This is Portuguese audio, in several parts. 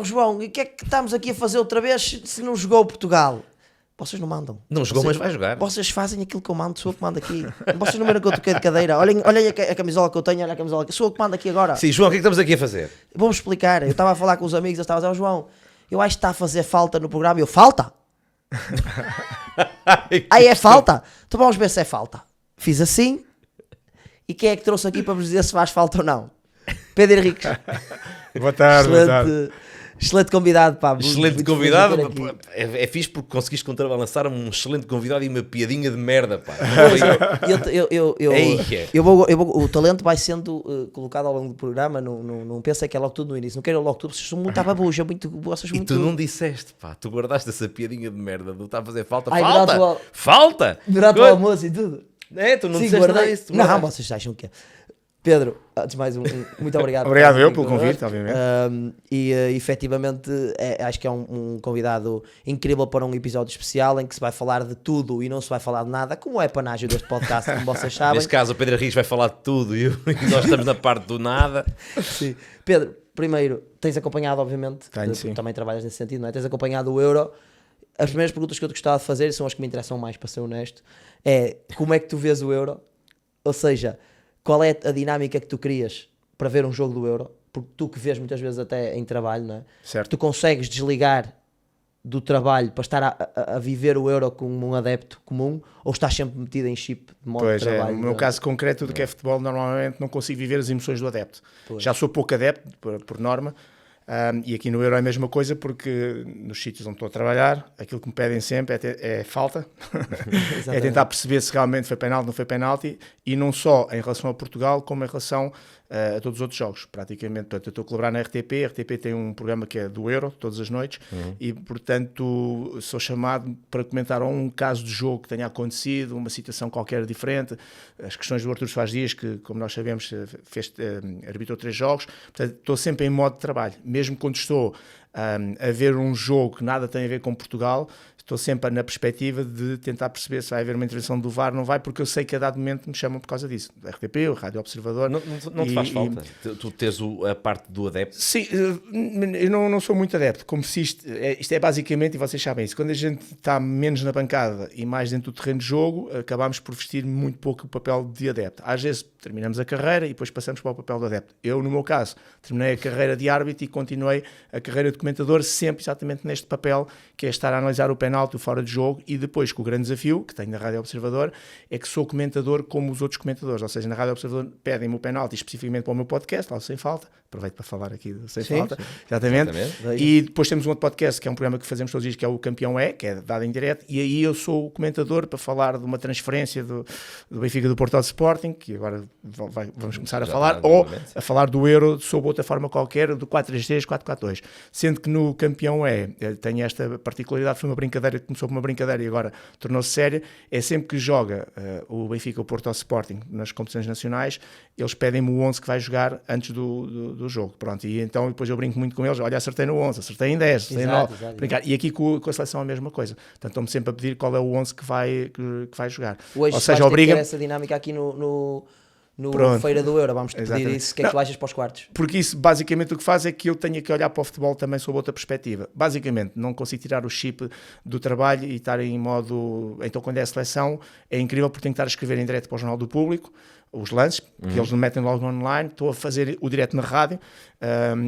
João, e o que é que estamos aqui a fazer outra vez se não jogou Portugal? Vocês não mandam. Não jogou, mas vai jogar. Vocês fazem aquilo que eu mando, sou eu que mando aqui. Vocês não viram que eu toquei de cadeira. Olhem a camisola que eu tenho, olha a camisola que sou eu que mando aqui agora. Sim, João, o que é que estamos aqui a fazer? Vou-vos explicar. Eu estava a falar com os amigos, eu estava a dizer, João, eu acho que está a fazer falta no programa. Eu, falta? Aí é falta? Então vamos ver se é falta. Fiz assim. E quem é que trouxe aqui para vos dizer se faz falta ou não? Pedro Henriques. Boa tarde, boa tarde. Excelente convidado, pá. Excelente convidado. É fixe porque conseguiste contrabalançar um excelente convidado e uma piadinha de merda, pá. O talento vai sendo colocado ao longo do programa. Não pensei que é logo tudo no início. Não quero logo tudo. Vocês são muito ababuja, vocês muito. E tu não disseste, pá. Tu guardaste essa piadinha de merda. Não está a fazer falta. Ai, falta! Falta! Durante o almoço e tudo. É, tu não Sim, disseste nada disso. Não, vocês acham que é. Pedro, antes de mais, muito obrigado. Obrigado eu pelo convite, obviamente. Efetivamente, acho que é um convidado incrível para um episódio especial em que se vai falar de tudo e não se vai falar de nada, como é panágio deste podcast, como vocês sabem. Neste caso, o Pedro Henriques vai falar de tudo e nós estamos na parte do nada. Sim. Pedro, primeiro, tens acompanhado, obviamente, Tenho, sim. Também trabalhas nesse sentido, não é? Tens acompanhado o Euro. As primeiras perguntas que eu te gostava de fazer são as que me interessam mais, para ser honesto. É, como é que tu vês o Euro? Ou seja, qual é a dinâmica que tu crias para ver um jogo do Euro? Porque tu que vês muitas vezes até em trabalho, não é? Certo. Tu consegues desligar do trabalho para estar a viver o Euro como um adepto comum, ou estás sempre metido em chip de modo de trabalho? No meu caso concreto do que é futebol, normalmente não consigo viver as emoções do adepto. Pois. Já sou pouco adepto, por norma, e aqui no Euro é a mesma coisa, porque nos sítios onde estou a trabalhar, aquilo que me pedem sempre é falta, é tentar perceber se realmente foi penalti ou não foi penalti, e não só em relação a Portugal, como em relação a todos os outros jogos, praticamente. Portanto, eu estou a colaborar na RTP, a RTP tem um programa que é do Euro, todas as noites, e portanto sou chamado para comentar um caso de jogo que tenha acontecido, uma situação qualquer diferente, as questões do Artur Soares Dias, que como nós sabemos arbitrou 3 jogos, portanto estou sempre em modo de trabalho, mesmo quando estou a ver um jogo que nada tem a ver com Portugal, estou sempre na perspectiva de tentar perceber se vai haver uma intervenção do VAR, não vai, porque eu sei que a dado momento me chamam por causa disso. Da RTP, o Rádio Observador. Não te faz falta? Tu tens a parte do adepto? Sim, eu não sou muito adepto. Como se isto é basicamente, e vocês sabem isso, quando a gente está menos na bancada e mais dentro do terreno de jogo, acabamos por vestir muito pouco o papel de adepto. Às vezes terminamos a carreira e depois passamos para o papel do adepto. Eu, no meu caso, terminei a carreira de árbitro e continuei a carreira de comentador sempre exatamente neste papel, que é estar a analisar o penalti, o fora de jogo, e depois que o grande desafio que tenho na Rádio Observador é que sou comentador como os outros comentadores, ou seja, na Rádio Observador pedem-me o penalti especificamente para o meu podcast, lá Sem Falta, aproveito para falar aqui do Sem Falta, exatamente. E depois temos um outro podcast que é um programa que fazemos todos os dias, que é o Campeão que é dado em direto, e aí eu sou o comentador para falar de uma transferência do Benfica do Porto ao Sporting, que agora vamos começar a falar, ou a falar do Euro sob outra forma qualquer, do 4-3-3, 4-4-2, sendo que no Campeão tem esta particularidade, foi uma brincadeira que começou como uma brincadeira e agora tornou-se séria, é sempre que joga o Benfica o Porto ao Sporting nas competições nacionais, eles pedem-me o 11 que vai jogar antes do jogo, pronto, e então depois eu brinco muito com eles, olha, acertei no 11, acertei em 10, acertei em 9, e aqui com a seleção é a mesma coisa, portanto estão-me sempre a pedir qual é o 11 que vai jogar. Hoje ou seja, obriga-me essa dinâmica aqui no Feira do Euro, vamos-te pedir isso, o que é que tu achas para os quartos? Porque isso basicamente o que faz é que eu tenho que olhar para o futebol também sob outra perspectiva. Basicamente, não consigo tirar o chip do trabalho e estar em modo... Então, quando é a seleção, é incrível porque tenho que estar a escrever em direto para o Jornal do Público, os lances, que eles não metem logo online, estou a fazer o direto na rádio,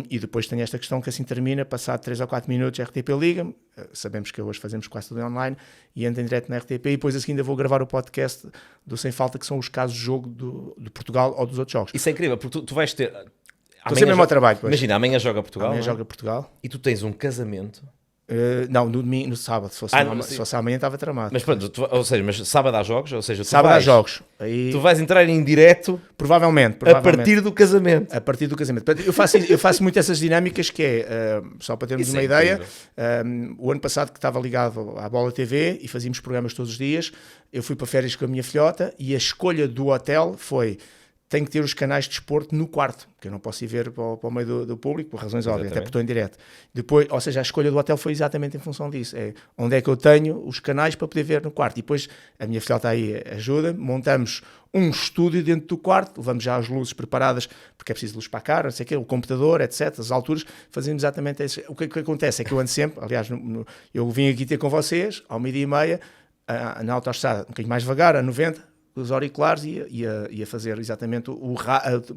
e depois tenho esta questão que assim termina, passado 3 ou 4 minutos a RTP liga-me, sabemos que hoje fazemos quase tudo online, e entro em direto na RTP, e depois assim ainda vou gravar o podcast do Sem Falta, que são os casos de jogo de Portugal ou dos outros jogos. Isso é incrível, porque tu vais ter... Estou sempre mesmo ao trabalho. Pois. Imagina, amanhã joga Portugal. Amanhã joga Portugal. E tu tens um casamento... não, no sábado, se fosse amanhã estava tramado. Mas pronto, mas sábado há jogos, ou seja, sábado há jogos. Aí... Tu vais entrar em direto provavelmente. A partir do casamento. A partir do casamento. Eu faço muito essas dinâmicas que é, só para termos uma ideia, o ano passado que estava ligado à Bola TV e fazíamos programas todos os dias, eu fui para férias com a minha filhota e a escolha do hotel foi tem que ter os canais de desporto no quarto, porque eu não posso ir ver para o meio do público, por razões óbvias, até porque estou em direto. Depois, ou seja, a escolha do hotel foi exatamente em função disso. É onde é que eu tenho os canais para poder ver no quarto. E depois, a minha filhota aí ajuda, montamos um estúdio dentro do quarto, levamos já as luzes preparadas, porque é preciso luz para a cara, não sei o quê, o computador, etc., as alturas, fazemos exatamente isso. O que acontece é que eu ando sempre, aliás, eu vim aqui ter com vocês, ao 12h30, na autoestrada, um bocadinho mais devagar, a 90, os auriculares e a fazer exatamente o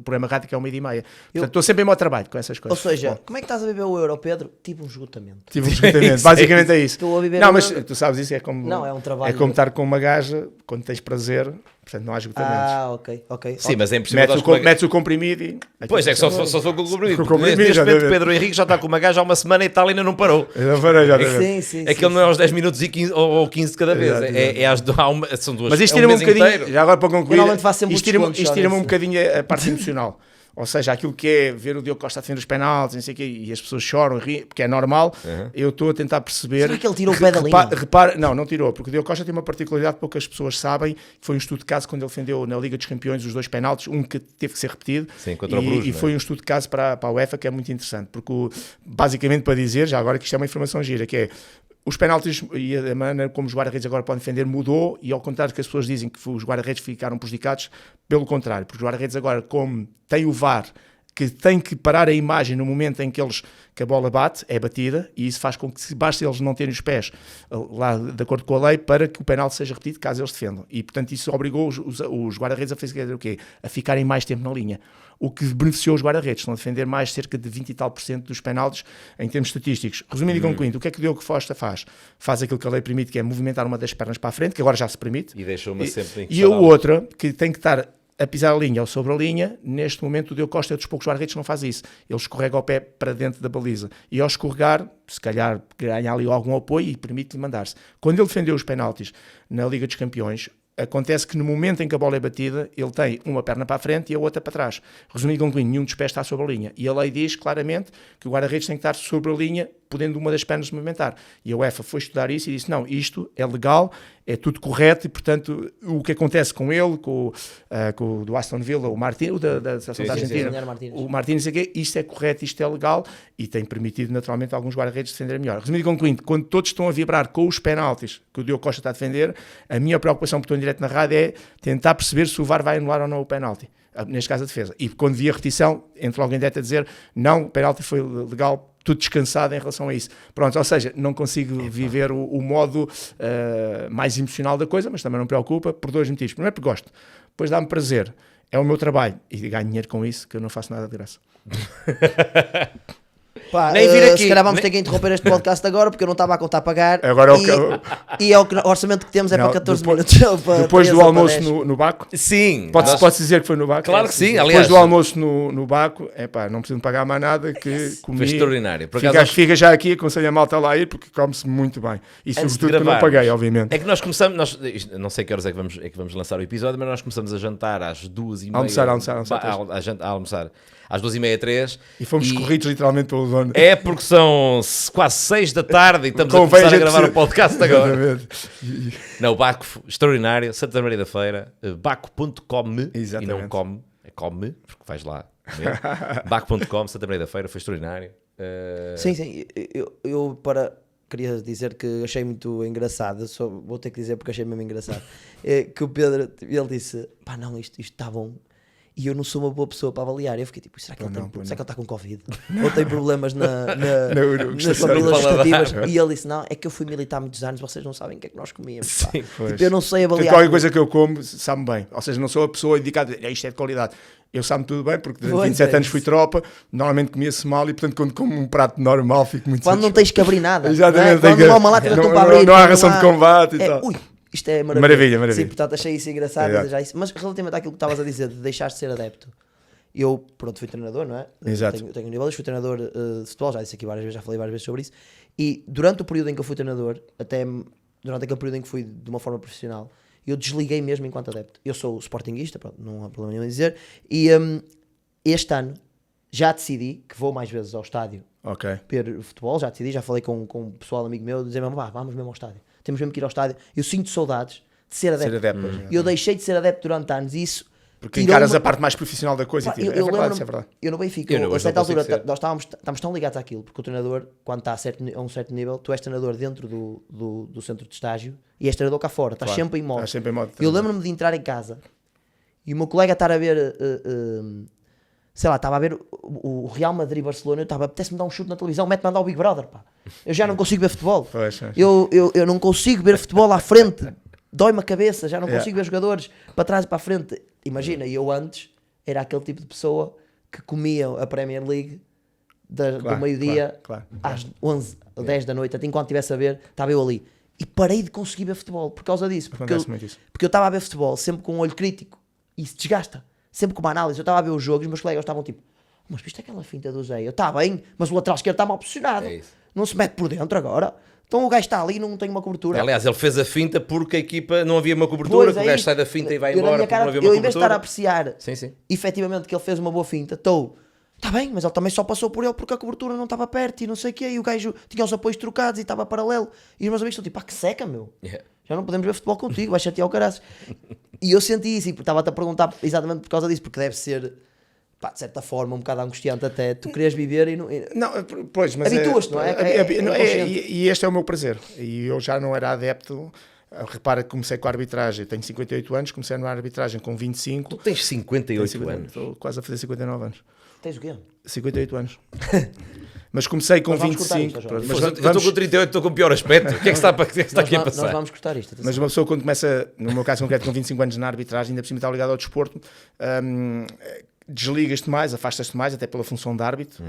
programa rádio que é ao 12h30. Portanto, estou sempre em meu trabalho com essas coisas. Ou seja, Bom, como é que estás a viver o Euro, Pedro? Tipo um esgotamento. tive um esgotamento. Basicamente é isso. Estou a viver Não, o mas Euro. tu sabes isso, é como, Não, é um trabalho. é como estar com uma gaja quando tens prazer, portanto não há esgotamentos. Ah, ok. Sim, mas é impossível. Metes o comprimido e... Pois é, que só for com o comprimido. Com o Porque comprimido, neste momento exatamente. Pedro Henrique já está com uma gaja há uma semana e tal, ainda não parou. Eu não farei, já também. Sim. Aquilo não é aos 10 minutos e 15, ou 15 de cada vez. Exato, São duas. Mas isto é tira-me um mês bocadinho, inteiro. já agora para concluir, Eu normalmente faço sempre isto os tira-me descontos, tira-me olha, um bocadinho a parte emocional. Ou seja, aquilo que é ver o Diogo Costa a defender os penaltis, não sei o quê, e as pessoas choram, riem, porque é normal, eu estou a tentar perceber... Será que ele tirou o pé da linha? Repara, não tirou, porque o Diogo Costa tem uma particularidade que poucas pessoas sabem, que foi um estudo de caso quando ele defendeu na Liga dos Campeões os 2 penaltis, um que teve que ser repetido, Sim, contra o Bruges, e não é? foi um estudo de caso para a UEFA que é muito interessante, porque basicamente para dizer, já agora que isto é uma informação gira, que é os penaltis e a maneira como os guarda-redes agora podem defender mudou, e ao contrário que as pessoas dizem que os guarda-redes ficaram prejudicados, pelo contrário, porque os guarda-redes agora, como tem o VAR, que tem que parar a imagem no momento em que a bola bate, é batida, e isso faz com que basta eles não terem os pés lá de acordo com a lei para que o penalti seja repetido caso eles defendam. E portanto isso obrigou os guarda-redes a fazer o quê? A ficarem mais tempo na linha. O que beneficiou os guarda-redes, estão a defender mais cerca de 20 e tal % dos penaltis em termos estatísticos. Resumindo e concluindo, o que é que o Diogo Costa faz? Faz aquilo que a lei permite, que é movimentar uma das pernas para a frente, que agora já se permite. E deixou-me sempre E a outra, que tem que estar a pisar a linha ou sobre a linha, neste momento o Diogo Costa é dos poucos guarda-redes que não faz isso. Ele escorrega o pé para dentro da baliza. E ao escorregar, se calhar ganha ali algum apoio e permite-lhe mandar-se. Quando ele defendeu os penaltis na Liga dos Campeões, acontece que no momento em que a bola é batida, ele tem uma perna para a frente e a outra para trás. Resumindo e concluindo, nenhum dos pés está sobre a linha. E a lei diz claramente que o guarda-redes tem que estar sobre a linha, podendo uma das pernas movimentar. E a UEFA foi estudar isso e disse, não, isto é legal, é tudo correto, e portanto o que acontece com ele, com o do Aston Villa, o Martínez, da seleção da Argentina, o Martínez, isto é correto, isto é legal, e tem permitido naturalmente alguns guarda-redes defenderem melhor. Resumindo e concluindo, quando todos estão a vibrar com os penaltis que o Diogo Costa está a defender, a minha preocupação, porque estou em direto na rádio, é tentar perceber se o VAR vai anular ou não o penalti, neste caso a defesa. E quando vi a repetição, entro logo em direto a dizer, não, o penalti foi legal, tudo descansado em relação a isso. Pronto, ou seja, não consigo viver o modo mais emocional da coisa, mas também não me preocupa, por 2 motivos. Primeiro porque gosto, depois dá-me prazer, é o meu trabalho, e ganho dinheiro com isso, que eu não faço nada de graça. Pá, Nem vir aqui. se calhar vamos ter que interromper este podcast agora, porque eu não estava a contar pagar. Agora e é o orçamento que temos é Não, para 14 depois- minutos. Para Depois 13 do ou para almoço 10. no Baco, Sim. pode-se dizer que foi no Baco? Claro que sim, Depois aliás. do almoço no Baco, não preciso pagar mais nada, que comi. Foi extraordinário. Por Fica, acaso, fica já aqui, aconselho a malta lá a ir, porque come-se muito bem. E antes de sobretudo que eu não gravarmos, paguei, obviamente. É que nós começamos, não sei que horas é que vamos lançar o episódio, mas nós começamos a jantar às 2h30. Almoçar às 2h30, 3h. E fomos corridos literalmente pelo dono. É porque são quase 6 da tarde e estamos a Convém começar a gente gravar ser- o podcast agora. Exatamente. Não, Baco, extraordinário, Santa Maria da Feira, baco.com e Exatamente. não come, é come, porque vais lá comer. Baco.com, Santa Maria da Feira, foi extraordinário. Sim, eu queria dizer que achei muito engraçado, só vou ter que dizer porque achei mesmo engraçado, que o Pedro, ele disse, pá não, isto está bom, e eu não sou uma boa pessoa para avaliar. Eu fiquei tipo, será que ele está com Covid? Ou tem problemas nas papilas gustativas? E ele disse, não, é que eu fui militar há muitos anos, vocês não sabem o que é que nós comíamos. Pá. Sim, Tipo, eu não sei Porque avaliar. qualquer coisa que eu como, sabe bem. Ou seja, não sou a pessoa indicada, isto é de qualidade. Eu sabe tudo bem, porque durante Pois 27 é anos isso. fui tropa, normalmente comia-se mal e, portanto, quando como um prato normal, fico muito Quando não tens que abrir nada. Exatamente, Não é? Quando tem não há uma lata de não- atum para abrir. não há quando ração de combate e tal. Ui, isto é maravilha. Maravilha. Sim, portanto, achei isso engraçado. Exato. Já isso. Mas relativamente àquilo que estavas a dizer, de deixar de ser adepto, eu, pronto, fui treinador, não é? Exato. Tenho níveis, fui treinador de futebol, já disse aqui várias vezes, já falei várias vezes sobre isso. E durante o período em que eu fui treinador, até durante aquele período em que fui de uma forma profissional, eu desliguei mesmo enquanto adepto. Eu sou sportinguista, pronto, não há problema nenhum em dizer. E este ano já decidi que vou mais vezes ao estádio Ok. ver futebol, já decidi, já falei com um pessoal amigo meu, dizer mesmo, vamos mesmo ao estádio. Temos mesmo que ir ao estádio. Eu sinto saudades de ser adepto. Ser adepto. E eu deixei de ser adepto durante anos e isso Porque encaras a parte mais profissional da coisa. É verdade, isso é verdade. Eu no Benfica, a certa altura, nós estávamos tão ligados àquilo, porque o treinador, quando está a um certo nível, tu és treinador dentro do centro de estágio e és treinador cá fora, estás sempre em modo. Eu lembro-me de entrar em casa e o meu colega estar a ver, sei lá, estava a ver o Real Madrid-Barcelona, eu estava, apetece-me dar um chute na televisão, mete-me a dar o Big Brother, pá. Eu já não consigo ver futebol. Eu não consigo ver futebol à frente. Dói-me a cabeça, já não consigo ver jogadores para trás e para a frente. Imagina, eu antes era aquele tipo de pessoa que comia a Premier League do meio-dia às 11 ou 10 da noite, até enquanto estivesse a ver, estava eu ali. E parei de conseguir ver futebol por causa disso. Porque eu estava a ver futebol sempre com um olho crítico e isso desgasta. Sempre com uma análise. Eu estava a ver os jogos e os meus colegas estavam tipo, mas viste aquela finta do Zé? Eu, está bem, mas o lateral esquerdo está mal posicionado. Não se mete por dentro agora. Então o gajo está ali e não tem uma cobertura. Aliás, ele fez a finta porque a equipa não havia uma cobertura, que o gajo sai da finta e vai embora porque não havia uma cobertura. Eu, em vez de estar a apreciar efetivamente que ele fez uma boa finta, está bem, mas ele também só passou por ele porque a cobertura não estava perto e não sei o quê, e o gajo tinha os apoios trocados e estava paralelo. E os meus amigos estão tipo, que seca, meu. Já não podemos ver futebol contigo, vais chatear o caraças. E eu senti isso e estava-te a perguntar exatamente por causa disso, porque deve ser... de certa forma, um bocado angustiante até. Tu querias viver e não... Pois, mas habituas-te, não é? E este é o meu prazer. E eu já não era adepto. Repara que comecei com a arbitragem. Tenho 58 anos, comecei na arbitragem com 25. Tu tens 58 anos? Estou quase a fazer 59 anos. Tens o quê? 58 anos. Mas comecei com 25. Eu estou com 38, estou com o pior aspecto. O que é que está aqui a passar? Nós vamos cortar isto. Mas uma pessoa quando começa, no meu caso concreto, com 25 anos na arbitragem, ainda por cima está ligado ao desporto, desligas-te mais, afastas-te mais, até pela função de árbitro,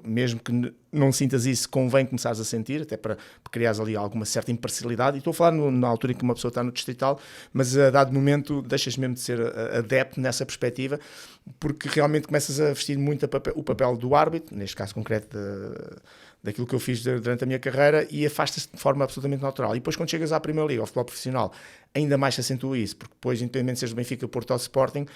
mesmo que não sintas isso, convém começares a sentir, até para criares ali alguma certa imparcialidade. E estou a falar na altura em que uma pessoa está no distrital, mas a dado momento deixas mesmo de ser adepto nessa perspectiva, porque realmente começas a vestir muito o papel do árbitro, neste caso concreto daquilo que eu fiz durante a minha carreira, e afastas-te de forma absolutamente natural. E depois quando chegas à Primeira Liga, ao futebol profissional, ainda mais se acentua isso, porque depois, independentemente de seres do Benfica, Porto ou Sporting,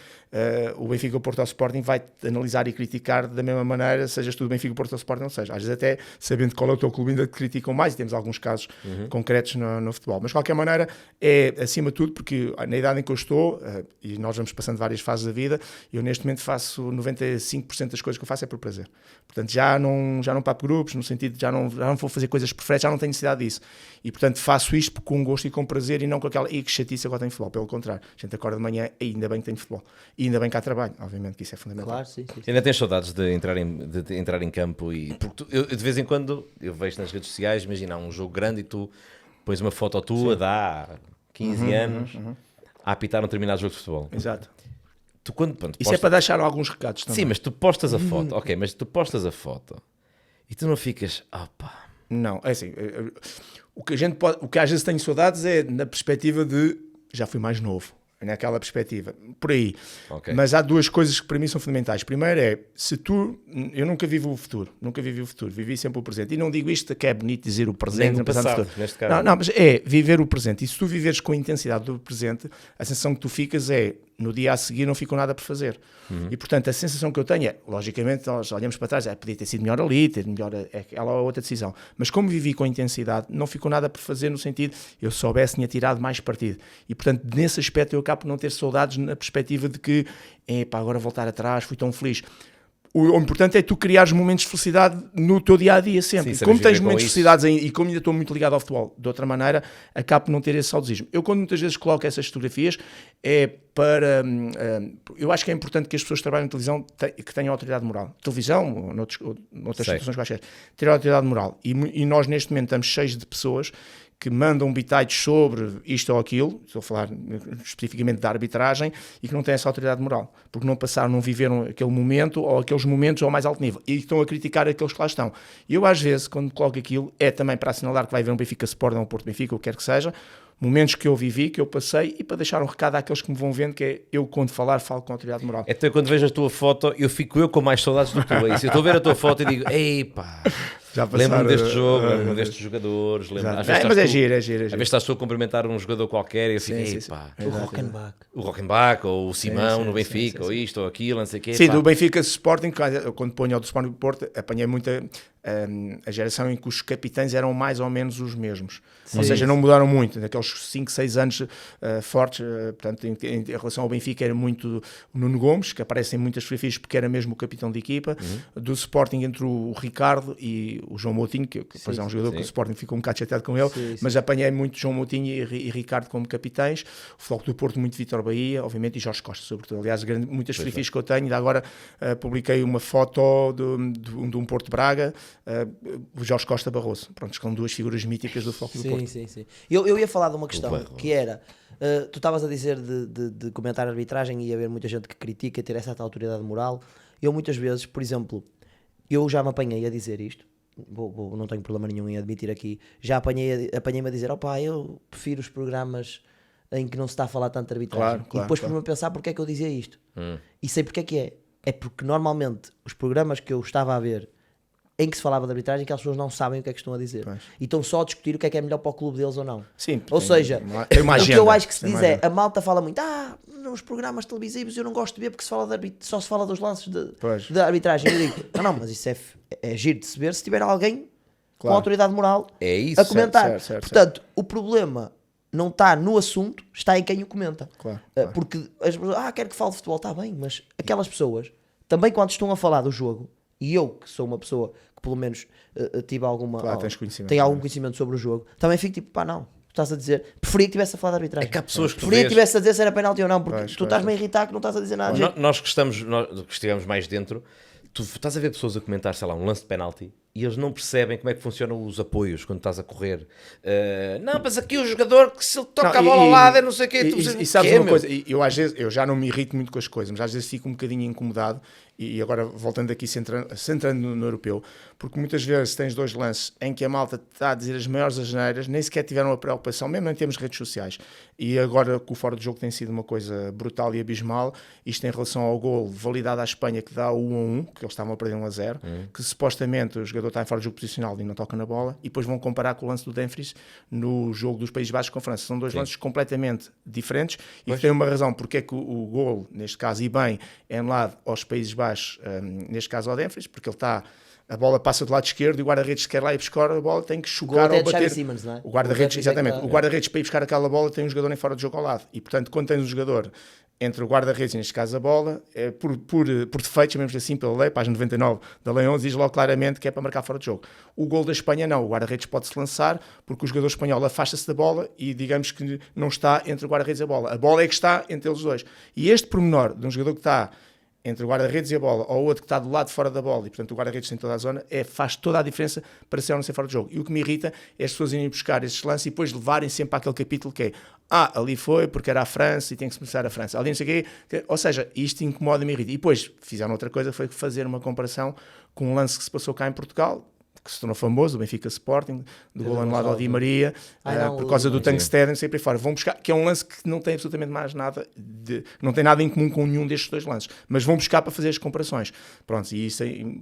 o Benfica, Porto ou Sporting vai-te analisar e criticar da mesma maneira, sejas tu do Benfica, Porto ou Sporting, ou seja, às vezes até sabendo qual é o teu clube ainda te criticam mais, e temos alguns casos concretos no futebol. Mas de qualquer maneira, é acima de tudo, porque na idade em que eu estou, e nós vamos passando várias fases da vida, eu neste momento faço 95% das coisas que eu faço é por prazer. Portanto, já não papo grupos, no sentido de já não vou fazer coisas por frete, já não tenho necessidade disso. E portanto faço isto com gosto e com prazer e não com aquela, que chatice agora tem futebol, pelo contrário. A gente acorda de manhã e ainda bem que tem futebol. E ainda bem que há trabalho, obviamente que isso é fundamental. Claro, sim. Ainda tens saudades de entrar em campo porque eu, de vez em quando eu vejo nas redes sociais, imagina um jogo grande e tu pões uma foto tua de há 15 anos a apitar um determinado jogo de futebol. Exato. Isso é para deixar alguns recados também. Sim, mas tu postas a foto, ok, mas tu postas a foto e tu não ficas, Não, é assim, o que às vezes tenho saudades é na perspectiva de já fui mais novo, naquela perspectiva, por aí. Okay. Mas há duas coisas que para mim são fundamentais. Primeiro é, eu nunca vivi o futuro, vivi sempre o presente. E não digo isto que é bonito dizer o presente, nem no passado, neste caso. Não, mas é viver o presente. E se tu viveres com a intensidade do presente, a sensação que tu ficas é, no dia a seguir não ficou nada por fazer. E portanto a sensação que eu tenho é, logicamente nós olhamos para trás, podia ter sido melhor ali, ter melhor aquela ou outra decisão, mas como vivi com intensidade, não ficou nada por fazer no sentido, eu soubesse tinha tirado mais partido. E portanto nesse aspecto eu acabo por não ter saudades na perspectiva de que, agora voltar atrás, fui tão feliz. O importante é tu criares momentos de felicidade no teu dia-a-dia sempre. Sim, como tens momentos de felicidade e como ainda estou muito ligado ao futebol, de outra maneira, acabo por não ter esse saudosismo. Eu quando muitas vezes coloco essas fotografias é para... eu acho que é importante que as pessoas que trabalham na televisão que tenham autoridade moral. Televisão, ou noutras situações quaisquer, ter autoridade moral. E nós neste momento estamos cheios de pessoas que mandam bitites sobre isto ou aquilo, estou a falar especificamente da arbitragem, e que não têm essa autoridade moral, porque não passaram, não viveram aquele momento ou aqueles momentos ao mais alto nível, e estão a criticar aqueles que lá estão. E eu às vezes, quando coloco aquilo, é também para assinalar que vai haver um Benfica Sport ou um Porto Benfica, o que quer que seja, momentos que eu vivi, que eu passei, e para deixar um recado àqueles que me vão vendo, que é eu quando falar, falo com autoridade moral. Até quando vejo a tua foto, eu fico com mais saudades do que tu. Eu estou a ver a tua foto e digo, Já lembro-me deste passaram, jogo, lembro-me destes jogadores. Exato. Às vezes Mas é estás tu- giro. Às vezes estás tu a cumprimentar um jogador qualquer e eu fico, Sim, sim. pá, O Rockenbach. o Rockenbach, ou o Simão sim, no sim, Benfica, sim, ou sim. isto, ou aquilo, não sei o quê. Sim, pá. do Benfica Sporting, quando ponho ao do Sporting Porto, apanhei muita a geração em que os capitães eram mais ou menos os mesmos. Ou seja, não mudaram muito. Naqueles 5, 6 anos fortes, portanto, em relação ao Benfica, era muito o Nuno Gomes, que aparece em muitas fotografias porque era mesmo o capitão de equipa. Do Sporting entre o Ricardo e o João Moutinho, que depois é um jogador que o Sporting ficou um bocado chateado com ele, mas apanhei muito João Moutinho e Ricardo como capitães. O Futebol do Porto, muito Vítor Bahia, obviamente, e Jorge Costa, sobretudo. Aliás, muitas fotografias que eu tenho, ainda agora publiquei uma foto de um Porto Braga, o Jorge Costa Barroso. Pronto, são duas figuras míticas do Futebol do Porto. Sim. Eu ia falar de uma questão que era, tu estavas a dizer de comentar a arbitragem e haver muita gente que critica ter essa autoridade moral. Eu muitas vezes, por exemplo, eu já me apanhei a dizer isto, não tenho problema nenhum em admitir aqui, já apanhei-me a dizer, opá, eu prefiro os programas em que não se está a falar tanto de arbitragem. E depois por-me a pensar porque é que eu dizia isto. E sei porque é que é. É porque normalmente os programas que eu estava a ver em que se falava de arbitragem, aquelas pessoas não sabem o que é que estão a dizer. Pois. E estão só a discutir o que é melhor para o clube deles ou não. Sim, ou seja, tem uma o que agenda, eu acho que se tem diz uma é, agenda. a malta fala muito, nos programas televisivos eu não gosto de ver porque se fala só se fala dos lances Pois. de arbitragem. Eu digo, não, mas isso é giro de se ver se tiver alguém com Claro. autoridade moral É isso. a comentar. certo. Portanto, o problema não está no assunto, está em quem o comenta. Claro. Porque as pessoas, quero que fale de futebol, está bem, mas aquelas pessoas, também quando estão a falar do jogo, e eu que sou uma pessoa que pelo menos tive alguma, Claro, tens conhecimento, tenho algum não é? conhecimento sobre o jogo, também fico tipo, não, tu estás a dizer, preferia que tivesse a falar de arbitragem. É que há pessoas que tu preferia que vês- tivesse a dizer se era penalti ou não, porque Pois, tu estás-me a irritar que não estás a dizer nada. de jeito. Nós que estivemos mais dentro, tu estás a ver pessoas a comentar, sei lá, um lance de penalti e eles não percebem como é que funcionam os apoios quando estás a correr. Não, mas aqui o jogador que se ele toca a bola ao lado é não sei o quê. E sabes uma coisa, eu às vezes, eu já não me irrito muito com as coisas, mas às vezes fico um bocadinho incomodado, e agora voltando aqui, centrando no europeu, porque muitas vezes tens dois lances em que a malta está a dizer as maiores asneiras, nem sequer tiveram a preocupação, mesmo em termos de redes sociais, e agora que o fora de jogo tem sido uma coisa brutal e abismal, isto em relação ao gol validado à Espanha que dá o 1-1, que eles estavam a perder 1-0, que supostamente o jogador está em fora de jogo posicional e não toca na bola, e depois vão comparar com o lance do Dumfries no jogo dos Países Baixos com a França. São dois lances completamente diferentes e que têm uma razão porque é que o gol, neste caso, e bem, é anulado aos Países Baixos, neste caso ao Dumfries, porque ele está... A bola passa do lado esquerdo e o guarda-redes quer lá ir buscar a bola, tem que chocar Gol até ou de Xavi bater. Simons, não é? O guarda-redes, O exatamente. Dumfries é O guarda-redes para ir buscar aquela bola tem um jogador em fora de jogo ao lado. E portanto, quando tens um jogador entre o guarda-redes e neste caso a bola, por defeito, chamemos assim pela lei, página 99 da lei 11, diz logo claramente que é para marcar fora de jogo. O gol da Espanha não, o guarda-redes pode-se lançar porque o jogador espanhol afasta-se da bola e digamos que não está entre o guarda-redes e a bola. A bola é que está entre eles dois. E este pormenor de um jogador que está entre o guarda-redes e a bola, ou o outro que está do lado fora da bola, e portanto o guarda-redes tem toda a zona, faz toda a diferença para ser ou não ser fora de jogo. E o que me irrita é as pessoas irem buscar esses lances e depois levarem sempre àquele capítulo que é ali foi porque era a França e tem que se começar a França. Ali não sei o quê. Ou seja, isto incomoda-me e irrita. E depois fizeram outra coisa, foi fazer uma comparação com um lance que se passou cá em Portugal, que se tornou famoso, o Benfica Sporting, do gol anulado ao Di Maria, por causa do Tungsteden, não sei por aí fora. Vão buscar, que é um lance que não tem absolutamente mais nada, não tem nada em comum com nenhum destes dois lances, mas vão buscar para fazer as comparações. Pronto, e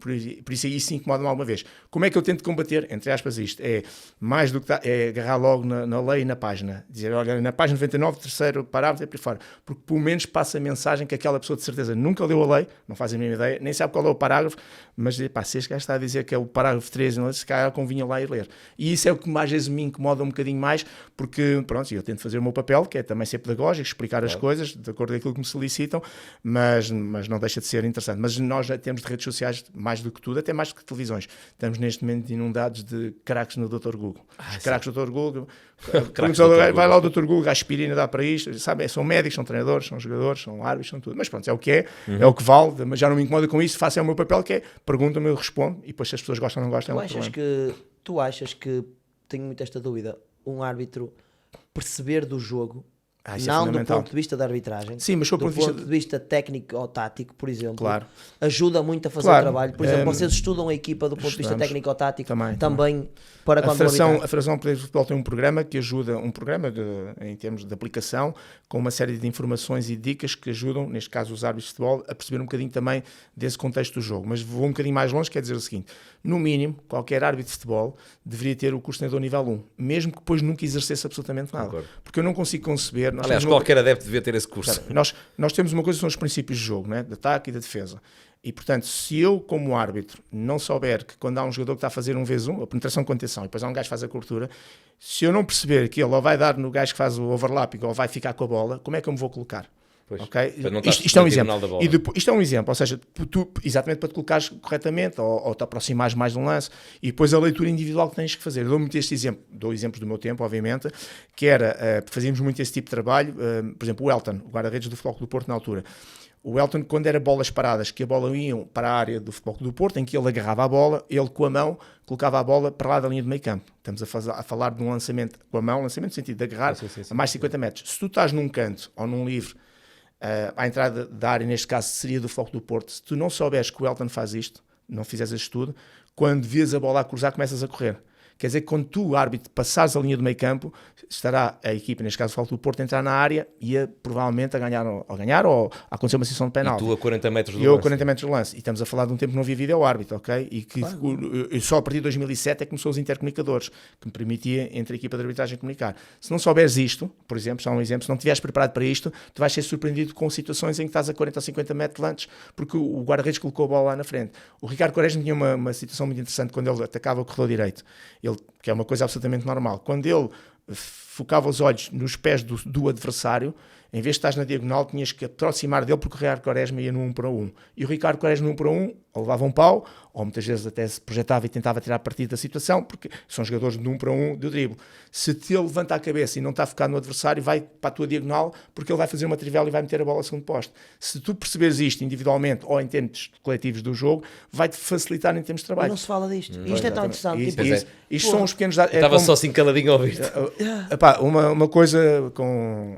por isso isso incomoda-me alguma vez. Como é que eu tento combater, entre aspas, isto? É mais do que é agarrar logo na lei e na página. Dizer, olha, na página 99, terceiro parágrafo, é por aí fora. Porque pelo menos passa a mensagem que aquela pessoa de certeza nunca leu a lei, não faz a mínima ideia, nem sabe qual é o parágrafo, mas se este gajo está a dizer que é o parágrafo 13, se calhar convinha lá ir ler. E isso é o que às vezes me incomoda um bocadinho mais, porque, pronto, eu tento fazer o meu papel, que é também ser pedagógico, explicar as coisas, de acordo com aquilo que me solicitam, mas não deixa de ser interessante. Mas nós já temos de redes sociais, mais do que tudo, até mais do que televisões. Estamos neste momento inundados de craques no Dr. Google. Os craques do Dr. Google, vai lá o Dr. Google, a aspirina dá para isto, sabe? São médicos, são treinadores, são jogadores, são árbitros, são tudo. Mas pronto, é o que é o que vale, mas já não me incomoda com isso, faço o meu papel, que é pergunta-me, eu respondo, e depois se as pessoas gostam ou não gostam, é um problema. Tu achas que, tenho muito esta dúvida, um árbitro perceber do jogo Isso é não do fundamental. ponto de vista da arbitragem. Sim, mas do ponto de vista técnico ou tático, por exemplo, Claro. ajuda muito a fazer Claro. o trabalho. Por exemplo, vocês estudam a equipa do ponto de vista Estudamos. técnico ou tático Também. para A quando vão Federação arbitrar. de Futebol tem um programa que ajuda, em termos de aplicação, com uma série de informações e dicas que ajudam, neste caso os árbitros de futebol, a perceber um bocadinho também desse contexto do jogo. Mas vou um bocadinho mais longe, quer dizer o seguinte: no mínimo, qualquer árbitro de futebol deveria ter o curso de treinador nível 1, mesmo que depois nunca exercesse absolutamente nada. Concordo. Porque eu não consigo conceber... Aliás, qualquer adepto devia ter esse curso. Nós temos uma coisa que são os princípios de jogo, né? De ataque e de defesa. E, portanto, se eu, como árbitro, não souber que quando há um jogador que está a fazer um vezes a penetração com contenção, e depois há um gajo que faz a cobertura, se eu não perceber que ele ou vai dar no gajo que faz o overlapping ou vai ficar com a bola, como é que eu me vou colocar? Pois, Okay? não Isto é um exemplo. da bola. E depois, isto é um exemplo, ou seja, tu, exatamente para te colocares corretamente ou te aproximares mais de um lance, e depois a leitura individual que tens que fazer. Eu dou muito este exemplo, dou exemplos do meu tempo, obviamente, que era, fazíamos muito esse tipo de trabalho, por exemplo, o Elton, o guarda-redes do Futebol Clube do Porto na altura. O Elton, quando era bolas paradas, que a bola ia para a área do Futebol Clube do Porto, em que ele agarrava a bola, ele com a mão colocava a bola para lá da linha de meio campo. Estamos a falar de um lançamento com a mão, lançamento no sentido de agarrar a mais de 50 metros. Se tu estás num canto ou num livre, à entrada da área, neste caso seria do Futebol Clube do Porto, se tu não souberes que o Elton faz isto, não fizeres este estudo, quando vês a bola a cruzar, começas a correr. Quer dizer que quando tu, árbitro, passares a linha do meio campo, estará a equipa, neste caso o Futebol Clube do Porto, a entrar na área e provavelmente a ganhar ou a acontecer uma sessão de penalti. E tu a 40 metros do E eu a lance. 40 metros do lance. E estamos a falar de um tempo que não havia vídeo árbitro, ok? E que só a partir de 2007 é que começou os intercomunicadores, que me permitia entre a equipa de arbitragem comunicar. Se não souberes isto, por exemplo, só um exemplo, se não estiveres preparado para isto, tu vais ser surpreendido com situações em que estás a 40 ou 50 metros antes, porque o guarda-redes colocou a bola lá na frente. O Ricardo Quaresma tinha uma situação muito interessante quando ele atacava o corredor direito. Ele, que é uma coisa absolutamente normal. Quando ele focava os olhos nos pés do adversário, em vez de estás na diagonal, tinhas que aproximar dele, porque o Ricardo Quaresma ia no 1 para 1. E o Ricardo Quaresma no 1 para 1, ou levava um pau, ou muitas vezes até se projetava e tentava tirar partido da situação, porque são jogadores de 1 para 1 do drible. Se te ele levanta a cabeça e não está focado no adversário, vai para a tua diagonal, porque ele vai fazer uma trivela e vai meter a bola a segundo poste. Se tu perceberes isto individualmente ou em termos coletivos do jogo, vai-te facilitar em termos de trabalho. Não se fala disto. Isto é tão interessante. Isto são os pequenos dados. Estava só assim caladinho a ouvir. Uma coisa com...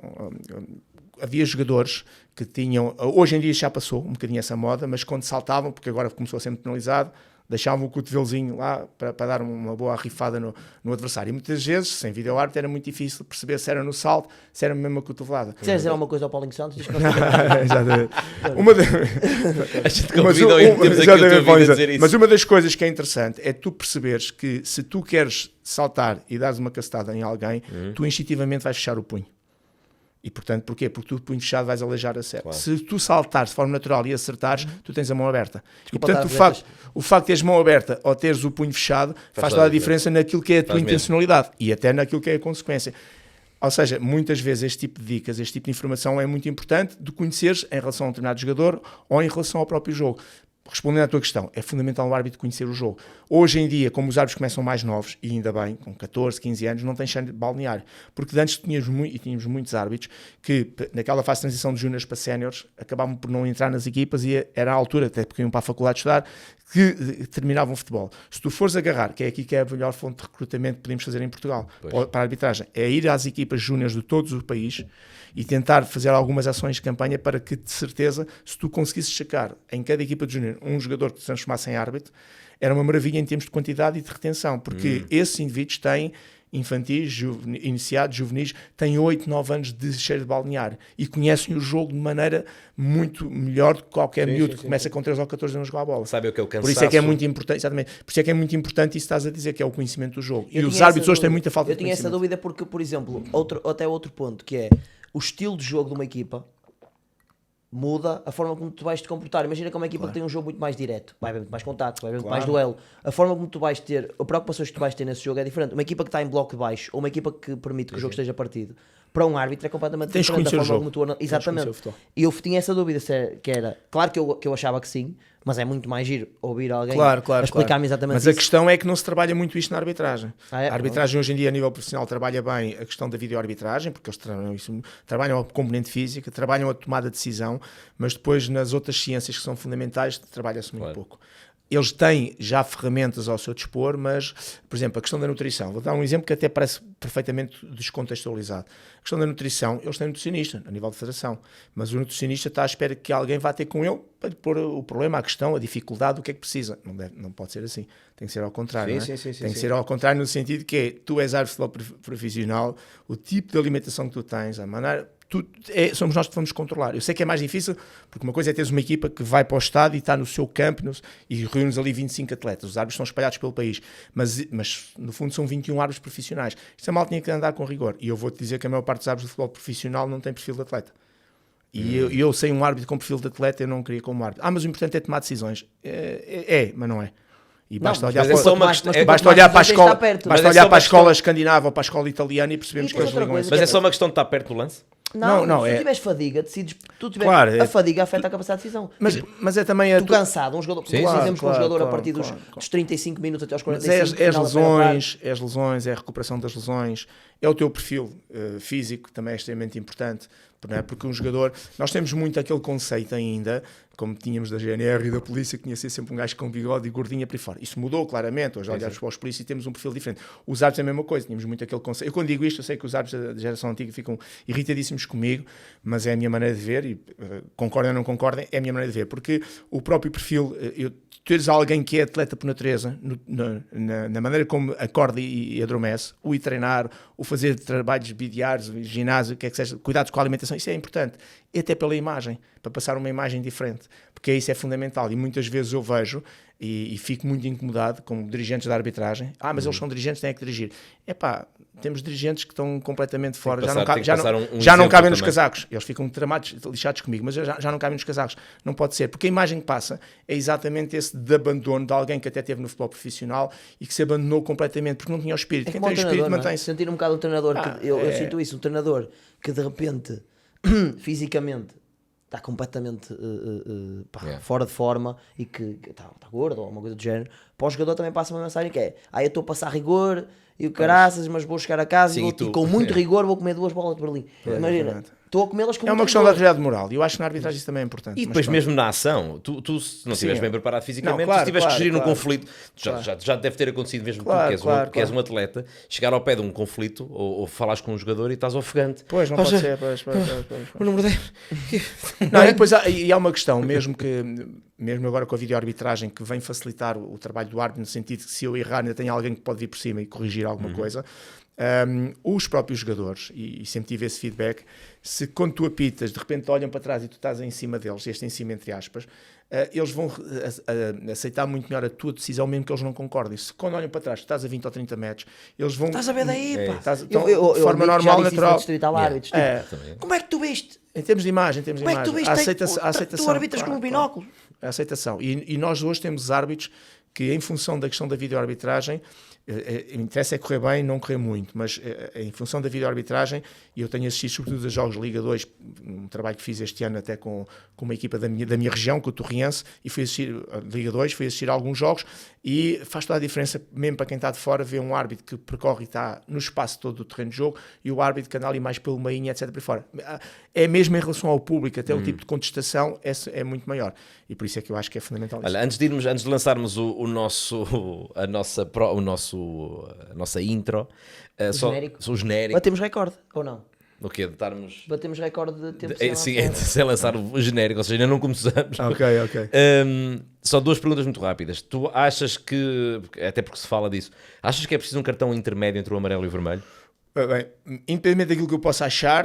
Havia jogadores que tinham... Hoje em dia já passou um bocadinho essa moda, mas quando saltavam, porque agora começou a ser penalizado, deixavam o cotovelozinho lá para dar uma boa arrifada no adversário. E muitas vezes, sem vídeo-árbitro, era muito difícil perceber se era no salto, se era mesmo uma cotovelada. Queres dizer alguma coisa ao Paulinho Santos? Diz que não Exatamente. A gente convidou e temos aqui o teu vídeo a dizer isso. Mas uma das coisas que é interessante é tu perceberes que se tu queres saltar e dares uma cacetada em alguém, tu instintivamente vais fechar o punho. E portanto, porquê? Porque tu, punho fechado, vais aleijar a sério. Claro. Se tu saltares de forma natural e acertares, tu tens a mão aberta. Desculpa, e portanto, o facto de teres mão aberta ou teres o punho fechado faz toda a diferença naquilo que é a tua intencionalidade e até naquilo que é a consequência. Ou seja, muitas vezes este tipo de dicas, este tipo de informação é muito importante de conheceres em relação a um determinado jogador ou em relação ao próprio jogo. Respondendo à tua questão, é fundamental o árbitro conhecer o jogo. Hoje em dia, como os árbitros começam mais novos, e ainda bem, com 14, 15 anos, não têm chance de balneário. Porque antes tínhamos muitos árbitros que, naquela fase de transição de júniores para séniores, acabavam por não entrar nas equipas e era a altura, até porque iam para a faculdade de estudar, que terminavam o futebol. Se tu fores agarrar, que é aqui que é a melhor fonte de recrutamento que podemos fazer em Portugal, para a arbitragem, é ir às equipas júniores de todo o país e tentar fazer algumas ações de campanha para que, de certeza, se tu conseguisses sacar em cada equipa de júnior um jogador que se transformasse em árbitro, era uma maravilha em termos de quantidade e de retenção, porque esses indivíduos têm infantis, iniciados, juvenis, têm 8, 9 anos de cheiro de balneário e conhecem o jogo de maneira muito melhor do que qualquer miúdo que começa com 13 ou 14 anos a jogar a bola. Sabe o que é o cansaço? Por isso é que é muito importante, exatamente, por isso é que é muito importante isso que estás a dizer, que é o conhecimento do jogo. E os árbitros hoje têm muita falta de conhecimento. Eu tinha essa dúvida porque, por exemplo, até outro ponto, que é o estilo de jogo de uma equipa muda a forma como tu vais te comportar. Imagina que uma equipa que tem um jogo muito mais direto, vai haver muito mais contacto, vai haver muito mais duelo. A forma como tu vais ter, as preocupações que tu vais ter nesse jogo é diferente. Uma equipa que está em bloco de baixo ou uma equipa que permite que o jogo esteja partido, para um árbitro é completamente diferente da forma como tu... Exatamente. E eu tinha essa dúvida, que era... Claro que eu achava que sim, mas é muito mais giro ouvir alguém a explicar-me exatamente isso. Mas a questão é que não se trabalha muito isto na arbitragem. A arbitragem hoje em dia, a nível profissional, trabalha bem a questão da videoarbitragem, porque eles trabalham a componente física, trabalham a tomada de decisão, mas depois nas outras ciências que são fundamentais, trabalha-se muito pouco. eles têm já ferramentas ao seu dispor, mas, por exemplo, a questão da nutrição. Vou dar um exemplo que até parece perfeitamente descontextualizado. A questão da nutrição, eles têm nutricionista a nível de federação, mas o nutricionista está à espera que alguém vá ter com ele para lhe pôr o problema, a questão, a dificuldade, o que é que precisa. Não pode ser assim. Tem que ser ao contrário. Sim, não é? sim, Tem que ser ao contrário no sentido que tu és árbitro de futebol profissional, o tipo de alimentação que tu tens, a maneira... somos nós que vamos controlar. Eu sei que é mais difícil, porque uma coisa é teres uma equipa que vai para o estádio e está no seu campo e reúne ali 25 atletas. Os árbitros estão espalhados pelo país, mas no fundo são 21 árbitros profissionais. Isto é mal, tinha que andar com rigor. E eu vou-te dizer que a maior parte dos árbitros de futebol profissional não tem perfil de atleta. E eu sei um árbitro com perfil de atleta, eu não queria como árbitro. Mas o importante é tomar decisões. Mas não é. E basta olhar para a escola, basta olhar para a escola escandinava ou para a escola italiana e percebemos que eles ligam isso. Mas é só uma questão de estar perto do lance? Não, se tu tiveres fadiga, decides. A fadiga afeta a capacidade de decisão. Mas é também. Tu cansado, um jogador. Dizemos que um jogador a partir dos 35 minutos até aos 45. É as lesões, é a recuperação das lesões, é o teu perfil físico, também é extremamente importante. Não é? Porque um jogador, nós temos muito aquele conceito ainda, como tínhamos da GNR e da polícia, que tinha ser sempre um gajo com bigode e gordinha para aí fora. Isso mudou claramente, hoje olhamos para os polícias e temos um perfil diferente. Os árbitros é a mesma coisa, tínhamos muito aquele conceito. Eu quando digo isto, eu sei que os árbitros da geração antiga ficam irritadíssimos comigo, mas é a minha maneira de ver, e concordem ou não concordem, é a minha maneira de ver, porque o próprio perfil, teres alguém que é atleta por natureza, na maneira como acorda e adormece, o ir treinar, o fazer trabalhos bidiários, ginásio, o que é que seja, cuidados com a alimentação, isso é importante. E até pela imagem, para passar uma imagem diferente, porque isso é fundamental. E muitas vezes eu vejo e fico muito incomodado com dirigentes da arbitragem. Mas eles são dirigentes, têm que dirigir. Temos dirigentes que estão completamente fora, já não cabem nos casacos. Eles ficam tramados, lixados comigo, mas já não cabem nos casacos. Não pode ser, porque a imagem que passa é exatamente esse de abandono de alguém que até esteve no futebol profissional e que se abandonou completamente porque não tinha o espírito. Quem tem o espírito mantém-se. Sentir um bocado um treinador, eu sinto isso, um treinador que de repente, fisicamente, está completamente fora de forma e que está gordo ou uma coisa do género, para o jogador também passa uma mensagem que é: eu estou a passar rigor e o caraças, mas vou chegar a casa e com muito rigor vou comer 2 bolas de Berlim. Imagina, estou a comê-las com é uma questão da realidade moral e eu acho que na arbitragem isso também é importante. E depois mesmo na ação, tu se não estiveres bem preparado fisicamente, se tiveres que gerir um conflito, já deve ter acontecido mesmo que és um atleta, chegar ao pé de um conflito ou falares com um jogador e estás ofegante. Pois, não pode ser. O número 10. Não, e depois há uma questão, mesmo agora com a videoarbitragem, que vem facilitar o trabalho do árbitro, no sentido que se eu errar ainda tem alguém que pode vir por cima e corrigir alguma coisa. Os próprios jogadores, e sempre tive esse feedback, se quando tu apitas, de repente olham para trás e tu estás em cima deles, este em cima entre aspas, eles vão aceitar muito melhor a tua decisão, mesmo que eles não concordem. Se quando olham para trás, tu estás a 20 ou 30 metros, eles vão... Estás a ver daí, pá! De forma normal, natural. Como é que tu viste? Em termos de imagem, como é que tu viste? A aceitação. Tu arbitras com um binóculo. A aceitação. E nós hoje temos árbitros que, em função da questão da videoarbitragem, interessa é correr bem, não correr muito, mas em função da videoarbitragem, e eu tenho assistido sobretudo a jogos de Liga 2, um trabalho que fiz este ano até com uma equipa da minha região, com o Torriense, e fui assistir a Liga 2, fui assistir a alguns jogos, e faz toda a diferença, mesmo para quem está de fora, ver um árbitro que percorre e está no espaço todo do terreno de jogo, e o árbitro que anda ali mais pelo meio, etc, por aí fora. É mesmo em relação ao público, até o tipo de contestação é muito maior, e por isso é que eu acho que é fundamental isso. Olha, antes de lançarmos a nossa intro, o genérico. Batemos recorde, ou não? O quê? De estarmos... Batemos recorde de tempo sem lançar o genérico, ou seja, ainda não começamos. Ok. Só 2 perguntas muito rápidas. Tu achas que, até porque se fala disso, achas que é preciso um cartão intermédio entre o amarelo e o vermelho? Bem, independente daquilo que eu possa achar,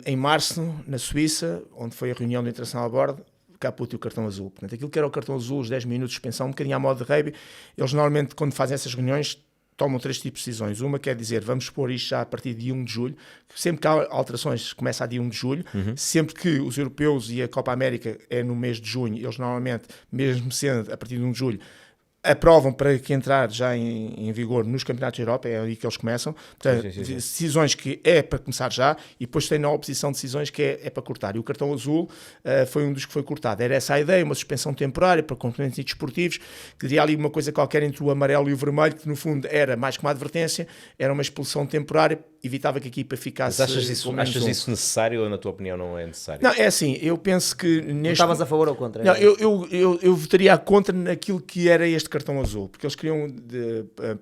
em março, na Suíça, onde foi a reunião do Internacional Board, caput e o cartão azul. Portanto, aquilo que era o cartão azul, os 10 minutos de suspensão, um bocadinho à moda de rugby, eles normalmente, quando fazem essas reuniões, tomam 3 tipos de decisões. Uma quer dizer, vamos pôr isto já a partir de 1 de julho. Sempre que há alterações, começa a dia 1 de julho. Sempre que os europeus e a Copa América é no mês de junho, eles normalmente, mesmo sendo a partir de 1 de julho, aprovam para que entrar já em vigor nos campeonatos da Europa, é aí que eles começam. Portanto, decisões que é para começar já, e depois tem na oposição decisões que é para cortar. E o cartão azul foi um dos que foi cortado. Era essa a ideia, uma suspensão temporária para componentes desportivos, que diria ali uma coisa qualquer entre o amarelo e o vermelho, que no fundo era mais que uma advertência, era uma expulsão temporária evitava que a equipa ficasse... Mas achas menos um. isso necessário ou na tua opinião não é necessário? Não, é assim, eu penso que Não neste... estavas a favor ou contra? Não, eu votaria contra naquilo que era este cartão azul, porque eles queriam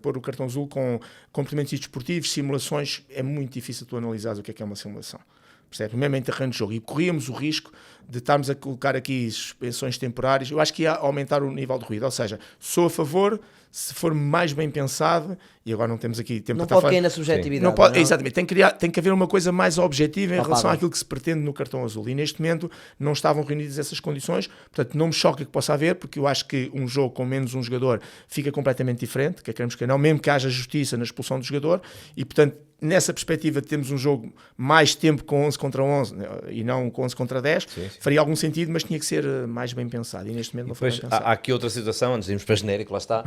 pôr o cartão azul com comportamentos desportivos, simulações. É muito difícil tu analisares o que é uma simulação. Percebes? Mesmo em terreno de jogo. E corríamos o risco de estarmos a colocar aqui suspensões temporárias. Eu acho que ia aumentar o nível de ruído. Ou seja, sou a favor, se for mais bem pensado, e agora não temos aqui tempo Não para pode estar cair na subjetividade. não pode, não? exatamente, tem que haver uma coisa mais objetiva em relação Palpável. àquilo que se pretende no cartão azul. E neste momento não estavam reunidas essas condições, portanto não me choca que possa haver, porque eu acho que um jogo com menos um jogador fica completamente diferente, que queremos que não, mesmo que haja justiça na expulsão do jogador, e portanto nessa perspectiva temos um jogo mais tempo com 11 contra 11 e não com 11 contra 10, faria algum sentido, mas tinha que ser mais bem pensado, e neste momento não foi bem pensado. Há aqui outra situação, antes de irmos para genérico, lá está.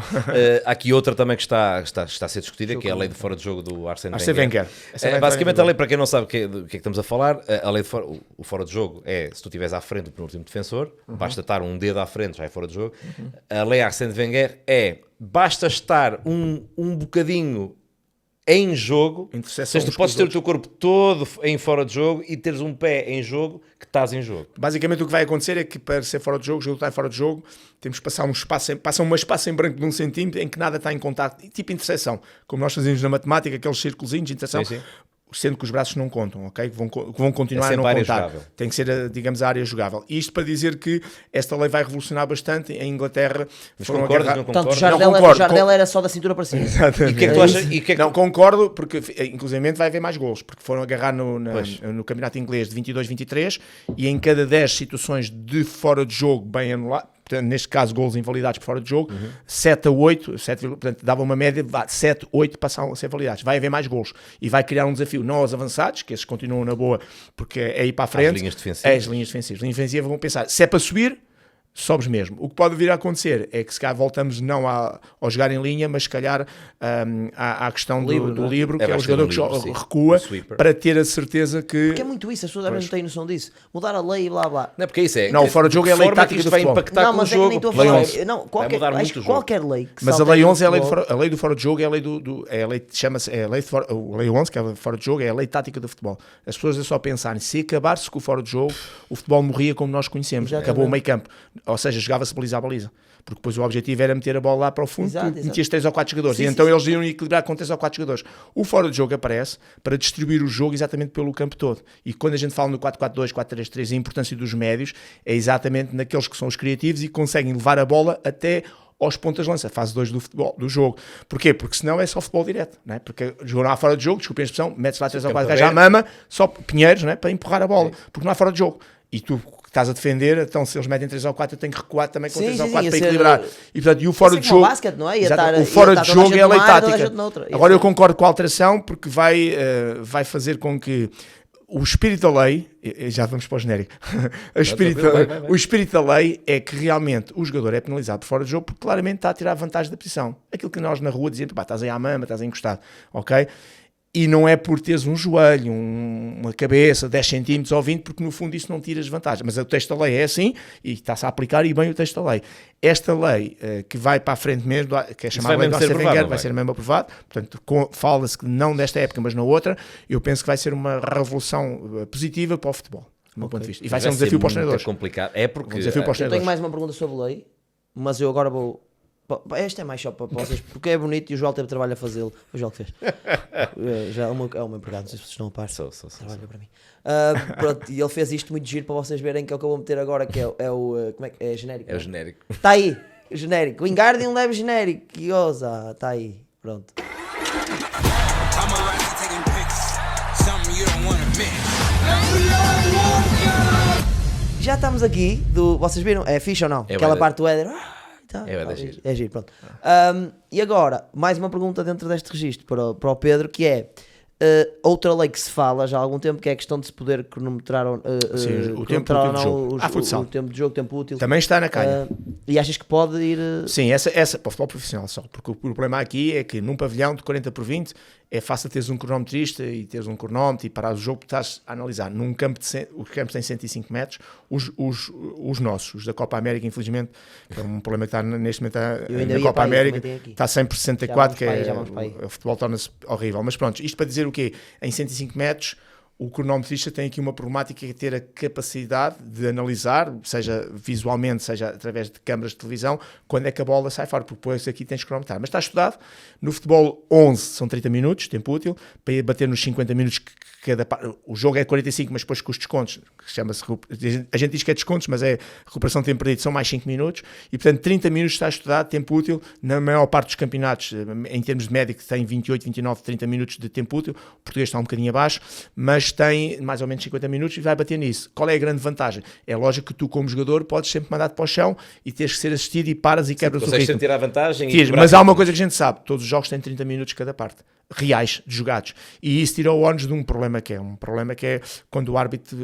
Há aqui outra também que está a ser discutida, que é a lei de fora de jogo do Arsene Wenger. Basicamente a lei, para quem não sabe do que é que estamos a falar, a lei de o fora de jogo é, se tu estiveres à frente do penúltimo defensor, basta estar um dedo à frente, já é fora de jogo. A lei Arsene Wenger é, basta estar um bocadinho em jogo, ou seja, tu podes ter o teu corpo todo em fora de jogo e teres um pé em jogo que estás em jogo. Basicamente o que vai acontecer é que para ser fora de jogo, o jogo está fora de jogo, temos que passar um espaço em branco de 1 centímetro em que nada está em contacto, tipo interseção, como nós fazemos na matemática, aqueles círculozinhos de interseção. Sim. Sendo que os braços não contam, ok? Vão continuar a não contar. Tem que ser, digamos, a área jogável. E isto para dizer que esta lei vai revolucionar bastante. Em Inglaterra foram agarrar... Portanto, o Jardel era só da cintura para cima. Exatamente. E o que é que tu achas? Não, concordo, porque inclusive vai haver mais golos, porque foram agarrar no campeonato inglês de 22-23 e em cada 10 situações de fora de jogo bem anulado, neste caso golos invalidados por fora de jogo, 7 a 8, portanto dava uma média de 7, 8 passam a ser validados. Vai haver mais golos e vai criar um desafio, não aos avançados, que esses continuam na boa, porque é ir para a frente. As linhas defensivas. As linhas defensivas. As linhas defensivas vão pensar, se é para subir, sobes mesmo. O que pode vir a acontecer é que se calhar voltamos não ao jogar em linha, mas se calhar à questão do livro, que é o jogador que recua para ter a certeza que... Porque é muito isso, as pessoas não têm noção disso. Mudar a lei e blá blá. Não é porque isso é... Não, o fora de jogo é a lei tática do vai futebol. impactar Não, com o mas é que jogo. nem estou a falar. Acho que qualquer lei que mas a lei 11 é a lei do fora de jogo, é a lei é a lei, chama-se, é a lei 11, que é a fora de jogo, é a lei tática do futebol. As pessoas é só pensarem, se acabar-se com o fora de jogo, o futebol morria como nós conhecemos. Acabou o meio campo. Ou seja, jogava-se baliza a baliza. Porque depois o objetivo era meter a bola lá para o fundo, metias 3 ou 4 jogadores. Então eles iam equilibrar com 3 ou 4 jogadores. O fora de jogo aparece para distribuir o jogo exatamente pelo campo todo. E quando a gente fala no 4-4-2, 4-3-3, a importância dos médios é exatamente naqueles que são os criativos e conseguem levar a bola até aos pontas de lança, fase 2 do jogo. Porquê? Porque senão é só futebol direto, não é? Porque jogar fora de jogo, desculpem a expressão, metes lá 3 ou 4 gajos à mama, só pinheiros, não é? Para empurrar a bola, porque não há fora de jogo. E tu que estás a defender, então se eles metem 3 ou 4, eu tenho que recuar também com 3 ou 4 para equilibrar. E portanto, e o fora de jogo... Basket, não é? O fora de jogo é a lei tática. Agora eu concordo com a alteração, porque vai fazer com que o espírito da lei, já vamos para o genérico, o espírito da lei é que realmente o jogador é penalizado por fora de jogo porque claramente está a tirar vantagem da posição. Aquilo que nós na rua dizemos, pá, estás aí à mama, estás aí encostado, ok? E não é por teres um joelho, uma cabeça, 10 centímetros ou 20, porque no fundo isso não tira as vantagens. Mas o texto da lei é assim e está-se a aplicar e bem o texto da lei. Esta lei que vai para a frente mesmo, que é chamada lei do Arsene Wenger, vai ser mesmo aprovado. Portanto, fala-se que não desta época, mas na outra. Eu penso que vai ser uma revolução positiva para o futebol, do meu ponto de vista. E vai ser um desafio para os treinadores. Complicado. É porque... Eu tenho mais uma pergunta sobre lei, mas eu agora vou... Este é mais só para vocês, porque é bonito e o Joel teve trabalho a fazê-lo. O Joel que fez. Já é o meu empregado, não sei se vocês estão a par. Trabalha para mim. Pronto, e ele fez isto muito giro para vocês verem, que é o que eu vou meter agora, que é o... Como é que é? Genérico? É o genérico. Está aí, o genérico. O Wingardium leva genérico. Que osa, está aí. Pronto. Já estamos aqui, vocês viram? É fixe ou não? Aquela parte do Éder... É giro, pronto. E agora, mais uma pergunta dentro deste registro para o Pedro, que é outra lei que se fala já há algum tempo, que é a questão de se poder cronometrar o tempo de jogo. O tempo de jogo, tempo útil. Também está na calha. E achas que pode ir... Sim, essa para o futebol profissional só, porque o problema aqui é que num pavilhão de 40 por 20 é fácil teres um cronometrista e teres um cronómetro e parar o jogo que estás a analisar. Num campo os campos têm 105 metros, os nossos, os da Copa América, infelizmente, que é um problema que está neste momento na Copa América, está sempre por 64, que o futebol torna-se horrível. Mas pronto, isto para dizer o quê? Em 105 metros, o cronometrista tem aqui uma problemática que é ter a capacidade de analisar, seja visualmente, seja através de câmaras de televisão, quando é que a bola sai fora, porque depois aqui tens de cronometrar. Mas está estudado, no futebol 11 são 30 minutos, tempo útil, para ir bater nos 50 minutos que cada parte. O jogo é 45, mas depois com os descontos, que chama-se, a gente diz que é descontos, mas é recuperação de tempo perdido, são mais 5 minutos, e portanto 30 minutos está estudado, tempo útil, na maior parte dos campeonatos, em termos de média, que tem 28, 29, 30 minutos de tempo útil, o português está um bocadinho abaixo, mas tem mais ou menos 50 minutos e vai bater nisso. Qual é a grande vantagem? É lógico que tu, como jogador, podes sempre mandar-te para o chão e tens que ser assistido e paras e quebras o ritmo. Consegues sentir a vantagem. Mas há uma coisa que a gente sabe, todos os jogos têm 30 minutos cada parte, reais, de jogados. E isso tira o ónus de um problema que é quando o árbitro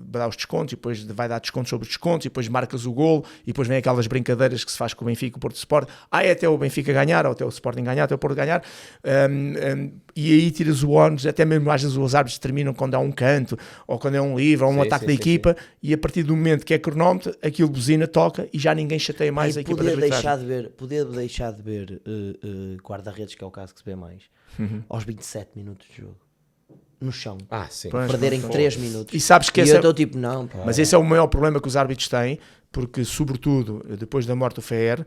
dá os descontos e depois vai dar descontos sobre descontos e depois marcas o golo e depois vem aquelas brincadeiras que se faz com o Benfica e o Porto Sport. É até o Benfica ganhar, ou até o Sporting ganhar, até o Porto ganhar. E aí tiras o ónus, até mesmo às vezes os árbitros terminam quando há um canto, ou quando é um livre, ou um ataque da equipa, e a partir do momento que é cronómetro, aquilo buzina, toca e já ninguém chateia mais a equipa de arbitragem. Poder deixar de ver guarda-redes, que é o caso que se vê mais, aos 27 minutos de jogo. No chão. Sim. Perderem 3 minutos. E sabes que eu estou tipo, não. Pá. Mas esse é o maior problema que os árbitros têm, porque sobretudo depois da morte do FER,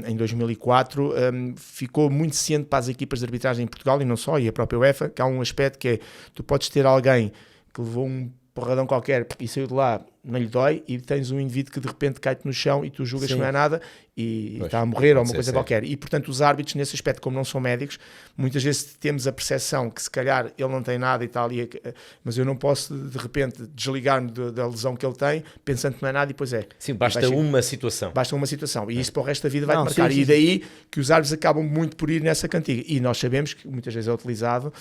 em 2004, ficou muito ciente para as equipas de arbitragem em Portugal, e não só, e a própria UEFA, que há um aspecto que é, tu podes ter alguém que levou um porradão qualquer e saiu de lá, não lhe dói, e tens um indivíduo que de repente cai-te no chão e tu julgas que não é nada e está a morrer ou uma coisa qualquer. E portanto os árbitros nesse aspecto, como não são médicos, muitas vezes temos a percepção que se calhar ele não tem nada e tal, mas eu não posso de repente desligar-me da lesão que ele tem pensando que não é nada e depois é. Sim, basta uma situação. Basta uma situação e isso para o resto da vida vai-te marcar. E daí que os árbitros acabam muito por ir nessa cantiga. E nós sabemos que muitas vezes é utilizado...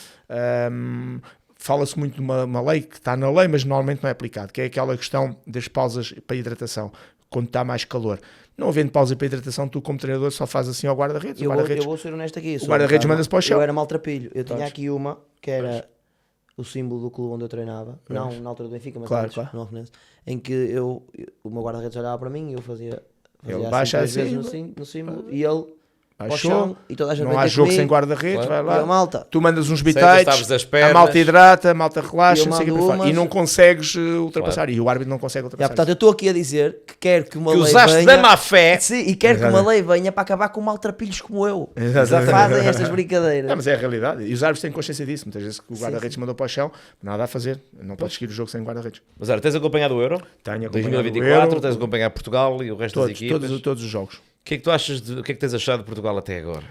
Fala-se muito de uma lei que está na lei, mas normalmente não é aplicado, que é aquela questão das pausas para hidratação, quando está mais calor. Não havendo pausa para hidratação, tu como treinador só fazes assim ao guarda-redes. Eu vou ser honesto aqui. O guarda-redes manda-se para o chão. Eu era maltrapilho. Eu tinha aqui uma, que era o símbolo do clube onde eu treinava. Não na altura do Benfica, mas antes, no Alfenense, em que o meu guarda-redes olhava para mim e eu fazia baixa assim, no símbolo e ele... Baixou, e toda a gente não há jogo sem guarda-redes, vai lá, malta. Tu mandas uns bitites, a malta hidrata, a malta relaxa, e não consegues ultrapassar, e o árbitro não consegue ultrapassar. Portanto, eu estou aqui a dizer que quero que uma lei usaste da má fé. Sim, e quero que uma lei venha para acabar com maltrapilhos como eu, que fazem estas brincadeiras. Mas é a realidade, e os árbitros têm consciência disso, muitas vezes que o guarda-redes mandou para o chão, nada a fazer, não podes seguir o jogo sem guarda-redes. Mas olha, tens acompanhado o Euro? Tenho acompanhado 2024, o Euro, tens acompanhado Portugal e o resto das equipas? Todos os jogos. O que é que tu achas, o que é que tens achado de Portugal até agora?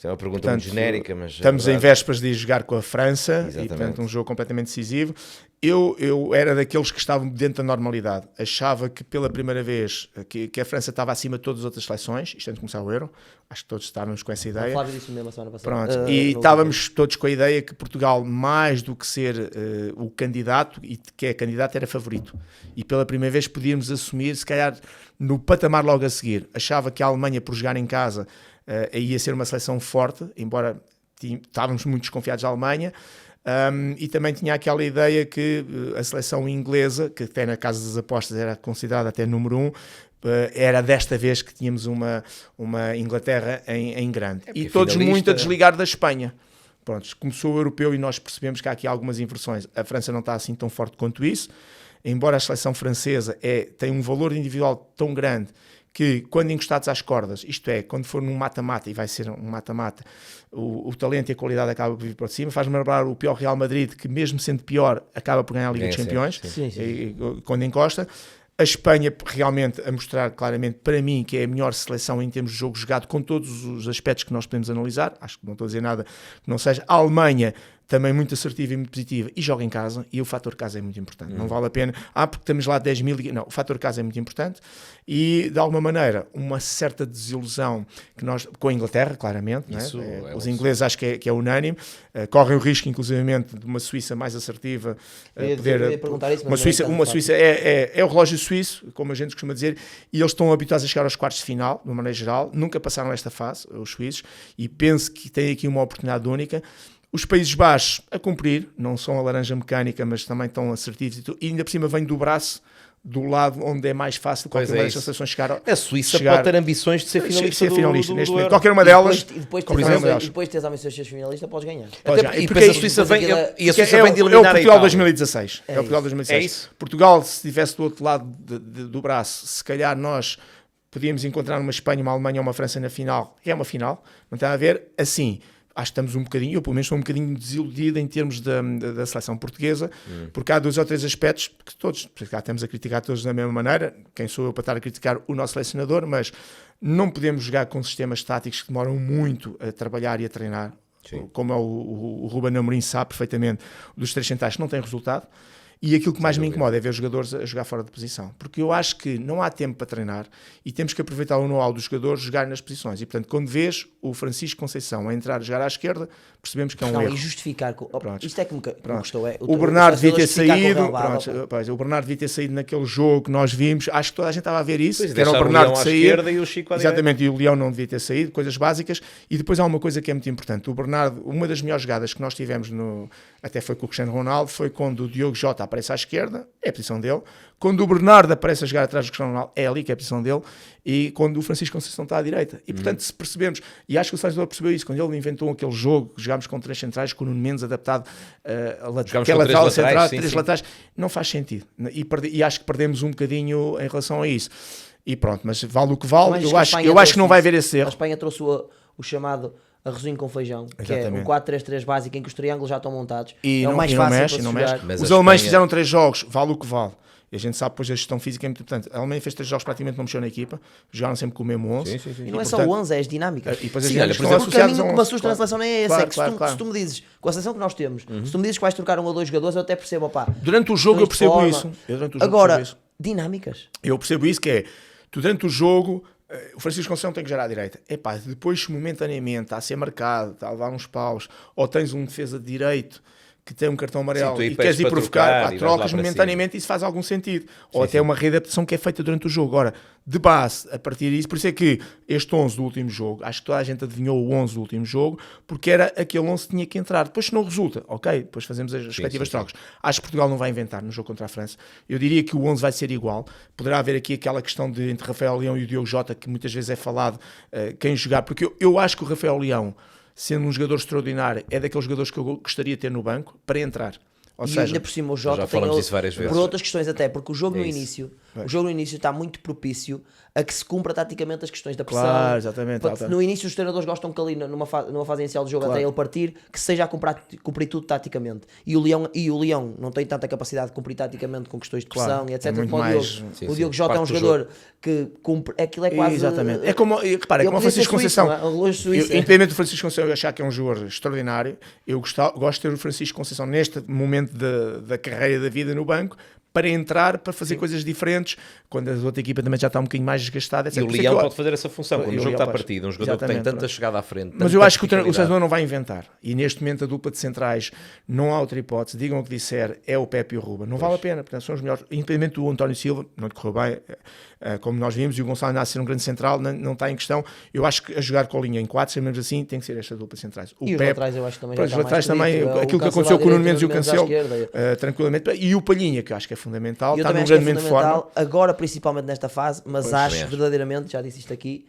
É uma pergunta muito genérica, mas... Estamos em vésperas de ir jogar com a França. Exatamente. E, portanto, um jogo completamente decisivo. Eu era daqueles que estavam dentro da normalidade. Achava que, pela primeira vez, que a França estava acima de todas as outras seleções, isto antes de começar o Euro. Acho que todos estávamos com essa ideia. O Flávio disse mesmo a semana passada. Pronto. E estávamos todos com a ideia que Portugal, mais do que ser o candidato, e que é candidato, era favorito. E pela primeira vez podíamos assumir, se calhar, no patamar logo a seguir. Achava que a Alemanha, por jogar em casa... ia ser uma seleção forte, embora estávamos muito desconfiados da Alemanha, e também tinha aquela ideia que a seleção inglesa, que até na casa das apostas era considerada até número 1, era desta vez que tínhamos uma Inglaterra em grande. E todos muito a desligar da Espanha. Pronto, começou o europeu e nós percebemos que há aqui algumas inversões. A França não está assim tão forte quanto isso, embora a seleção francesa tem um valor individual tão grande que quando encostados às cordas, isto é, quando for num mata-mata, e vai ser um mata-mata, o talento e a qualidade acaba por vir para cima. Faz-me lembrar o pior Real Madrid, que mesmo sendo pior, acaba por ganhar a Liga dos Campeões, quando encosta. A Espanha realmente a mostrar claramente para mim que é a melhor seleção em termos de jogo jogado, com todos os aspectos que nós podemos analisar. Acho que não estou a dizer nada que não seja. A Alemanha também muito assertiva e muito positiva e joga em casa, e o fator casa é muito importante. Não vale a pena, porque temos lá 10 mil... Não, o fator casa é muito importante e, de alguma maneira, uma certa desilusão que nós, com a Inglaterra, claramente, isso, não é? Os ingleses acho que é unânime, correm o risco, inclusivamente, de uma Suíça mais assertiva, uma Suíça é o relógio suíço, como a gente costuma dizer, e eles estão habituados a chegar aos quartos de final, de uma maneira geral, nunca passaram esta fase, os suíços, e penso que têm aqui uma oportunidade única. Os Países Baixos a cumprir, não são a laranja mecânica, mas também estão assertivos, e ainda por cima vem do braço do lado onde é mais fácil Pois qualquer uma é das isso. seleções chegar. A Suíça pode ter ambições de ser finalista, Ser finalista do neste momento. Euro. Qualquer uma delas. E depois por tens exemplo, ambições- e depois tens ambições de ser finalista, podes ganhar. Pode Até já. E e porque depois a Suíça vem, aquilo e a Porque Suíça é vem de o eliminar a Portugal Itália. 2016. É o Portugal 2016. É isso. Portugal, se estivesse do outro lado do braço, se calhar nós podíamos encontrar uma Espanha, uma Alemanha ou uma França na final, que é uma final, não tem a ver, assim, acho que estamos um bocadinho, eu pelo menos estou um bocadinho desiludido em termos da seleção portuguesa, porque há 2 ou 3 aspectos que todos, cá estamos a criticar todos da mesma maneira, quem sou eu para estar a criticar o nosso selecionador, mas não podemos jogar com sistemas táticos que demoram muito a trabalhar e a treinar, Sim. como é o Ruben Amorim sabe perfeitamente, dos 3 centrais que não tem resultado. E aquilo que mais me incomoda é ver os jogadores a jogar fora de posição. Porque eu acho que não há tempo para treinar e temos que aproveitar o know-how dos jogadores jogarem nas posições. E, portanto, quando vês o Francisco Conceição a entrar a jogar à esquerda, percebemos que é um Não, erro. e justificar. Pronto. Isto é que me gostou. É, O Bernardo devia ter justificar com o saído. Real Bada, Pronto, pois, o Bernardo devia ter saído naquele jogo que nós vimos. Acho que toda a gente estava a ver isso. Pois, Que era o deixar Bernardo Leão à sair. esquerda e o Chico à direita. Exatamente, e o Leão não devia ter saído, coisas básicas. E depois há uma coisa que é muito importante. O Bernardo, uma das melhores jogadas que nós tivemos, até foi com o Cristiano Ronaldo, foi quando o Diogo Jota aparece à esquerda, é a posição dele. Quando o Bernardo aparece a jogar atrás do Cristiano Ronaldo, é ali que é a posição dele. E quando o Francisco Conceição está à direita. E portanto, se percebemos, e acho que o Sérgio percebeu isso, quando ele inventou aquele jogo que jogámos com 3 centrais, com o Nuno Mendes adaptado Jogámos que é com 3 lateral, laterais, central, sim, 3 sim. laterais, não faz sentido. E acho que perdemos um bocadinho em relação a isso. E pronto, mas vale o que vale. Mas Eu que a acho Espanha que não trouxe vai isso. haver esse A erro. Espanha trouxe o chamado arrozinho com feijão, que é Exatamente. um 4-3-3 básico em que os triângulos já estão montados. E é o não, mais e não fácil mexe, para e não se mexe. jogar. Mas Os a alemães Espanha- fizeram 3 jogos, vale o que vale. E a gente sabe depois a gestão física é muito importante. A Alemanha fez 3 jogos, praticamente não mexeu na equipa, jogaram sempre com o mesmo 11. Sim, sim, sim. E não é E, só portanto, o 11, é as dinâmicas. E depois as Sim, dinâmicas olha, por estão exemplo, Porque a mim associadas o a que me assusta na seleção nem é esse, Claro, é que claro, claro. se tu me dizes, com a seleção que nós temos, se tu me dizes que vais trocar 1 ou 2 jogadores, eu até percebo, opá. Durante o jogo eu questões de percebo forma. isso. Eu durante o jogo Agora, percebo isso. dinâmicas. Eu percebo isso, que é, tu durante o jogo, o Francisco Conceição tem que gerar à direita. Epá, depois momentaneamente está a ser marcado, está a levar uns paus, ou tens um defesa de direito que tem um cartão amarelo Sim, tu aí e queres pedes ir para provocar, trocar pá, e vais trocas lá para momentaneamente, isso faz algum sentido. Ou até uma readaptação que é feita durante o jogo. Agora, de base, a partir disso, por isso é que este 11 do último jogo, acho que toda a gente adivinhou o 11 do último jogo, porque era aquele 11 que tinha que entrar. Depois se não resulta, ok, depois fazemos as respectivas trocas. Acho que Portugal não vai inventar no jogo contra a França. Eu diria que o 11 vai ser igual. Poderá haver aqui aquela questão de entre Rafael Leão e o Diogo Jota, que muitas vezes é falado, quem jogar, porque eu acho que o Rafael Leão, sendo um jogador extraordinário, é daqueles jogadores que eu gostaria de ter no banco para entrar. Ou E seja, ainda por cima o Jota já tem falamos disso várias vezes. por outras questões até, porque o jogo É no isso. início, o jogo no início está muito propício a que se cumpra taticamente as questões da pressão. Claro, exatamente, Porque exatamente. no início os treinadores gostam que ali numa fase inicial do jogo, Claro. até ele partir, que seja a cumprir tudo taticamente. E o Leão não tem tanta capacidade de cumprir taticamente com questões de pressão Claro, e etc. é muito como o mais- Diogo. Sim, O sim, Diogo Jota é um parte do jogador que cumpre, aquilo é quase... Exatamente. É como, repara, é Ele como o podia ser Francisco suíço, Conceição. não é? O relógio suíço, é. Independentemente do Francisco Conceição eu achar que é um jogador extraordinário, eu gosto de ter o Francisco Conceição neste momento da carreira da vida no banco para entrar, para fazer coisas diferentes, quando a outra equipa também já está um bocadinho mais desgastada, etc. E o Por isso é Leão que eu- pode fazer essa função, quando E o o jogo Leão está faz. partido, um jogador que tem Exatamente, tanta pronto. chegada à frente. Mas tanta eu acho que o fisicalidade. treinador não vai inventar. E neste momento a dupla de centrais não há outra hipótese. Digam o que disser, é o Pepe e o Ruben. Não vale a pena, portanto são os melhores. Independente do António Silva, não lhe correu bem, como nós vimos, e o Gonçalo Inácio ser um grande central, não está em questão. Eu acho que a jogar com a linha em 4, sabemos assim, tem que ser esta dupla de centrais. O E os Pepe, laterais eu acho que também Pois, já os está mais laterais também, escrito. aquilo que Cancelo aconteceu à com o Nuno direita, Mendes e o Nuno Mendes à Cancelo, esquerda. tranquilamente. E o Palhinha, que eu acho que é fundamental, Eu está também num acho que é grande momento de forma. fundamental, agora principalmente nesta fase, mas acho também acho. verdadeiramente, já disse isto aqui,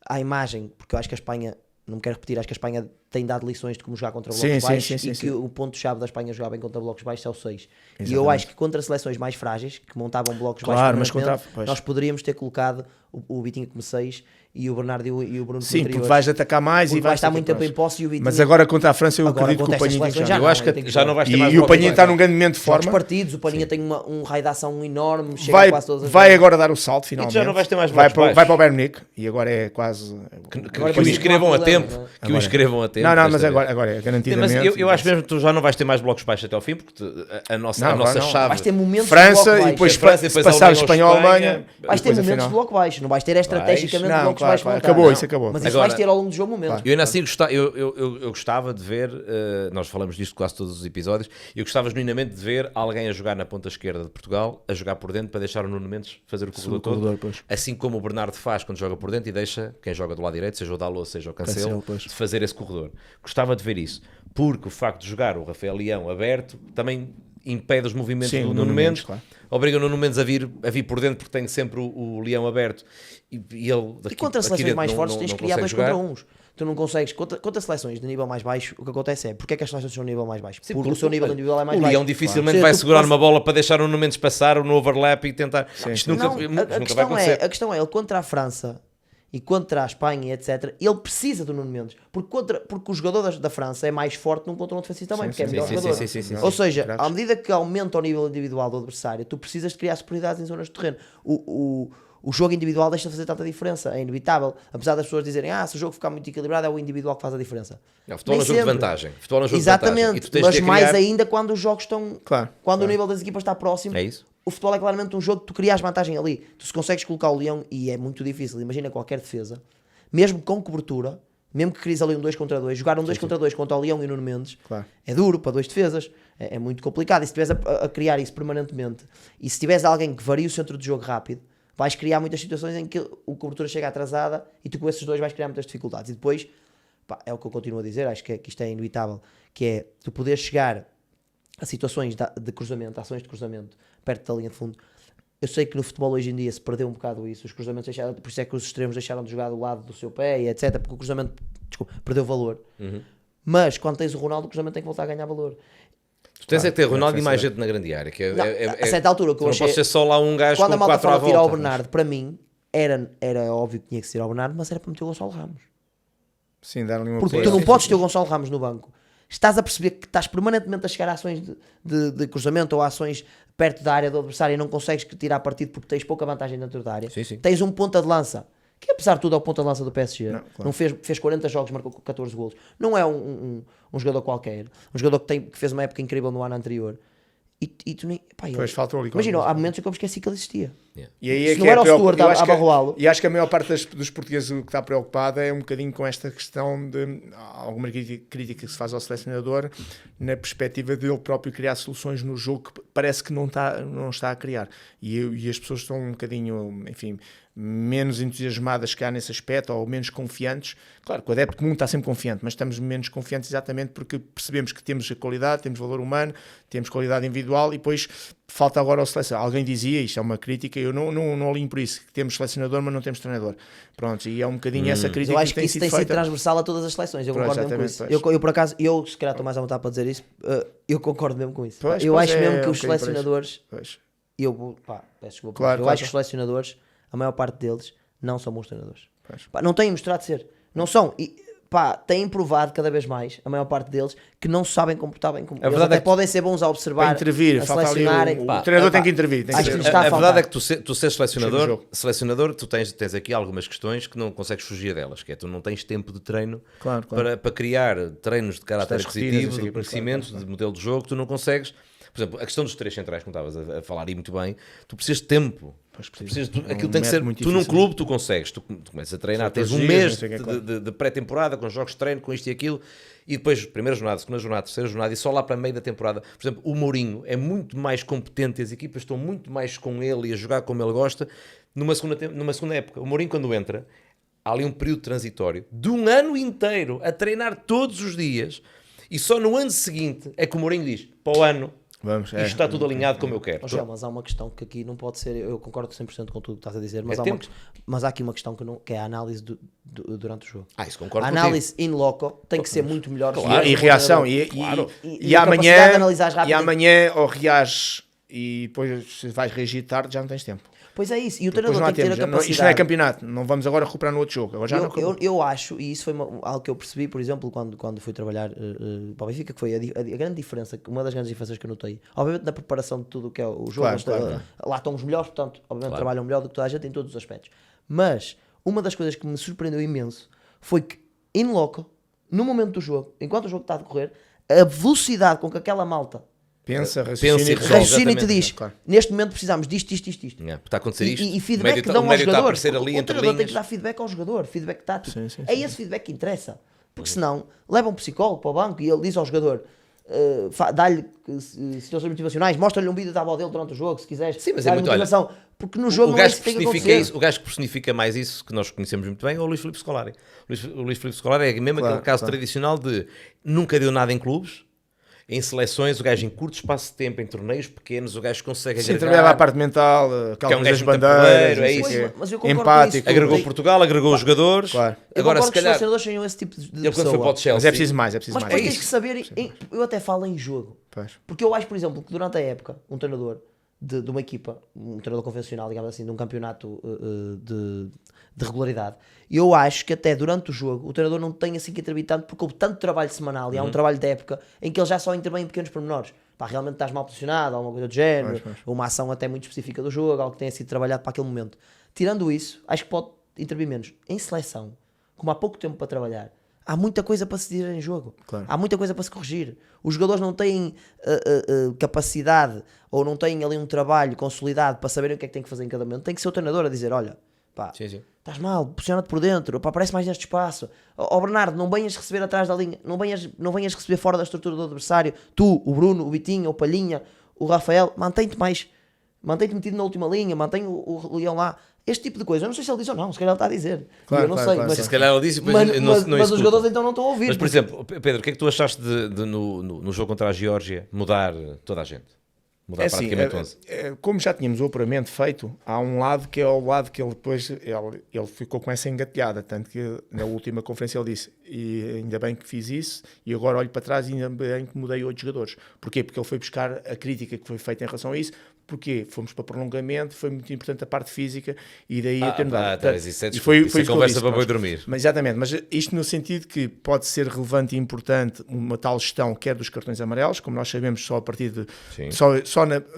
à imagem, porque eu acho que a Espanha, não me quero repetir, acho que a Espanha tem dado lições de como jogar contra blocos Sim, sim, baixos sim, e sim, que sim. o ponto-chave da Espanha jogar bem contra blocos baixos é o 6. E eu Exatamente. acho que contra seleções mais frágeis, que montavam blocos Claro, mas baixos permanentemente, contra- pois. nós poderíamos ter colocado o Vitinho como 6 e o Bernardo e o Bruno como Sim, porque interiores. vais atacar mais Porque e vai vais estar ter muito que- tempo em posse e o Vitinho... Mas agora contra a França eu Agora, acredito que contra o Palhinha estas tem que seleções, jogar. Eu acho ele tem que que já jogar. não vais ter E mais o blocos Palhinha está baixos. num grande momento de Jogos forma. partidos, o Palhinha tem um raio de ação enorme, chega Vai, a quase todas as vai vezes. agora dar o salto finalmente. já não vais ter mais vai blocos para, baixos. vai para o Bayern Munique e agora é quase. Que Agora o vai inscrevam a ser tempo. problema, Que o inscrevam a tempo. Não, desta mas vez. agora é Sim, garantidamente. mas eu acho mesmo que tu já não vais ter mais blocos baixos até ao fim, porque a nossa, Não, a nossa agora não. chave. Vais ter momentos de França bloco e baixo. depois, França, se depois passares Alemanha Espanha ou ou Alemanha. Vais ter depois a momentos final. de bloco baixo, não vais ter estrategicamente Não, blocos claro, baixos claro. montados. Acabou Não. isso, acabou. Mas isso Agora- vais ter ao longo do jogo momentos. Eu ainda assim eu gostava de ver, nós falamos disto quase todos os episódios, eu gostava genuinamente de ver alguém a jogar na ponta esquerda de Portugal, a jogar por dentro para deixar o Nuno Mendes fazer o corredor todo, corredor, pois. assim como o Bernardo faz quando joga por dentro e deixa quem joga do lado direito, seja o Dalot, seja o Cancelo, Cancelo, pois. de fazer esse corredor. Gostava de ver isso, porque o facto de jogar o Rafael Leão aberto também impede os movimentos Sim, do o Nuno Mendes, claro. obriga o Nuno Mendes a vir por dentro porque tem sempre o leão aberto e ele E contra aqui seleções dentro mais não- fortes não- tens não de criar consegue 2 contra jogar. 1. Tu não consegues, contra seleções de nível mais baixo, o que acontece é, porque é que as seleções são de nível mais baixo? Sim, Porque o seu nível individual é mais o baixo. leão dificilmente Claro. vai Tu segurar podes- uma bola para deixar o Nuno Mendes passar no overlap e tentar. Isto nunca, Não, nunca vai questão acontecer. a questão é, ele contra a França e contra a Espanha, etc., ele precisa do Nuno Mendes, porque o jogador da França é mais forte num contra um defensivo também, porque é melhor sim, jogador. sim. Ou seja, Craques. à medida que aumenta o nível individual do adversário, tu precisas de criar superioridades em zonas de terreno. O jogo individual deixa de fazer tanta diferença, é inevitável. Apesar das pessoas dizerem, se o jogo ficar muito equilibrado, é o individual que faz a diferença. Não, futebol é um Nem jogo de sempre. vantagem. Futebol é um jogo de vantagem. E Exatamente, tu tens mas de mais criar- ainda quando os jogos estão. Claro, Quando claro. o nível das equipas está próximo. É isso. O futebol é claramente um jogo que tu crias vantagem ali. Tu se consegues colocar o leão, e é muito difícil, imagina qualquer defesa, mesmo com cobertura, mesmo que cries ali um 2 contra 2, jogar um 2 contra 2 contra o Leão e o Nuno Mendes, Claro. é duro para 2 defesas, é muito complicado. E se estiveres a criar isso permanentemente, e se tiveres alguém que varia o centro de jogo rápido, vais criar muitas situações em que o cobertura chega atrasada e tu com esses dois vais criar muitas dificuldades. E depois, é o que eu continuo a dizer, acho que isto é inevitável, que é tu poderes chegar a situações de cruzamento, ações de cruzamento, perto da linha de fundo. Eu sei que no futebol hoje em dia se perdeu um bocado isso, os cruzamentos deixaram, por isso é que os extremos deixaram de jogar do lado do seu pé e etc, porque o cruzamento, perdeu valor. Mas quando tens o Ronaldo, o cruzamento tem que voltar a ganhar valor. Tu tens é que ter Claro, Ronaldo e mais defensor. gente na grande área. Que é, Não, a certa altura, o que eu não achei- pode ser só lá um gajo Quando a com malta 4 à fala de tirar o volta. Bernardo, para mim, era óbvio que tinha que ser ao Bernardo, mas era para meter o Gonçalo Ramos. Sim, dar-lhe uma Porque coisa. tu não podes ter o Gonçalo Ramos no banco. Estás a perceber que estás permanentemente a chegar a ações de cruzamento ou a ações perto da área do adversário e não consegues tirar partido porque tens pouca vantagem dentro da área. Sim, sim. Tens um ponta de lança, que apesar de tudo é o ponta de lança do PSG. Não, claro. Não fez 40 jogos, marcou 14 golos. Não é um jogador qualquer. Um jogador que fez uma época incrível no ano anterior. E tu nem... Pá, Pois, faltou ali imagina, qualquer há momentos em que eu me esqueci que ele existia. E aí é Se que não é era o preocup- Stuart eu a acho que- abarroá-lo. E acho que a maior parte dos portugueses o que está preocupada é um bocadinho com esta questão de alguma crítica que se faz ao selecionador na perspectiva de ele próprio criar soluções no jogo que parece que não está a criar. E as pessoas estão um bocadinho, enfim, menos entusiasmadas cá nesse aspecto ou menos confiantes. Claro que o adepto comum está sempre confiante, mas estamos menos confiantes exatamente porque percebemos que temos a qualidade, temos valor humano, temos qualidade individual e depois falta agora ao selecionador. Alguém dizia, isto é uma crítica, eu não alinho por isso, que temos selecionador, mas não temos treinador. Pronto, e é um bocadinho essa crítica Eu acho que tem isso sido tem sido feita. transversal a todas as seleções. Eu Pois, concordo mesmo com exatamente, isso. pois. Eu, por acaso, se calhar estou mais à vontade para dizer isso, eu concordo mesmo com isso. Pois, eu pois acho é, mesmo que um os bocadinho por selecionadores, Pois. peço desculpa, Claro, eu claro, acho que os selecionadores, a maior parte deles, não são bons treinadores. Pois. Pá, não têm mostrado ser. Não são. E, têm provado cada vez mais, a maior parte deles, que não se sabem comportar bem. Eles verdade até é que- podem ser bons a observar, Para intervir, a falta ali selecionarem. o treinador tem que intervir. acho que ser- nos está a A faltar. verdade é que tu seres Chega no jogo. selecionador, tu tens aqui algumas questões que não consegues fugir delas, que é tu não tens tempo de treino Claro. para criar treinos de caráter Estas rotinas, aquisitivo, não sei o de quê, pois, conhecimento, claro. de modelo de jogo, tu não consegues. Por exemplo, a questão dos 3 centrais, como estavas a falar e muito bem, tu precisas de tempo. Pois Tu precisa. precisas, É aquilo um tem que ser. método muito Tu num difícil. clube tu consegues, tu começas a treinar, tens todos um os dias, mês não sei o que é, claro. de pré-temporada com jogos de treino, com isto e aquilo, e depois, primeira jornada, segunda jornada, terceira jornada, e só lá para meio da temporada. Por exemplo, o Mourinho é muito mais competente, as equipas estão muito mais com ele e a jogar como ele gosta numa segunda época. O Mourinho, quando entra, há ali um período transitório de um ano inteiro a treinar todos os dias, e só no ano seguinte é que o Mourinho diz: para o ano. Vamos, Isto está tudo alinhado como eu quero. Ó, Gel, mas há uma questão que aqui não pode ser, eu concordo 100% com tudo que estás a dizer, mas, É tempo. mas há aqui uma questão que é a análise durante o jogo. Isso concordo A contigo. análise in loco tem que ser muito melhor. Claro. Se E és um reação. treinador. Claro. E a capacidade amanhã, de analisar rápido. e amanhã ou reages e depois se vais reagir tarde, já não tens tempo. Pois é isso, e o Depois treinador não há tem que ter a tempo. capacidade. Isto não é campeonato, não vamos agora recuperar no outro jogo. Agora já não Eu acho, e isso foi algo que eu percebi, por exemplo, quando fui trabalhar para o Benfica, que foi a grande diferença, uma das grandes diferenças que eu notei, obviamente na preparação de tudo o que é o jogo, Claro, claro. lá estão os melhores, portanto, obviamente Claro. trabalham melhor do que toda a gente em todos os aspectos. Mas uma das coisas que me surpreendeu imenso foi que, in loco, no momento do jogo, enquanto o jogo está a decorrer, a velocidade com que aquela malta Pensa, Pensa e raciocina resolve. raciocina e te exatamente, diz, claro. neste momento precisamos disto. Está a acontecer isto. E O feedback médio que dão o ao médio está a jogador. aparecer ali O entre treinador tem linhas. que dar feedback ao jogador, feedback tático. Sim, sim, É sim. esse feedback que interessa. Porque senão, leva um psicólogo para o banco e ele diz ao jogador, dá-lhe situações motivacionais, mostra-lhe um vídeo da avó dele durante o jogo, se quiseres. Sim, mas é dá-lhe muito, olha, motivação. Porque no jogo O não é gajo, isso que que tem que personifica acontecer. isso, o gajo que personifica mais isso, que nós conhecemos muito bem, é o Luís Filipe Scolari. O Luís Filipe Scolari é mesmo Claro, aquele caso claro. tradicional de nunca deu nada em clubes, em seleções, o gajo em curto espaço de tempo, em torneios pequenos, o gajo consegue Sim, agregar. trabalhava a parte mental, Que é um cálculos das gajo muito bandeiras, porreiro, não é sei isso. o quê. Mas eu concordo com Empático. isso. Agregou Portugal, agregou os jogadores. Claro. Eu Agora, concordo se que os calhar, selecionadores tenham esse tipo de ele quando foi pessoa. para o Chelsea, Mas é preciso mais, Mas mais. depois É tens isso. que saber, eu até falo em jogo. Pois. Porque eu acho, por exemplo, que durante a época, um treinador de uma equipa, um treinador convencional, digamos assim, de um campeonato de regularidade, eu acho que até durante o jogo o treinador não tem assim que intervir tanto, porque houve tanto trabalho semanal e há um trabalho de época em que ele já só intervém em pequenos pormenores. Pá, realmente estás mal posicionado, alguma coisa do género, ou uma ação até muito específica do jogo, algo que tenha sido trabalhado para aquele momento. Tirando isso, acho que pode intervir menos. Em seleção, como há pouco tempo para trabalhar, há muita coisa para se dizer em jogo. Claro. Há muita coisa para se corrigir. Os jogadores não têm capacidade ou não têm ali um trabalho consolidado para saberem o que é que têm que fazer em cada momento. Tem que ser o treinador a dizer, olha, pá, Sim. estás mal, posiciona-te por dentro, pá, aparece mais neste espaço. Ó Bernardo, não venhas receber atrás da linha, não venhas receber fora da estrutura do adversário. Tu, o Bruno, o Vitinho, o Palhinha, o Rafael, mantém-te metido na última linha, mantém o Leão lá. Este tipo de coisa, eu não sei se ele diz ou não, se calhar ele está a dizer. Claro, eu não claro, sei, claro, mas, Se calhar ele disse, depois mas, não mas os executa. jogadores então não estão a ouvir. Mas, por exemplo, Pedro, o que é que tu achaste no jogo contra a Geórgia mudar toda a gente? Mudar É assim, praticamente 11? como já tínhamos o operamento feito, há um lado que é o lado que ele depois ele ficou com essa engatilhada, tanto que na última conferência ele disse, e ainda bem que fiz isso, e agora olho para trás e ainda bem que mudei 8 jogadores. Porquê? Porque ele foi buscar a crítica que foi feita em relação a isso, porque fomos para prolongamento, foi muito importante a parte física, e daí eu ter mudado. Portanto, isso é e desculpa, isso é isso que eu conversa disse, para boi pronto. dormir. Mas exatamente, mas isto no sentido que pode ser relevante e importante uma tal gestão, quer dos cartões amarelos, como nós sabemos, só a partir de Sim.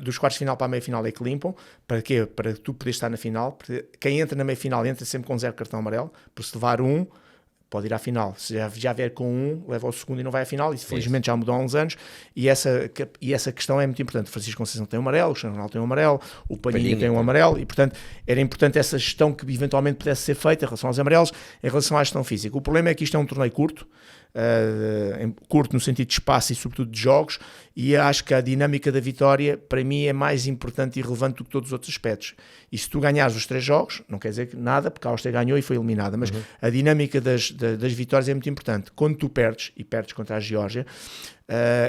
dos quartos de final para a meia-final é que limpam. Para quê? Para tu poderes estar na final. Porque quem entra na meia-final entra sempre com 0 cartão amarelo, por se levar um, pode ir à final. Se já vier com um, leva ao segundo e não vai à final. Isso felizmente já mudou há uns anos. E essa questão é muito importante. O Francisco Conceição tem um amarelo, o Cristiano Ronaldo tem um amarelo, o Palhinha tem um amarelo. E, portanto, era importante essa gestão que eventualmente pudesse ser feita em relação aos amarelos, em relação à gestão física. O problema é que isto é um torneio curto. Curto no sentido de espaço e sobretudo de jogos, e acho que a dinâmica da vitória para mim é mais importante e relevante do que todos os outros aspectos. E se tu ganhares os 3 jogos, não quer dizer que nada, porque a Áustria ganhou e foi eliminada, mas a dinâmica das vitórias é muito importante. Quando tu perdes, e perdes contra a Geórgia,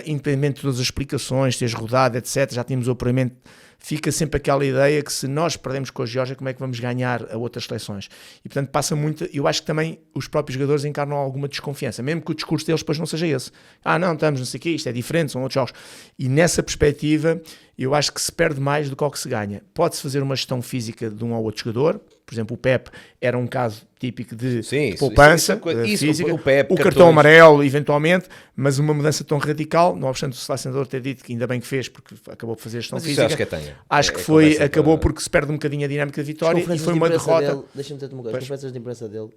independente de todas as explicações, teres rodado, etc., já tínhamos o operamento, fica sempre aquela ideia que se nós perdemos com a Geórgia, como é que vamos ganhar a outras seleções? E portanto passa muito, eu acho que também os próprios jogadores encarnam alguma desconfiança, mesmo que o discurso deles depois não seja esse. Não, estamos não sei o quê, isto é diferente, são outros jogos. E nessa perspectiva, eu acho que se perde mais do que o que se ganha. Pode-se fazer uma gestão física de um ou outro jogador, por exemplo, o Pep era um caso típico de poupança física, o Pep, cartão amarelo, eventualmente, mas uma mudança tão radical, não obstante o selecionador ter dito que ainda bem que fez, porque acabou por fazer a gestão física. Acho que acabou porque se perde um bocadinho a dinâmica da vitória e foi uma derrota. Deixa-me dizer-te uma coisa, as conferências de imprensa dele,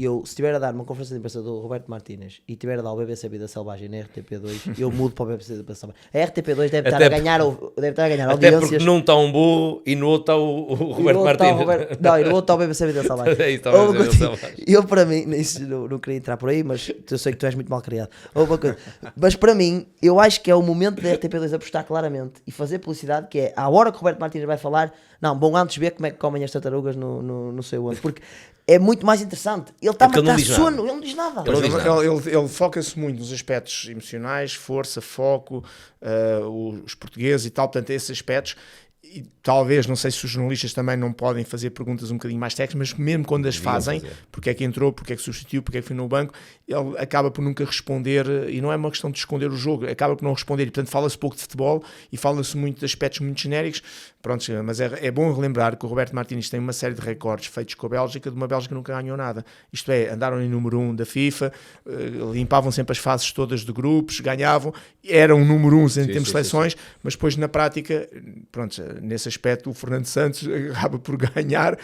se estiver a dar uma conferência de imprensa do Roberto Martínez e estiver a dar o BBC Vida Selvagem na RTP2, eu mudo para o BBC Vida Selvagem. A RTP2 deve estar a ganhar até audiências. porque num está um burro e no outro está o Roberto Martínez. Não, e no outro está o BBC Vida Selvagem. Eu, para mim, não queria entrar por aí, mas eu sei que tu és muito mal criado. Mas para mim, eu acho que é o momento da RTP2 apostar claramente e fazer publicidade, que é à hora que o Roberto Martínez vai falar, antes ver como é que comem as tartarugas no sei onde, porque é muito mais interessante. Ele está a matar sono, ele não diz nada. Ele foca-se muito nos aspectos emocionais, força, foco, os portugueses e tal, portanto, esses aspectos. E talvez, não sei se os jornalistas também não podem fazer perguntas um bocadinho mais técnicas, mas mesmo quando as fazem, porque é que entrou, porque é que substituiu, porque é que foi no banco, ele acaba por nunca responder, e não é uma questão de esconder o jogo, acaba por não responder, e portanto fala-se pouco de futebol e fala-se muito de aspectos muito genéricos. Pronto, mas é bom relembrar que o Roberto Martínez tem uma série de recordes feitos com a Bélgica, de uma Bélgica que nunca ganhou nada. Isto é, andaram em número 1 da FIFA, limpavam sempre as fases todas de grupos, ganhavam, eram número 1 em termos de seleções, mas depois na prática, pronto, nesse aspecto o Fernando Santos acaba por ganhar,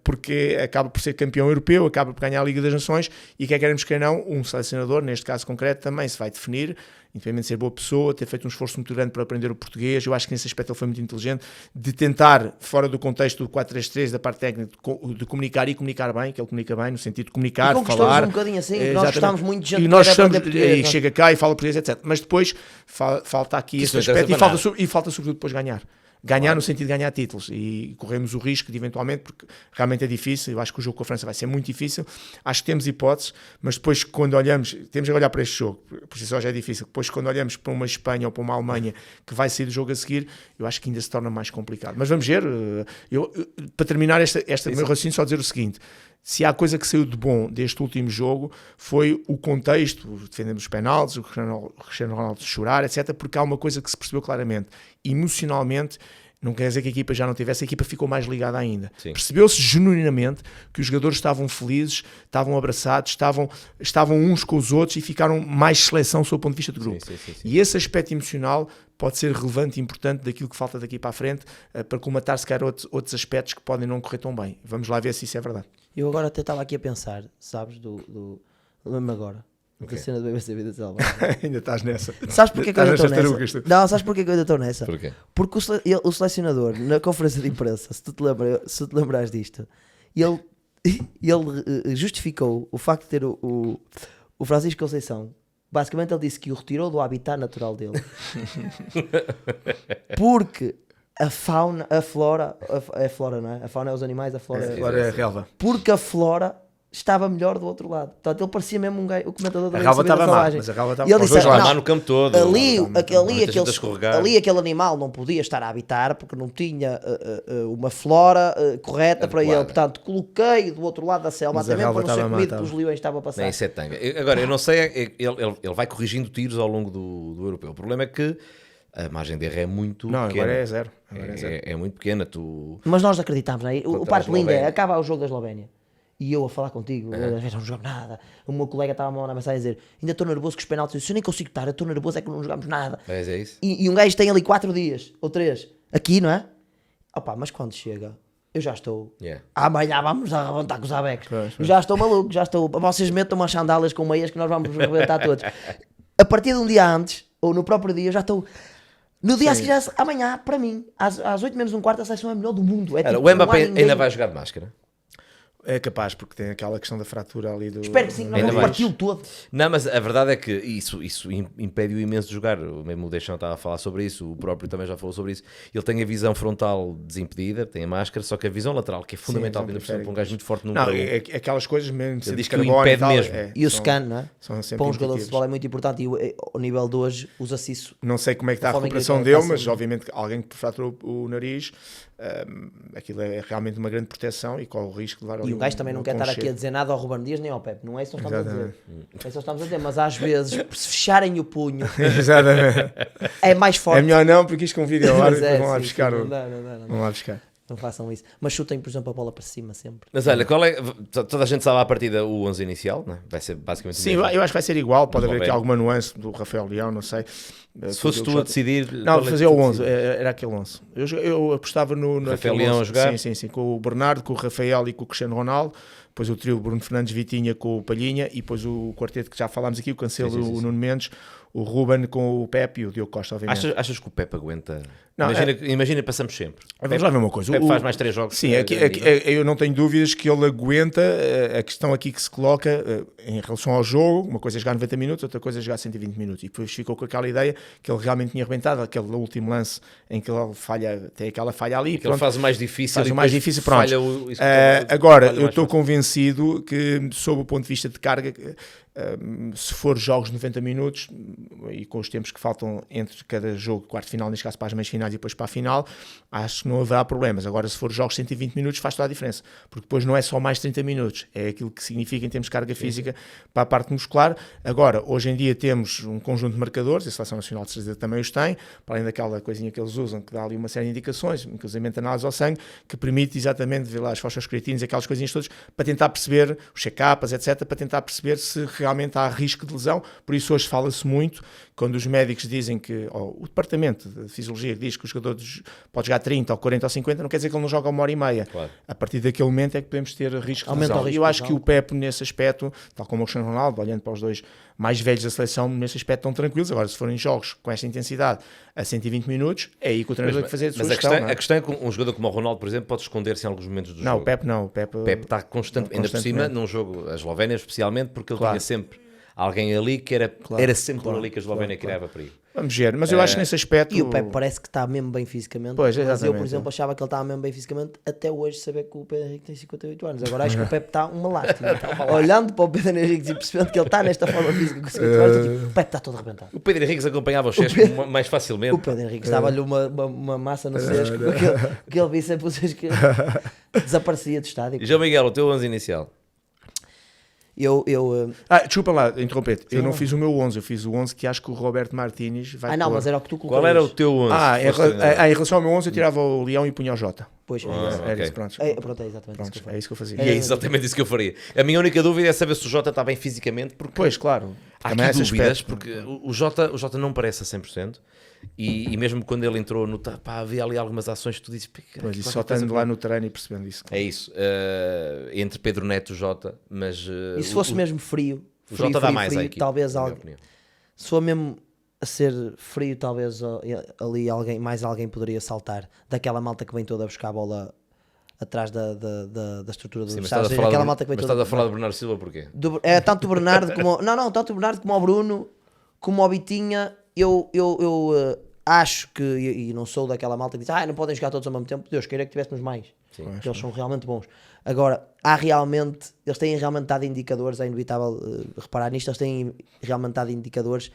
porque acaba por ser campeão europeu, acaba por ganhar a Liga das Nações, e quer queremos que não, um selecionador, neste caso concreto, também se vai definir, independente de ser boa pessoa, ter feito um esforço muito grande para aprender o português. Eu acho que nesse aspecto ele foi muito inteligente, de tentar, fora do contexto do 4-3-3, da parte técnica, de comunicar e comunicar bem, que ele comunica bem, no sentido de comunicar, falar. Um bocadinho assim, nós gostávamos muito de gente e nós gostamos, e chega cá e fala português, etc. Mas depois falta aqui esse aspecto e falta sobretudo depois ganhar Ganhar no sentido de ganhar títulos, e corremos o risco de eventualmente, porque realmente é difícil, eu acho que o jogo com a França vai ser muito difícil, acho que temos hipóteses, mas depois quando olhamos, temos que olhar para este jogo, por si só já é difícil, depois quando olhamos para uma Espanha ou para uma Alemanha que vai sair do jogo a seguir, eu acho que ainda se torna mais complicado. Mas vamos ver, para terminar este meu raciocínio, só dizer o seguinte: se há coisa que saiu de bom deste último jogo foi o contexto, defendemos os penaltis, o Cristiano Ronaldo chorar, etc, porque há uma coisa que se percebeu claramente, emocionalmente, não quer dizer que a equipa já não tivesse, a equipa ficou mais ligada ainda. Sim. Percebeu-se genuinamente que os jogadores estavam felizes, estavam abraçados, estavam uns com os outros e ficaram mais seleção sob o ponto de vista do grupo. Sim. E esse aspecto emocional pode ser relevante e importante daquilo que falta daqui para a frente, para colmatar se calhar outros aspectos que podem não correr tão bem. Vamos lá ver se isso é verdade. Eu agora até estava aqui a pensar, sabes, lembro-me agora, da cena do BBC Vida Selvagem. Ainda estás nessa. Sabes porque é que eu ainda estou Estás nessa? nestas tarugas, tu. Não, sabes porque é que eu ainda estou nessa? Porquê? Porque o selecionador, na conferência de imprensa, se tu te lembrares disto, ele justificou o facto de ter o Francisco Conceição. Basicamente ele disse que o retirou do habitat natural dele porque a fauna, a flora, é a flora, não é? A fauna é os animais, a flora Agora é a relva. porque a flora estava melhor do outro lado. Portanto, ele parecia mesmo um gajo, o comentador da A relva Vida estava má, Selvagem. mas a relva estava E ele aos disse, dois lados. não, Lá no campo todo. ali aquele animal não podia estar a habitar porque não tinha uma flora correta para ele. Adequada. Portanto, coloquei do outro lado da selva, Mas até a mesmo relva para não ser estava má, comido estava. pelos leões que estava a passar. Nem isso é tanga. Agora, eu não sei, ele vai corrigindo tiros ao longo do europeu. O problema é que a margem de erro é muito Não, pequena. agora é zero. Agora é zero. É muito pequena. Tu... Mas nós acreditámos, não é? O Contra parte a lindo é, Eslovénia. acaba o jogo da Eslovénia. E eu a falar contigo, às vezes não jogamos nada. O meu colega estava a mandar mensagem a dizer: ainda estou nervoso com os penaltis. Eu disse: eu nem consigo estar, eu estou nervoso, é que não jogamos nada. Mas é isso? E um gajo tem ali 4 dias, ou 3, aqui, não é? Opa, mas quando chega, eu já estou. Yeah. Amanhã vamos arrebentar com os abecos. Pois. Já estou maluco, já estou. Vocês metam umas sandálias com meias que nós vamos arrebentar todos. A partir de um dia antes, ou no próprio dia, eu já estou. No dia a seguir, amanhã, para mim, às 8 menos um quarto, a seleção é a melhor do mundo. É Era, tipo, o Mbappé não há ninguém- ainda vai jogar de máscara? É capaz, porque tem aquela questão da fratura ali do... Espero que sim, nós Ainda vamos vais. partir todo. Não, mas a verdade é que isso impede-o imenso de jogar. Mesmo o Deschamps estava a falar sobre isso, o próprio também já falou sobre isso. Ele tem a visão frontal desimpedida, tem a máscara, só que a visão lateral, que é fundamental visão ainda por cima, para um periférica. gajo muito forte num Não, para um. é aquelas coisas mesmo... Ele diz de que o carbono e impede tal, mesmo. E o são- scan, não é? são sempre Para um jogador de intuitivos. futebol é muito importante e ao nível de hoje usa-se isso. Não sei como é que está a forma em que recuperação ele dele, está mas sendo- obviamente que alguém que fraturou o nariz, aquilo é realmente uma grande proteção e corre o risco de levar ali E o gajo também não quer estar aqui a dizer nada ao Ruben Dias nem ao Pepe. Não é isso que nós estamos a dizer. Não é isso que nós estamos a dizer. Mas às vezes, se fecharem o punho, Exatamente. é mais forte. É melhor não, porque isto com vídeo ao ar, Mas depois vão lá sim, buscar sim, o... não dá, não dá. Vão lá buscar. Não façam isso. Mas chutem, por exemplo, a bola para cima sempre. Mas olha, qual é. Toda a gente sabe à partida o 11 inicial, não é? Vai ser basicamente o Sim, mesmo. eu acho que vai ser igual, pode haver aqui Eslovénia. alguma nuance do Rafael Leão, não sei. Se fosses tu a decidir. Não, qual é que fazia tu o 11, decides? era aquele 11. Eu apostava no Rafael naquele Leão 11. a jogar? Sim, com o Bernardo, com o Rafael e com o Cristiano Ronaldo. Depois o trio Bruno Fernandes, Vitinha com o Palhinha e depois o quarteto que já falámos aqui, o Cancelo, Sim. o Nuno Mendes, o Ruben com o Pepe e o Diogo Costa, obviamente. Achas que o Pepe aguenta? Não, Imagina, passamos sempre. Vamos lá ver uma coisa. O Pepe O- faz mais 3 jogos. Sim, que eu não tenho dúvidas que ele aguenta. A questão aqui que se coloca em relação ao jogo, uma coisa é jogar 90 minutos, outra coisa é jogar 120 minutos. E depois ficou com aquela ideia que ele realmente tinha arrebentado, aquele último lance em que ele falha, tem aquela falha ali. ele faz o mais difícil. Faz e o mais depois difícil, pronto. falha Agora, falha eu mais estou fácil. convencido que, sob o ponto de vista de carga, se for jogos de 90 minutos e com os tempos que faltam entre cada jogo, quarto de final, neste caso para as meias finais e depois para a final, acho que não haverá problemas. Agora, se for jogos de 120 minutos, faz toda a diferença, porque depois não é só mais 30 minutos, é aquilo que significa em termos de carga física para a parte muscular. Agora, hoje em dia temos um conjunto de marcadores, a Seleção Nacional de Certeza também os tem, para além daquela coisinha que eles usam, que dá ali uma série de indicações, inclusive análise ao sangue, que permite exatamente ver lá as fosfocreatinas e aquelas coisinhas todas, para tentar perceber os check-ups, etc., para tentar perceber se realmente há risco de lesão. Por isso hoje fala-se muito, quando os médicos dizem que, ou o departamento de fisiologia diz que o jogador pode jogar 30 ou 40 ou 50, não quer dizer que ele não joga 1h30. Claro. A partir daquele momento é que podemos ter risco de Aumenta lesão. o risco Eu de acho que lesão. o Pepe, nesse aspecto, tal como o Cristiano Ronaldo, olhando para os dois mais velhos da seleção, nesse aspecto estão tranquilos. Agora, se forem jogos com esta intensidade a 120 minutos, é aí que o treinador tem que fazer a sua Mas gestão. não é? a questão é que um jogador como o Ronaldo, por exemplo, pode esconder-se em alguns momentos do Não, jogo. o Pepe não. O Pepe Está constante, ainda por cima, num jogo, a Eslovénia especialmente, porque ele Claro. tinha sempre alguém ali que era sempre por ali que a Eslovénia criava perigo. Vamos ver, mas eu acho que nesse aspecto... E o Pepe parece que está mesmo bem fisicamente. Pois, mas eu, exatamente. por exemplo, achava que ele estava mesmo bem fisicamente até hoje saber que o Pedro Henrique tem 58 anos. Agora acho que o Pepe está uma lástima. Olhando para o Pedro Henrique e percebendo que ele está nesta forma física com 58 anos, eu digo, o Pepe está todo arrebentado. O Pedro Henrique acompanhava o Chesco mais facilmente. O Pedro Henrique estava-lhe uma massa no Sesco, que ele visse sempre o Sesco desaparecia do estádio. João Miguel, o teu 11 inicial. Desculpa lá, interromper-te. Eu não fiz o meu 11, eu fiz o 11 que acho que o Roberto Martínez vai não, pôr. mas era o que tu colocou. Qual era o teu 11? Em relação ao meu 11 eu tirava o Leão e punha o Jota. Pois, Era isso, pronto. pronto, é exatamente isso que eu É isso que eu fazia. E é exatamente isso que eu faria. A minha única dúvida é saber se o Jota está bem fisicamente, porque Pois, claro. há Também aqui esse dúvidas, aspecto. porque o Jota não parece a 100%, e mesmo quando ele entrou, havia ali algumas ações que tu dizes... Pois, e só estando lá no treino e percebendo isso. É isso, entre Pedro Neto e Jota, mas... E se fosse mesmo frio, o Jota dá mais à frio, equipe, talvez na minha alguém... opinião. Se for mesmo a ser frio, talvez ali mais alguém poderia saltar daquela malta que vem toda a buscar a bola atrás da estrutura do Sim, mas estádio. estás a falar do Bernardo Silva porquê? Tanto o Bernardo como... tanto o Bernardo como o Bruno, como o Bitinha, eu acho que, e não sou daquela malta que diz, não podem jogar todos ao mesmo tempo, Deus queira que tivéssemos mais. Porque eles são realmente bons. Agora, eles têm realmente dado indicadores, é inevitável reparar nisto, eles têm realmente dado indicadores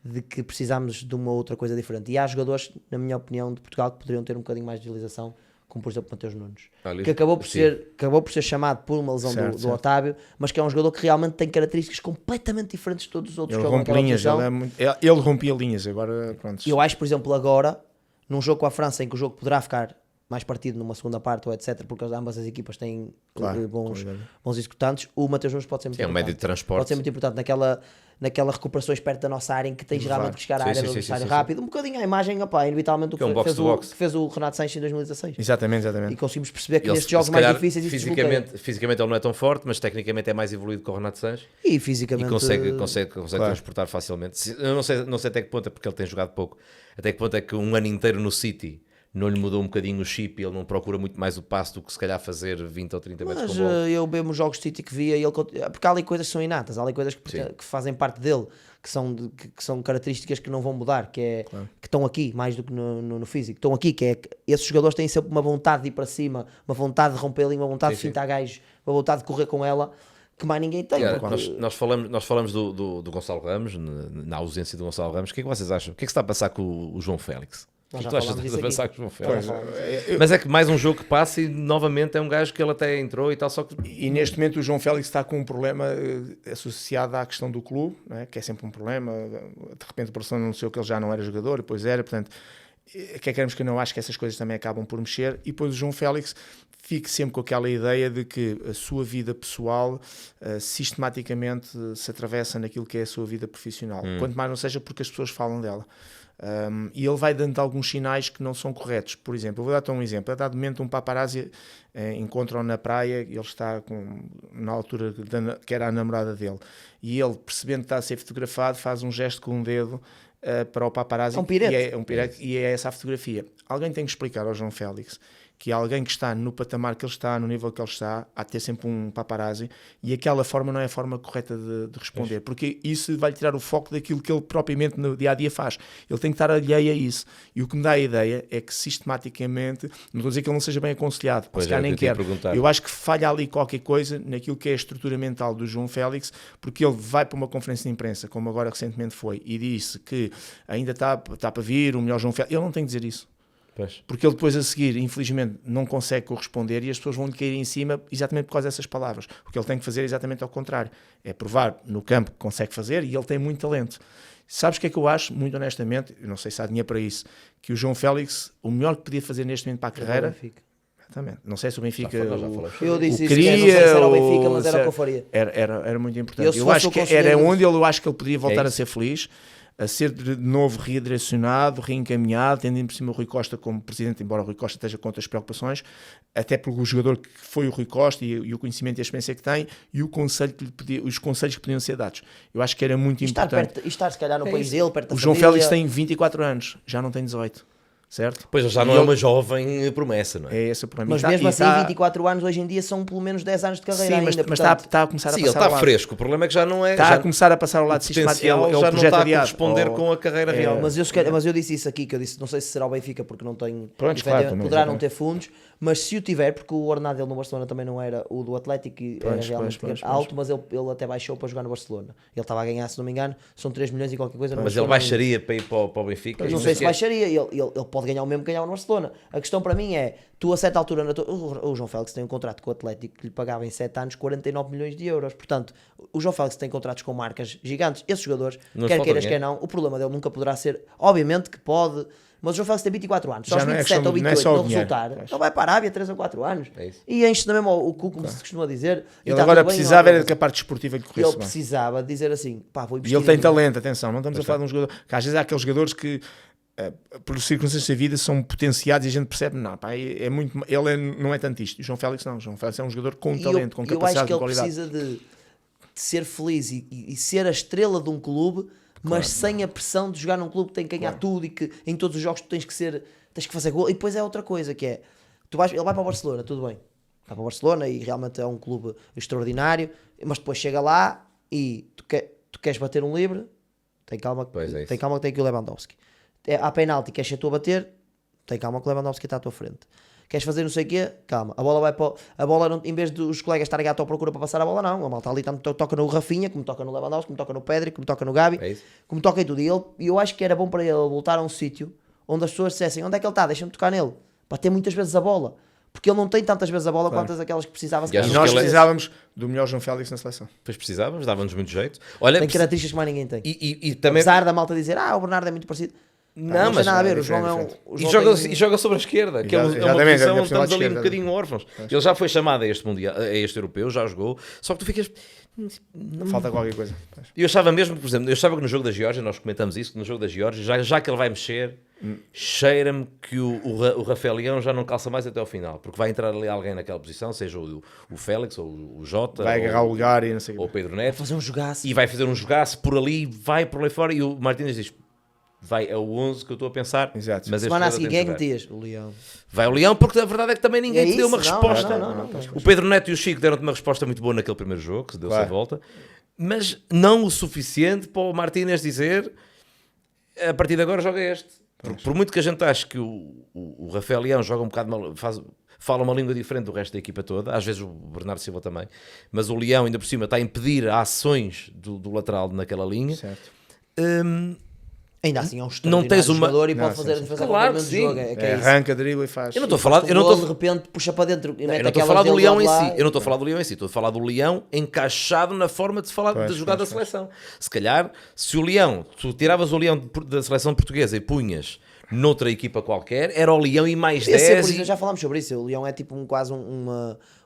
de que precisamos de uma outra coisa diferente. E há jogadores, na minha opinião, de Portugal que poderiam ter um bocadinho mais de utilização, como por exemplo Mateus Nunes, que acabou por ser chamado por uma lesão do Otávio, mas que é um jogador que realmente tem características completamente diferentes de todos os outros. Ele rompe linhas, ele rompia linhas, agora pronto. Eu acho, por exemplo, agora, num jogo com a França, em que o jogo poderá ficar mais partido numa segunda parte ou etc, porque ambas as equipas têm bons executantes, o Mateus Nunes pode ser muito importante. É um médio de transporte. Pode ser muito importante naquelas recuperações perto da nossa área em que tens realmente que chegar à área do adversário rápido. Um bocadinho a imagem, inevitavelmente, o que fez o Renato Sanches em 2016. Exatamente. E conseguimos perceber que nestes jogos mais difíceis fisicamente ele não é tão forte, mas tecnicamente é mais evoluído que o Renato Sanches. E fisicamente... E consegue transportar facilmente. Eu não sei até que ponto é porque ele tem jogado pouco. Até que ponto é que um ano inteiro no City não lhe mudou um bocadinho o chip e ele não procura muito mais o passe do que se calhar fazer 20 ou 30 metros com a bola. Mas eu mesmo jogos de City que via, porque há ali coisas que são inatas, há ali coisas que fazem parte dele, que são características que não vão mudar, que estão aqui, mais do que no físico, estão aqui, esses jogadores têm sempre uma vontade de ir para cima, uma vontade de romper ali, uma vontade de fintar gajos, uma vontade de correr com ela, que mais ninguém tem. Nós falamos do Gonçalo Ramos, na ausência do Gonçalo Ramos. O que é que vocês acham? O que é que se está a passar com o João Félix? Nós já Tu achas falámos que disso está a passar aqui. com o João Félix? Mas é que mais um jogo que passa e novamente é um gajo que ele até entrou e tal, só que... E neste momento o João Félix está com um problema associado à questão do clube, não é? Que é sempre um problema. De repente o Barcelona anunciou que ele já não era jogador, depois era, portanto, que queremos que não, acho que essas coisas também acabam por mexer. E depois o João Félix fique sempre com aquela ideia de que a sua vida pessoal sistematicamente se atravessa naquilo que é a sua vida profissional. Quanto mais não seja porque as pessoas falam dela. E ele vai dando alguns sinais que não são corretos. Por exemplo, eu vou dar-te um exemplo. A dado momento um paparazzi encontra-o na praia e ele está na altura que era a namorada dele. E ele, percebendo que está a ser fotografado, faz um gesto com um dedo para o paparazzi. É um pirete. E é essa a fotografia. Alguém tem que explicar ao João Félix que alguém que está no patamar que ele está, no nível que ele está, há de ter sempre um paparazzi, e aquela forma não é a forma correta de responder, porque isso vai tirar o foco daquilo que ele propriamente no dia-a-dia faz. Ele tem que estar alheio a isso. E o que me dá a ideia é que sistematicamente, não estou a dizer que ele não seja bem aconselhado, se calhar nem quero. Eu acho que falha ali qualquer coisa naquilo que é a estrutura mental do João Félix, porque ele vai para uma conferência de imprensa, como agora recentemente foi, e disse que ainda está para vir o melhor João Félix. Ele não tem que dizer isso. Porque ele depois a seguir, infelizmente, não consegue corresponder e as pessoas vão-lhe cair em cima exatamente por causa dessas palavras. O que ele tem que fazer é exatamente ao contrário. É provar no campo que consegue fazer e ele tem muito talento. Sabes o que é que eu acho, muito honestamente, eu não sei se há dinheiro para isso, que o João Félix, o melhor que podia fazer neste momento para a carreira... Exatamente. Não sei se o Benfica eu disse isso, queria, não sei se era o Benfica, mas era o que eu faria. Era muito importante. Eu acho que era onde eu acho que ele podia voltar a ser feliz, a ser de novo redirecionado, reencaminhado, tendo por cima o Rui Costa como presidente, embora o Rui Costa esteja com outras preocupações, até pelo jogador que foi o Rui Costa e o conhecimento e a experiência que tem, e os conselhos que podiam ser dados. Eu acho que era muito importante. Estar se calhar no país dele, perto da O João família. Félix tem 24 anos, já não tem 18. certo? Pois ele já não é uma jovem promessa, não é? É esse o problema. Mas mesmo assim, 24 anos hoje em dia são pelo menos 10 anos de carreira Sim, ainda. mas portanto, está a começar Sim, a ele passar ao está lado. fresco. O problema é que já não é. Está já, a começar a passar ao lado o sistemático. potencial É o já não projeto está a adiado. corresponder com a carreira real. mas eu disse isso aqui, que eu disse, não sei se será o Benfica porque não tem, Pronto, claro, também, poderá não exatamente. ter fundos, mas se o tiver, porque o ordenado dele no Barcelona também não era o do Atlético, e era realmente alto, mas ele até baixou para jogar no Barcelona. Ele estava a ganhar, se não me engano, são 3 milhões e qualquer coisa. Mas ele baixaria para ir para o Benfica? Não sei se baixaria, ele pode ganhar o mesmo que ganhava no Barcelona. A questão para mim é, tu a certa altura, o João Félix tem um contrato com o Atlético que lhe pagava em 7 anos 49 milhões de euros. Portanto, o João Félix tem contratos com marcas gigantes. Esses jogadores, quer queiras, quer não, o problema dele nunca poderá ser, obviamente que pode, mas o João Félix tem 24 anos. Só aos 27 ou 28 não resultar, ele vai para a Arábia 3 ou 4 anos. E enche também o cu, como se costuma dizer. Ele agora precisava era que a parte desportiva lhe corresse ele precisava dizer assim, pá, vou investir. E ele tem talento, atenção, não estamos a falar de um jogador, que às vezes há aqueles jogadores que por circunstâncias da vida são potenciados e a gente percebe, não, pá, não é tanto isto. O João Félix não, o João Félix é um jogador com talento, com capacidade, com qualidade. Eu acho que ele precisa de ser feliz e ser a estrela de um clube, mas sem a pressão de jogar num clube que tem que ganhar tudo e que em todos os jogos tu tens que fazer gol. E depois é outra coisa, que é, ele vai para o Barcelona, tudo bem, vai para o Barcelona e realmente é um clube extraordinário, mas depois chega lá e tu queres bater um livre, tem calma que tem aqui o Lewandowski. Há penalti, queres ser tu a bater, tem calma que o Lewandowski está à tua frente. Queres fazer não sei o quê, calma, a bola vai para a bola não, em vez dos colegas estarem à tua procura para passar a bola, não, a malta ali toca no Rafinha, como toca no Lewandowski, como toca no Pedri, como toca no Gabi, como toca em tudo. E eu acho que era bom para ele voltar a um sítio onde as pessoas dissessem, onde é que ele está, deixa-me tocar nele, para ter muitas vezes a bola, porque ele não tem tantas vezes a bola quantas aquelas que precisava. E nós precisávamos do melhor João Félix na seleção. Pois precisávamos, dava-nos muito jeito. Olha, tem características que mais ninguém tem. E também... Apesar da malta dizer, o Bernardo é muito parecido. Não, mas tem nada a ver, o João é um... E joga sobre a esquerda, que é uma posição onde estamos ali um bocadinho órfãos. Ele já foi chamado a este mundial, a este europeu, já jogou, só que tu ficas... Falta qualquer coisa. Eu achava mesmo, por exemplo, que no jogo da Geórgia, nós comentamos isso, que no jogo da Geórgia, já que ele vai mexer, cheira-me que o Rafael Leão já não calça mais até ao final, porque vai entrar ali alguém naquela posição, seja o Félix ou o Jota, vai agarrar o lugar e não sei ou o Pedro Neto, fazer um jogaço. E vai fazer um jogaço por ali, vai por ali fora, e o Martínez diz... Vai, é o 11 que eu estou a pensar. Exato. Mas semana a seguir, quem é que metias? O Leão. Vai o Leão, porque a verdade é que também ninguém te deu uma resposta. Não. O Pedro Neto e o Chico deram-te uma resposta muito boa naquele primeiro jogo, que se deu-se a volta, mas não o suficiente para o Martínez dizer a partir de agora joga este. Porque por muito que a gente ache que o Rafael Leão joga um bocado mal, fala uma língua diferente do resto da equipa toda, às vezes o Bernardo Silva também, mas o Leão ainda por cima está a impedir ações do lateral naquela linha. Certo. Ainda assim é um extraordinário jogador e pode fazer a diferença claro, sim. Jogo. Arranca, dribla e faz. Eu não estou a falar, de repente puxa para dentro e mete aquela do Leão em si. Eu não estou a falar do Leão em si, estou a falar do Leão encaixado na forma de falar de jogar da seleção. Se calhar, se o Leão, tu tiravas o Leão da seleção portuguesa e punhas noutra equipa qualquer, era o Leão e mais 10. Já falámos sobre isso. O Leão é tipo quase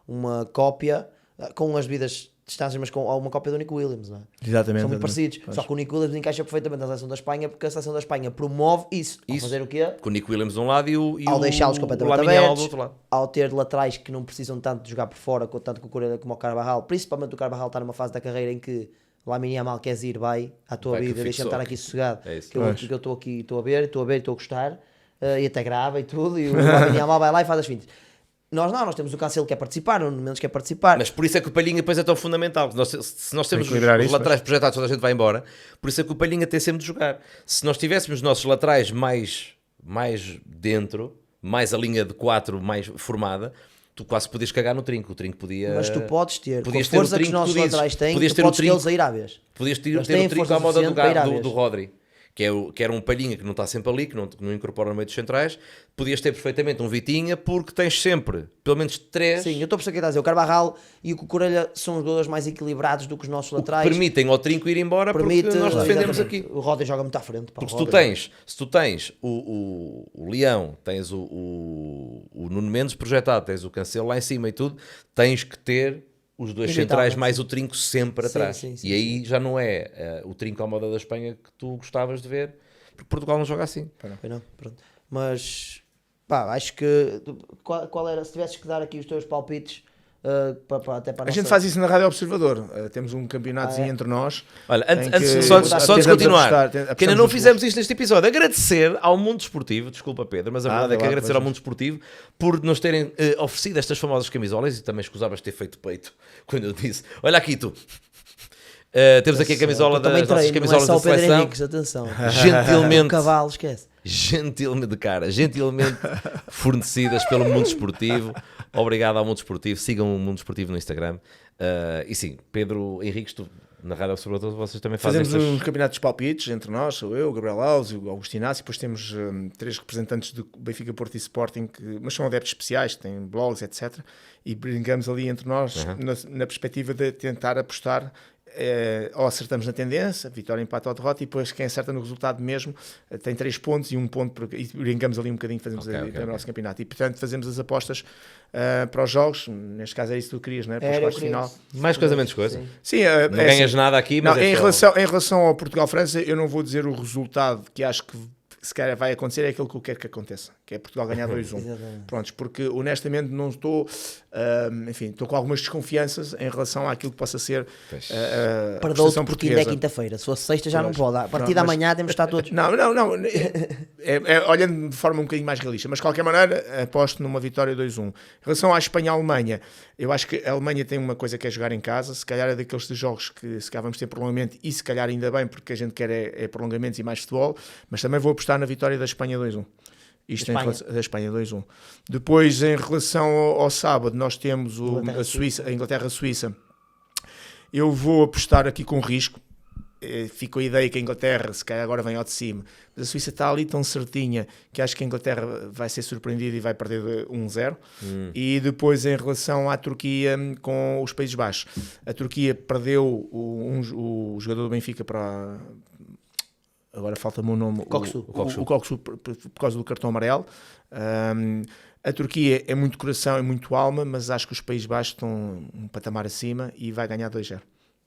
uma cópia com as devidas distâncias, mas com uma cópia do Nico Williams, não é? Exatamente. São muito parecidos. Só que o Nico Williams encaixa perfeitamente na seleção da Espanha, porque a seleção da Espanha promove isso. Ao fazer o quê? Com o Nico Williams de um lado e ao deixá-los completamente abertos, abertos, do outro lado. Ao ter laterais que não precisam tanto de jogar por fora, tanto com o Correia como o Carvajal. Principalmente o Carvajal está numa fase da carreira em que Lamine Yamal queres ir, vai à tua vida, deixa-me estar aqui sossegado. Que eu estou aqui, estou a ver, estou a gostar, e até grava e tudo, e o Lamine Yamal vai lá e faz as fintas. Nós temos o Cancelo que quer participar, o Nuno Mendes quer participar. Mas por isso é que o Palhinha depois é tão fundamental. Se nós temos os laterais projetados, toda a gente vai embora. Por isso é que o Palhinha tem sempre de jogar. Se nós tivéssemos os nossos laterais mais dentro, mais a linha de 4 mais formada, tu quase podias cagar no Trinco. O Trinco podia... Mas tu podes ter, podias com a força que os nossos laterais têm, tu podes tê-los a ir à vez. Podias ter o Trinco à moda do Rodri. Que era um Palhinha que não está sempre ali, que não incorpora no meio dos centrais. Podias ter perfeitamente um Vitinha, porque tens sempre pelo menos 3. Sim, eu estou a perceber o que está a dizer. O Carvajal e o Cucurella são os jogadores mais equilibrados do que os nossos laterais. Permitem ao Trinco ir embora, porque nós defendemos aqui. O Rodri joga muito à frente. Porque se tu tens o Leão, tens o Nuno Mendes projetado, tens o Cancelo lá em cima e tudo, tens que ter os dois centrais mais o Trinco sempre atrás. Sim, e aí já não é o Trinco à moda da Espanha que tu gostavas de ver, porque Portugal não joga assim. Não, pronto. Mas, pá, acho que qual era, se tivesses que dar aqui os teus palpites até para A gente faz isso na Rádio Observador. Temos um campeonatozinho entre nós. Olha, em antes que só tentamos de continuar, apostar que ainda não nos fizemos gols. isto neste episódio, agradecer ao Mundo Esportivo, desculpa Pedro, mas a verdade é que vai lá, agradecer ao pois. Mundo Esportivo por nos terem oferecido estas famosas camisolas, e também escusavas de ter feito peito quando eu disse, olha aqui tu, temos aqui a camisola Eu também das nossas treino, camisolas não é da só o Pedro seleção, Henriques, atenção. O gentilmente, cavalo, esquece. gentilmente fornecidas pelo Mundo Esportivo. Obrigado ao Mundo Esportivo, sigam o Mundo Esportivo no Instagram. E sim, Pedro Henriques, tu, na Rádio Observador, vocês também fazem Fazemos estas... uns campeonatos de palpites entre nós, sou eu, o Gabriel Alves e o Augusto Inácio, depois temos 3 representantes do Benfica, Porto e Sporting, mas são adeptos especiais, têm blogs, etc. E brincamos ali entre nós na perspectiva de tentar apostar, ou acertamos na tendência, vitória, empate ou derrota, e depois quem acerta no resultado mesmo tem 3 pontos e 1 ponto, e brincamos ali um bocadinho, fazemos o nosso campeonato. E portanto fazemos as apostas para os jogos, neste caso é isso que tu querias, não é? Para os quartos de final. Mais coisa, menos coisa. Sim, Não ganhas nada aqui, mas não, é em relação ao Portugal-França, eu não vou dizer o resultado que acho que se calhar vai acontecer, é aquilo que eu quero que aconteça, que é Portugal ganhar 2-1. Exatamente. Prontos, porque honestamente não estou, enfim, estou com algumas desconfianças em relação àquilo que possa ser a Perdou-te prestação porque ainda é portuguesa. quinta-feira. Se fosse sexta já não Pois. pode. A partir Não, da mas- manhã temos de estar todos. Não, olhando de forma um bocadinho mais realista, mas de qualquer maneira aposto numa vitória 2-1. Em relação à Espanha-Alemanha, eu acho que a Alemanha tem uma coisa que é jogar em casa, se calhar é daqueles jogos que se calhar vamos ter prolongamento, e se calhar ainda bem, porque a gente quer é prolongamentos e mais futebol, mas também vou apostar na vitória da Espanha 2-1. Isto Espanha. em relação, da Espanha 2-1. Depois, em relação ao sábado, nós temos a Inglaterra-Suíça. Eu vou apostar aqui com risco. Fico a ideia que a Inglaterra, se calhar agora vem ao de cima, mas a Suíça está ali tão certinha que acho que a Inglaterra vai ser surpreendida e vai perder 1-0. E depois, em relação à Turquia com os Países Baixos, a Turquia perdeu o jogador do Benfica para... Agora falta-me o nome. Koksu. O Koksu por causa do cartão amarelo. A Turquia é muito coração, é muito alma, mas acho que os Países Baixos estão um patamar acima e vai ganhar 2-0.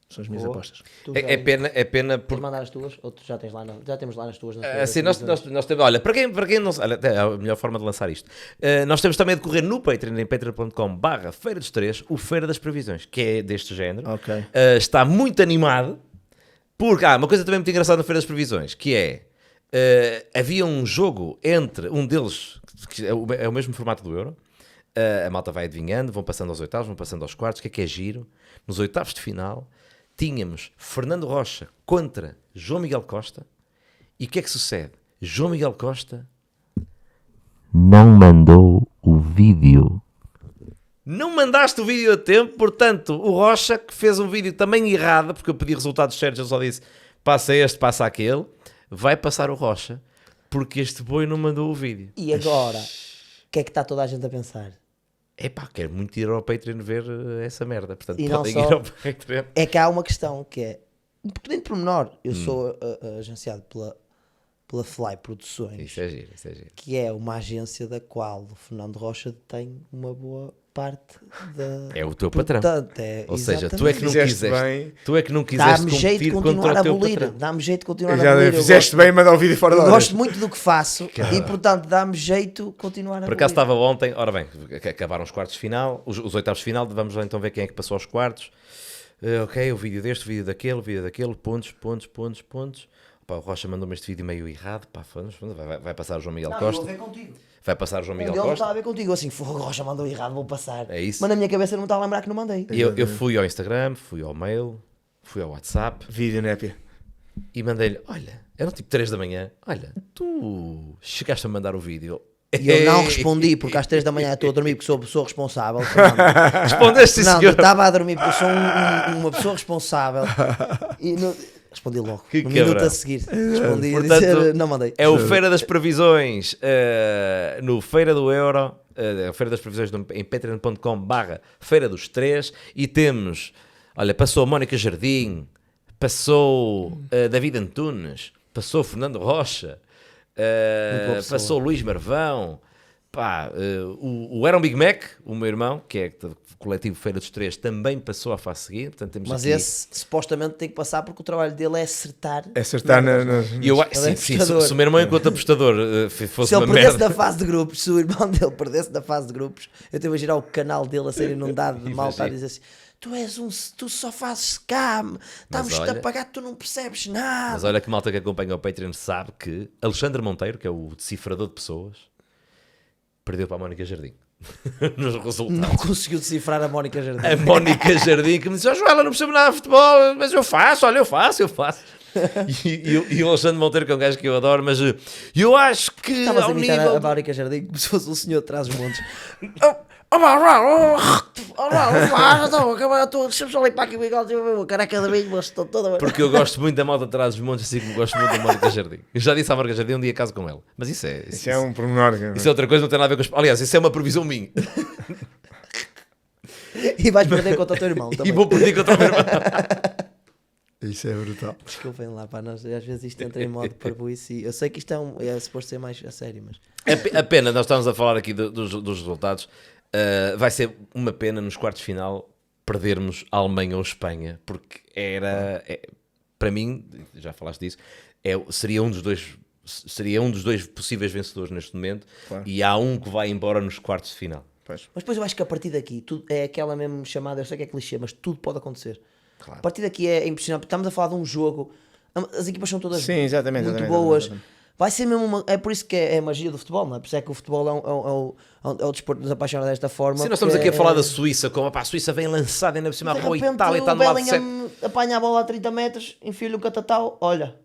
São as minhas Boa. apostas. Tu É já- pena Queres por... mandar as tuas? Ou tu já tens lá? Já temos lá nas tuas. Assim, nós temos, olha, para quem não sabe, é a melhor forma de lançar isto. Nós temos também a decorrer no Patreon, em patreon.com/Feira dos Três, o Feira das Previsões, que é deste género. Ok. Está muito animado, porque há uma coisa também muito engraçada na Feira das Previsões, que é, havia um jogo entre um deles, que é o mesmo formato do Euro, a malta vai adivinhando, vão passando aos oitavos, vão passando aos quartos, o que é giro? Nos oitavos de final, tínhamos Fernando Rocha contra João Miguel Costa, e o que é que sucede? João Miguel Costa não mandou o vídeo. não mandaste o vídeo a tempo, portanto, o Rocha, que fez um vídeo também errado, porque eu pedi resultados certos, eu só disse, passa este, passa aquele, vai passar o Rocha, porque este boi não mandou o vídeo. E agora? O que é que está toda a gente a pensar? Epá, quero muito ir ao Patreon ver essa merda, portanto, E não podem só- ir ao Patreon. É que há uma questão que é um pequeno pormenor. Eu sou agenciado pela Fly Produções, Isso é giro, isso é giro. que é uma agência da qual o Fernando Rocha tem uma boa parte da. É o teu patrão. Portanto, é, Ou seja, tu é que não Fizeste quiseste, bem. tu é que não quiseste dá-me jeito de competir continuar contra a o teu abolir. patrão. Dá-me jeito de continuar a Já abolir. Eu fizeste gosto- bem, mandar o vídeo fora da eu hora. gosto muito do que faço e, portanto, dá-me jeito de continuar a Por abolir. acaso estava ontem, ora bem, acabaram os quartos de final, os oitavos de final, vamos lá então ver quem é que passou aos quartos. Ok, o vídeo deste, o vídeo daquele, pontos. Pá, o Rocha mandou-me este vídeo meio errado, pá, vai passar o João Miguel Não, eu vou Costa. ver contigo. Vai passar o João Um Miguel deles Costa. estava a ver contigo, assim, fogo, Rocha mandou errado, vou passar. É isso. Mas na minha cabeça eu não estava a lembrar que não mandei. E eu fui ao Instagram, fui ao mail, fui ao WhatsApp Vídeo, népia. e mandei-lhe, olha, eram tipo 3 da manhã, olha, tu chegaste a mandar o vídeo. E eu não respondi, porque às 3 da manhã estou a dormir, porque sou a pessoa responsável. Fernando. Respondeste, sim, Não, eu senhor. estava a dormir porque eu sou uma pessoa responsável. E respondi logo, Que no minuto cabrão. a seguir. Respondi, Portanto, dizer, não mandei. É o Feira das Previsões no Feira do Euro, a Feira das Previsões em patreon.com/Feira dos Três, e temos, olha, passou a Mónica Jardim, passou David Antunes, passou Fernando Rocha, Muito boa pessoa. passou Luís Marvão, Pá, o Era um Big Mac, o meu irmão, que é do coletivo Feira dos Três, também passou à fase seguinte. Portanto, temos Mas aqui... esse supostamente tem que passar porque o trabalho dele é acertar. Acertar E eu, Ele é sim, apostador. se o meu irmão, enquanto apostador, fosse Se ele uma perdesse merda... na fase de grupos, se o irmão dele perdesse na fase de grupos, eu estou a imaginar o canal dele a ser inundado de malta a dizer assim: tu só fazes scam, estamos-te a olha- pagar, tu não percebes nada. Mas olha que malta que acompanha o Patreon sabe que Alexandre Monteiro, que é o decifrador de pessoas, perdeu para a Mónica Jardim nos resultados. Não conseguiu decifrar a Mónica Jardim. A Mónica Jardim que me disse: Joela, não percebo nada de futebol, mas eu faço. E o Alexandre Monteiro, que é um gajo que eu adoro, mas eu acho que Estavas a ao imitar nível... a Mónica Jardim como se fosse um senhor de trás dos montes. Deixa-me só limpar aqui o bigode, a careca da minha, mas estou toda... Porque eu gosto muito da malta de trás dos montes, assim como gosto muito da Mónica Jardim. Eu já disse à Mónica Jardim um dia caso com ela. Mas isso é... Isso é um pormenor. Isso é outra coisa, não tem nada a ver com... Aliás, isso é uma previsão minha. E vais perder contra o teu irmão E também. vou perder contra o meu irmão. Isso é brutal. Desculpem lá, pá, nós, às vezes isto entra em modo parboice e eu sei que isto é suposto ser mais a sério, mas... A pena, nós estamos a falar aqui dos resultados. Vai ser uma pena nos quartos de final perdermos a Alemanha ou Espanha, porque para mim, já falaste disso, seria um dos dois possíveis vencedores neste momento, Claro. e há um que vai embora nos quartos de final. Pois. Mas depois eu acho que a partir daqui, tudo, é aquela mesmo chamada, eu sei que é clichê, mas tudo pode acontecer. Claro. A partir daqui é impressionante, porque estamos a falar de um jogo, as equipas são todas Sim, exatamente, muito exatamente, boas. exatamente. Vai ser mesmo é por isso que é a magia do futebol, não é? Por isso é que o futebol é o desporto que nos apaixona desta forma. Se nós estamos porque aqui a falar da Suíça, como a Suíça vem lançada ainda por cima, de a repente Itália está o no lado certo. Bellingham apanha a bola a 30 metros, enfia-lhe o catatau, olha,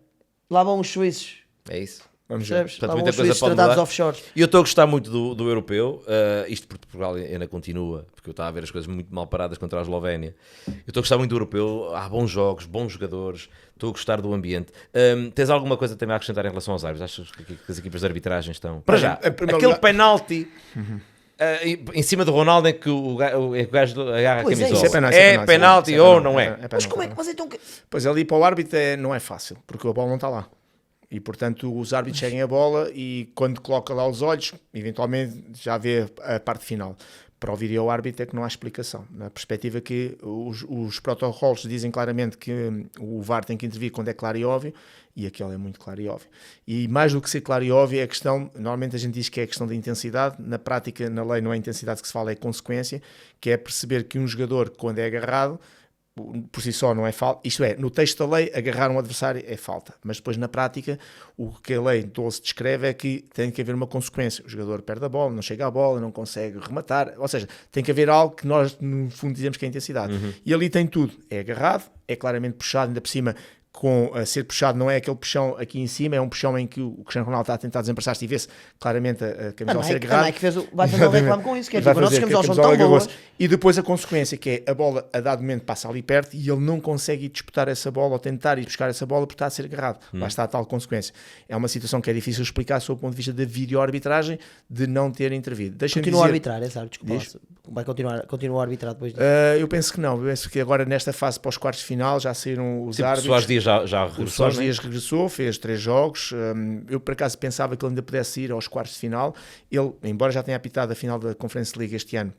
lá vão os suíços, É isso. Vamos ver. percebes? Portanto, Lá vão muita os coisa suíços pode tratados mudar. offshore. E eu estou a gostar muito do europeu, isto porque Portugal ainda continua, porque eu estava a ver as coisas muito mal paradas contra a Eslovénia. Eu estou a gostar muito do europeu, há bons jogos, bons jogadores, estou a gostar do ambiente. Tens alguma coisa também a acrescentar em relação aos árbitros? Achas que as equipas de arbitragem estão... Para já, em primeiro aquele lugar- penalti em cima do Ronaldo em que o gajo agarra a Pois é, camisola. isso É penalti ou não é? Mas como é que... Mas então... Pois ali para o árbitro não é fácil, porque a bola não está lá. E portanto os árbitros seguem a bola e quando coloca lá os olhos, eventualmente já vê a parte final. Para ouvir ao árbitro é que não há explicação. Na perspectiva que os protocolos dizem claramente que o VAR tem que intervir quando é claro e óbvio, e aquele é muito claro e óbvio. E mais do que ser claro e óbvio é a questão, normalmente a gente diz que é a questão da intensidade, na prática, na lei não é a intensidade que se fala, é a consequência, que é perceber que um jogador quando é agarrado, por si só não é falta, isto é, no texto da lei agarrar um adversário é falta, mas depois na prática o que a lei 12 descreve é que tem que haver uma consequência, o jogador perde a bola, não chega à bola, não consegue rematar, ou seja, tem que haver algo que nós no fundo dizemos que é intensidade, e ali tem tudo, é agarrado, é claramente puxado, ainda por cima com a ser puxado, não é aquele puxão aqui em cima, é um puxão em que o Cristiano Ronaldo está a tentar desembraçar-se e vê-se claramente a camisola ser agarrada. A Nike vai fazer um reclame com isso, que é Vai tipo, nossas fazer que a camisolas são camisola tão boas. agarrou-se. E depois a consequência, que é a bola a dado momento passa ali perto e ele não consegue ir disputar essa bola ou tentar ir buscar essa bola porque está a ser agarrado. Lá está a tal consequência. É uma situação que é difícil explicar sob o ponto de vista da videoarbitragem de não ter intervido. Deixa-me Continua a dizer, arbitrar, é sabe? Desculpa, Diz. vai continuar a arbitrar depois disso. eu penso que não. Eu penso que agora nesta fase para os quartos de final já saíram os Tipo, árbitros. Soares Dias já O regressou, Soares né? Dias regressou, fez 3 jogos. Eu por acaso pensava que ele ainda pudesse ir aos quartos de final. Ele, embora já tenha apitado a final da Conference League este ano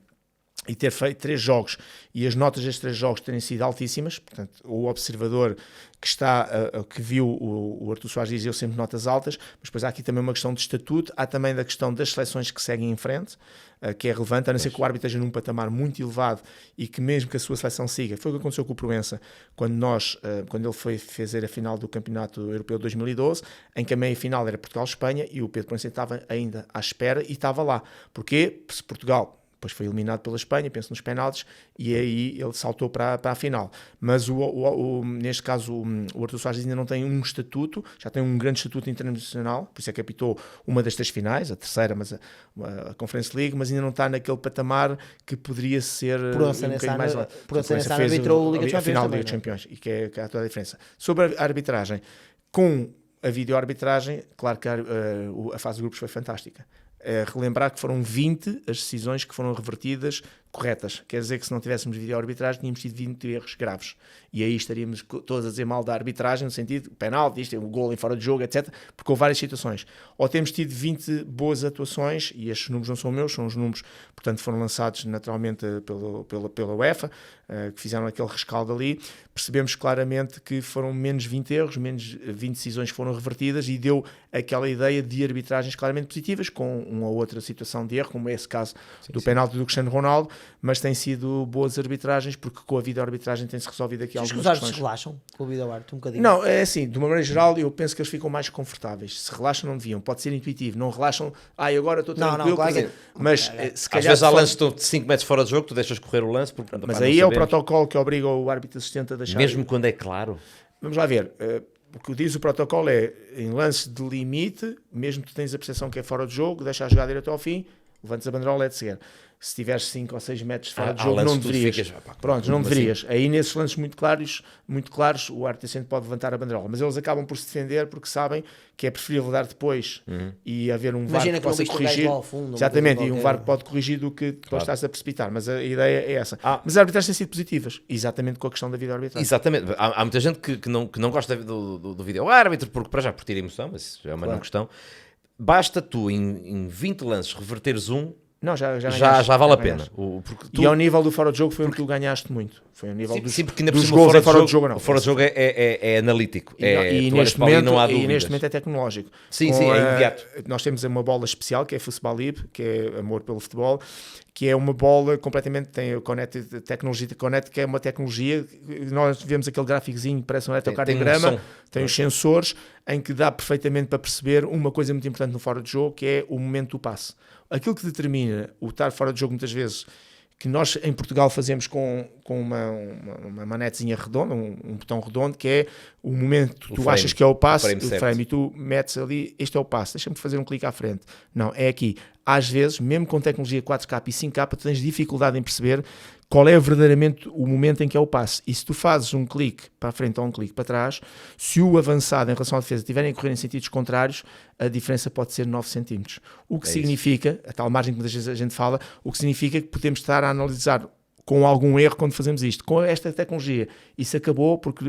e ter feito 3 jogos e as notas destes 3 jogos terem sido altíssimas, portanto, o observador que viu o Artur Soares Dias deu sempre notas altas, mas depois há aqui também uma questão de estatuto, há também da questão das seleções que seguem em frente, que é relevante, a não ser que o árbitro esteja num patamar muito elevado e que mesmo que a sua seleção siga, foi o que aconteceu com o Proença, quando ele foi fazer a final do Campeonato Europeu de 2012, em que a meia-final era Portugal-Espanha e o Pedro Proença estava ainda à espera e estava lá. Porquê? Se Portugal depois foi eliminado pela Espanha, penso nos penaltis, e aí ele saltou para a final. Mas neste caso o Artur Soares ainda não tem um estatuto, já tem um grande estatuto internacional, por isso é que apitou uma das 3 finais, a terceira, mas a Conference League, mas ainda não está naquele patamar que poderia ser Proença um nesse bocadinho mais ano- lá. Proença nesse ano Fez arbitrou a Liga dos a Campeões final da também, Liga dos não é? Campeões, e que é toda a diferença. Sobre a arbitragem, com a videoarbitragem, claro que a fase de grupos foi fantástica. relembrar que foram 20 as decisões que foram revertidas corretas. Quer dizer que se não tivéssemos vídeo-arbitragem tínhamos tido 20 erros graves. E aí estaríamos todos a dizer mal da arbitragem, no sentido, penalti, isto é um gol em fora de jogo, etc. Porque houve várias situações. Ou temos tido 20 boas atuações, e estes números não são meus, são os números, portanto, foram lançados naturalmente pela UEFA, que fizeram aquele rescaldo ali. Percebemos claramente que foram menos 20 erros, menos 20 decisões que foram revertidas, e deu aquela ideia de arbitragens claramente positivas, com uma ou outra situação de erro, como é esse caso do penalti do Cristiano Ronaldo, mas têm sido boas arbitragens, porque com a vídeo-arbitragem tem-se resolvido aqui Os algumas árbitros questões. relaxam com o vídeo-árbitro um bocadinho. Não, é assim, de uma maneira geral, eu penso que eles ficam mais confortáveis. Se relaxam, não deviam. Pode ser intuitivo. Não relaxam, agora estou Não, tranquilo. claro quer que- dizer, mas se Às calhar... vezes há de lances que estão 5 metros fora de jogo, tu deixas correr o lance. Porque, Mas pá, aí não é o sabemos. protocolo que obriga o árbitro assistente a deixar... Mesmo quando é claro. Vamos lá ver. O que diz o protocolo é, em lance de limite, mesmo que tu tens a percepção que é fora de jogo, deixa a jogada ir até ao fim, levantas a banderola, é de seguir. Se tiveres 5 ou 6 metros fora de Há jogo, lances não que tu deverias. ficas, pá, Pronto, como não assim? deverias. Aí nesses lances muito claros, o árbitro assistente pode levantar a banderola. Mas eles acabam por se defender porque sabem que é preferível dar depois e haver um VAR Imagina que que não possa viste o gajo corrigir. lá ao fundo, uma Exatamente, coisa e um qualquer. VAR que pode corrigir do que depois estás a precipitar. Mas a ideia é essa. Mas as arbitragens têm sido positivas, exatamente com a questão da vídeo-arbitragem. Exatamente. Há muita gente que não gosta do vídeo árbitro, porque para já por ter emoção, mas isso é uma não questão. Basta tu, em 20 lances, reverteres um, Não, já já vale a pena. ganhaste. Porque E ao nível do fora de jogo foi onde tu ganhaste muito. Foi ao nível sim, porque ainda por dos cima gols fora em fora de de jogo, não. O fora de jogo é analítico. E, É, e tu olhas neste para ali e momento, não há e dúvidas. neste momento é tecnológico. Sim, sim, é imediato. Nós temos uma bola especial que é Futebol Lib, que é amor pelo futebol, que é uma bola completamente, tem o Connect, tecnologia de Connect, que é uma tecnologia, nós vemos aquele gráficozinho, parece um eletrocardiograma, som. tem os sensores, em que dá perfeitamente para perceber uma coisa muito importante no fora de jogo, que é o momento do passe. Aquilo que determina o estar fora de jogo muitas vezes, que nós em Portugal fazemos com uma manetezinha redonda, um botão redondo, que é o momento que tu frame, achas que é o passe, o frame certo. e tu metes ali, este é o passe, deixa-me fazer um clique à frente. Não, é aqui. Às vezes, mesmo com tecnologia 4K e 5K, tu tens dificuldade em perceber qual é verdadeiramente o momento em que é o passe. E se tu fazes um clique para a frente ou um clique para trás, se o avançado em relação à defesa estiverem a correr em sentidos contrários, a diferença pode ser 9 centímetros. O que significa, a tal margem que muitas vezes a gente fala, o que significa que podemos estar a analisar com algum erro quando fazemos isto. Com esta tecnologia, isso acabou porque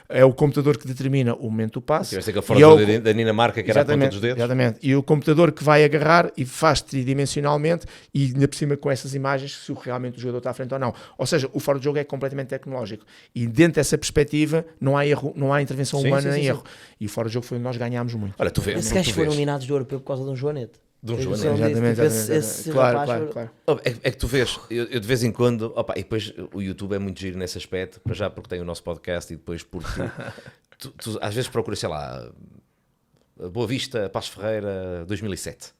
é o computador que determina o momento do passe. Tiveste aquele E fora é o- da Dinamarca, que era a ponta dos dedos. Exatamente. E o computador que vai agarrar e faz tridimensionalmente e ainda por cima com essas imagens se realmente o jogador está à frente ou não. Ou seja, o fora de jogo é completamente tecnológico. E dentro dessa perspectiva não há erro, não há intervenção Sim, humana sim, nem sim, erro. E o fora de jogo foi onde nós ganhámos muito. Olha, tu vês. Esses tu gajos foram vês. eliminados do europeu por causa de um joanete. De um Tens joanete. noção disso? Exatamente, Tipo, exatamente. esse Claro, rapaz claro, foi- claro. É que tu vês, eu de vez em quando, opa, e depois o YouTube é muito giro nesse aspecto, para já porque tem o nosso podcast e depois porque tu às vezes procuras, sei lá, Boa Vista, Passos Ferreira, 2007.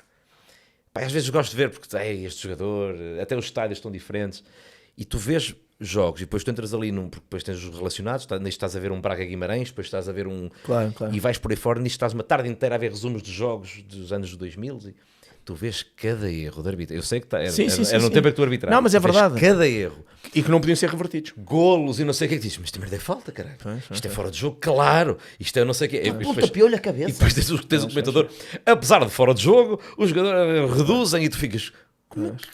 Pá, às vezes gosto de ver porque este jogador, até os estádios estão diferentes, e tu vês jogos e depois tu entras ali porque depois tens os relacionados, neste estás a ver um Braga Guimarães, depois estás a ver um... Claro, claro. E vais por aí fora, nisto estás uma tarde inteira a ver resumos de jogos dos anos 2000 e tu vês cada erro de arbitrar. Eu sei que era Sim, sim, no sim. tempo em que tu arbitravas. Não, mas é Tu vês verdade. cada erro. E que não podiam ser revertidos. Golos e não sei o que é que dizes, mas isto merda é falta, caralho. Isto é fora de jogo, claro. Isto é não sei o que é. Pontapé-lhe a E cabeça. depois tens o comentador, apesar de fora de jogo, os jogadores reduzem e tu ficas.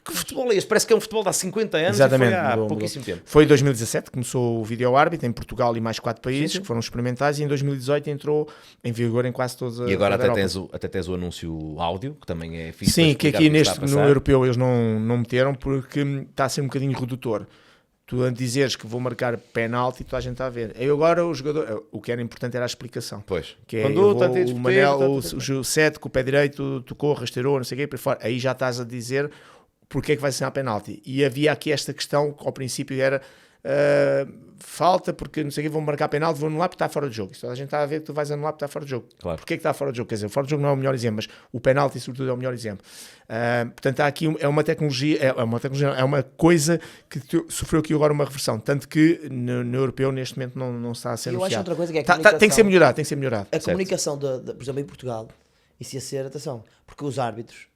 Que futebol é este? Parece que é um futebol de há 50 anos Exatamente. e foi há Mudou, pouquíssimo mudou. tempo. Foi em 2017 que começou o vídeo árbitro em Portugal e mais 4 países que foram experimentais e em 2018 entrou em vigor em quase todos E agora a até Europa. tens o anúncio áudio, que também é fixe. Sim, para que explicar aqui o está a no passar. europeu eles não meteram porque está a ser um bocadinho redutor. Tu a dizeres que vou marcar penalti, toda a gente está a ver. Eu agora o jogador, o que era importante era a explicação. Pois. Que é, Conduta, eu vou, antes de o Manel, discutir, o 7 com o pé direito tocou, rasteirou, não sei o quê, para fora. Aí já estás a dizer porque é que vai ser a penalti. E havia aqui esta questão que ao princípio era falta porque não sei o quê, vou marcar penalti, vou anular porque está fora de jogo. Isso a gente está a ver que tu vais anular porque está fora de jogo. Claro. Porque é que está fora de jogo? Quer dizer, o fora de jogo não é o melhor exemplo, mas o penalti sobretudo é o melhor exemplo. Portanto, há aqui é uma coisa que sofreu aqui agora uma reversão, tanto que no europeu neste momento não está a ser E eu acho anunciado. outra coisa que é a Tem que comunicação. ser melhorado, tem que ser melhorado. A comunicação, por exemplo, em Portugal, isso ia ser, atenção, porque os árbitros,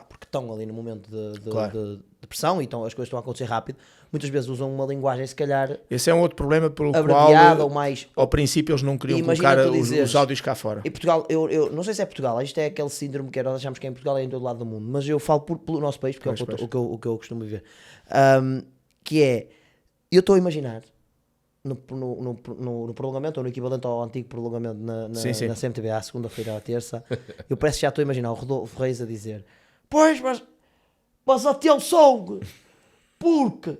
porque estão ali no momento Claro. de pressão e as coisas estão a acontecer rápido, muitas vezes usam uma linguagem, se calhar, Esse é um outro problema pelo abreviada qual, ou mais... ao princípio, eles não queriam Imagina colocar tu dizeres- os áudios cá fora. Em Portugal, eu não sei se é Portugal, isto é aquele síndrome que nós achamos que é em Portugal e em todo lado do mundo, mas eu falo pelo nosso país, porque é o que eu costumo viver. Que é, eu estou a imaginar, no prolongamento, ou no equivalente ao antigo prolongamento na Sim. CMTV, à segunda-feira, à terça, eu parece que já estou a imaginar o Rodolfo Reis a dizer: pois, mas atenção, porque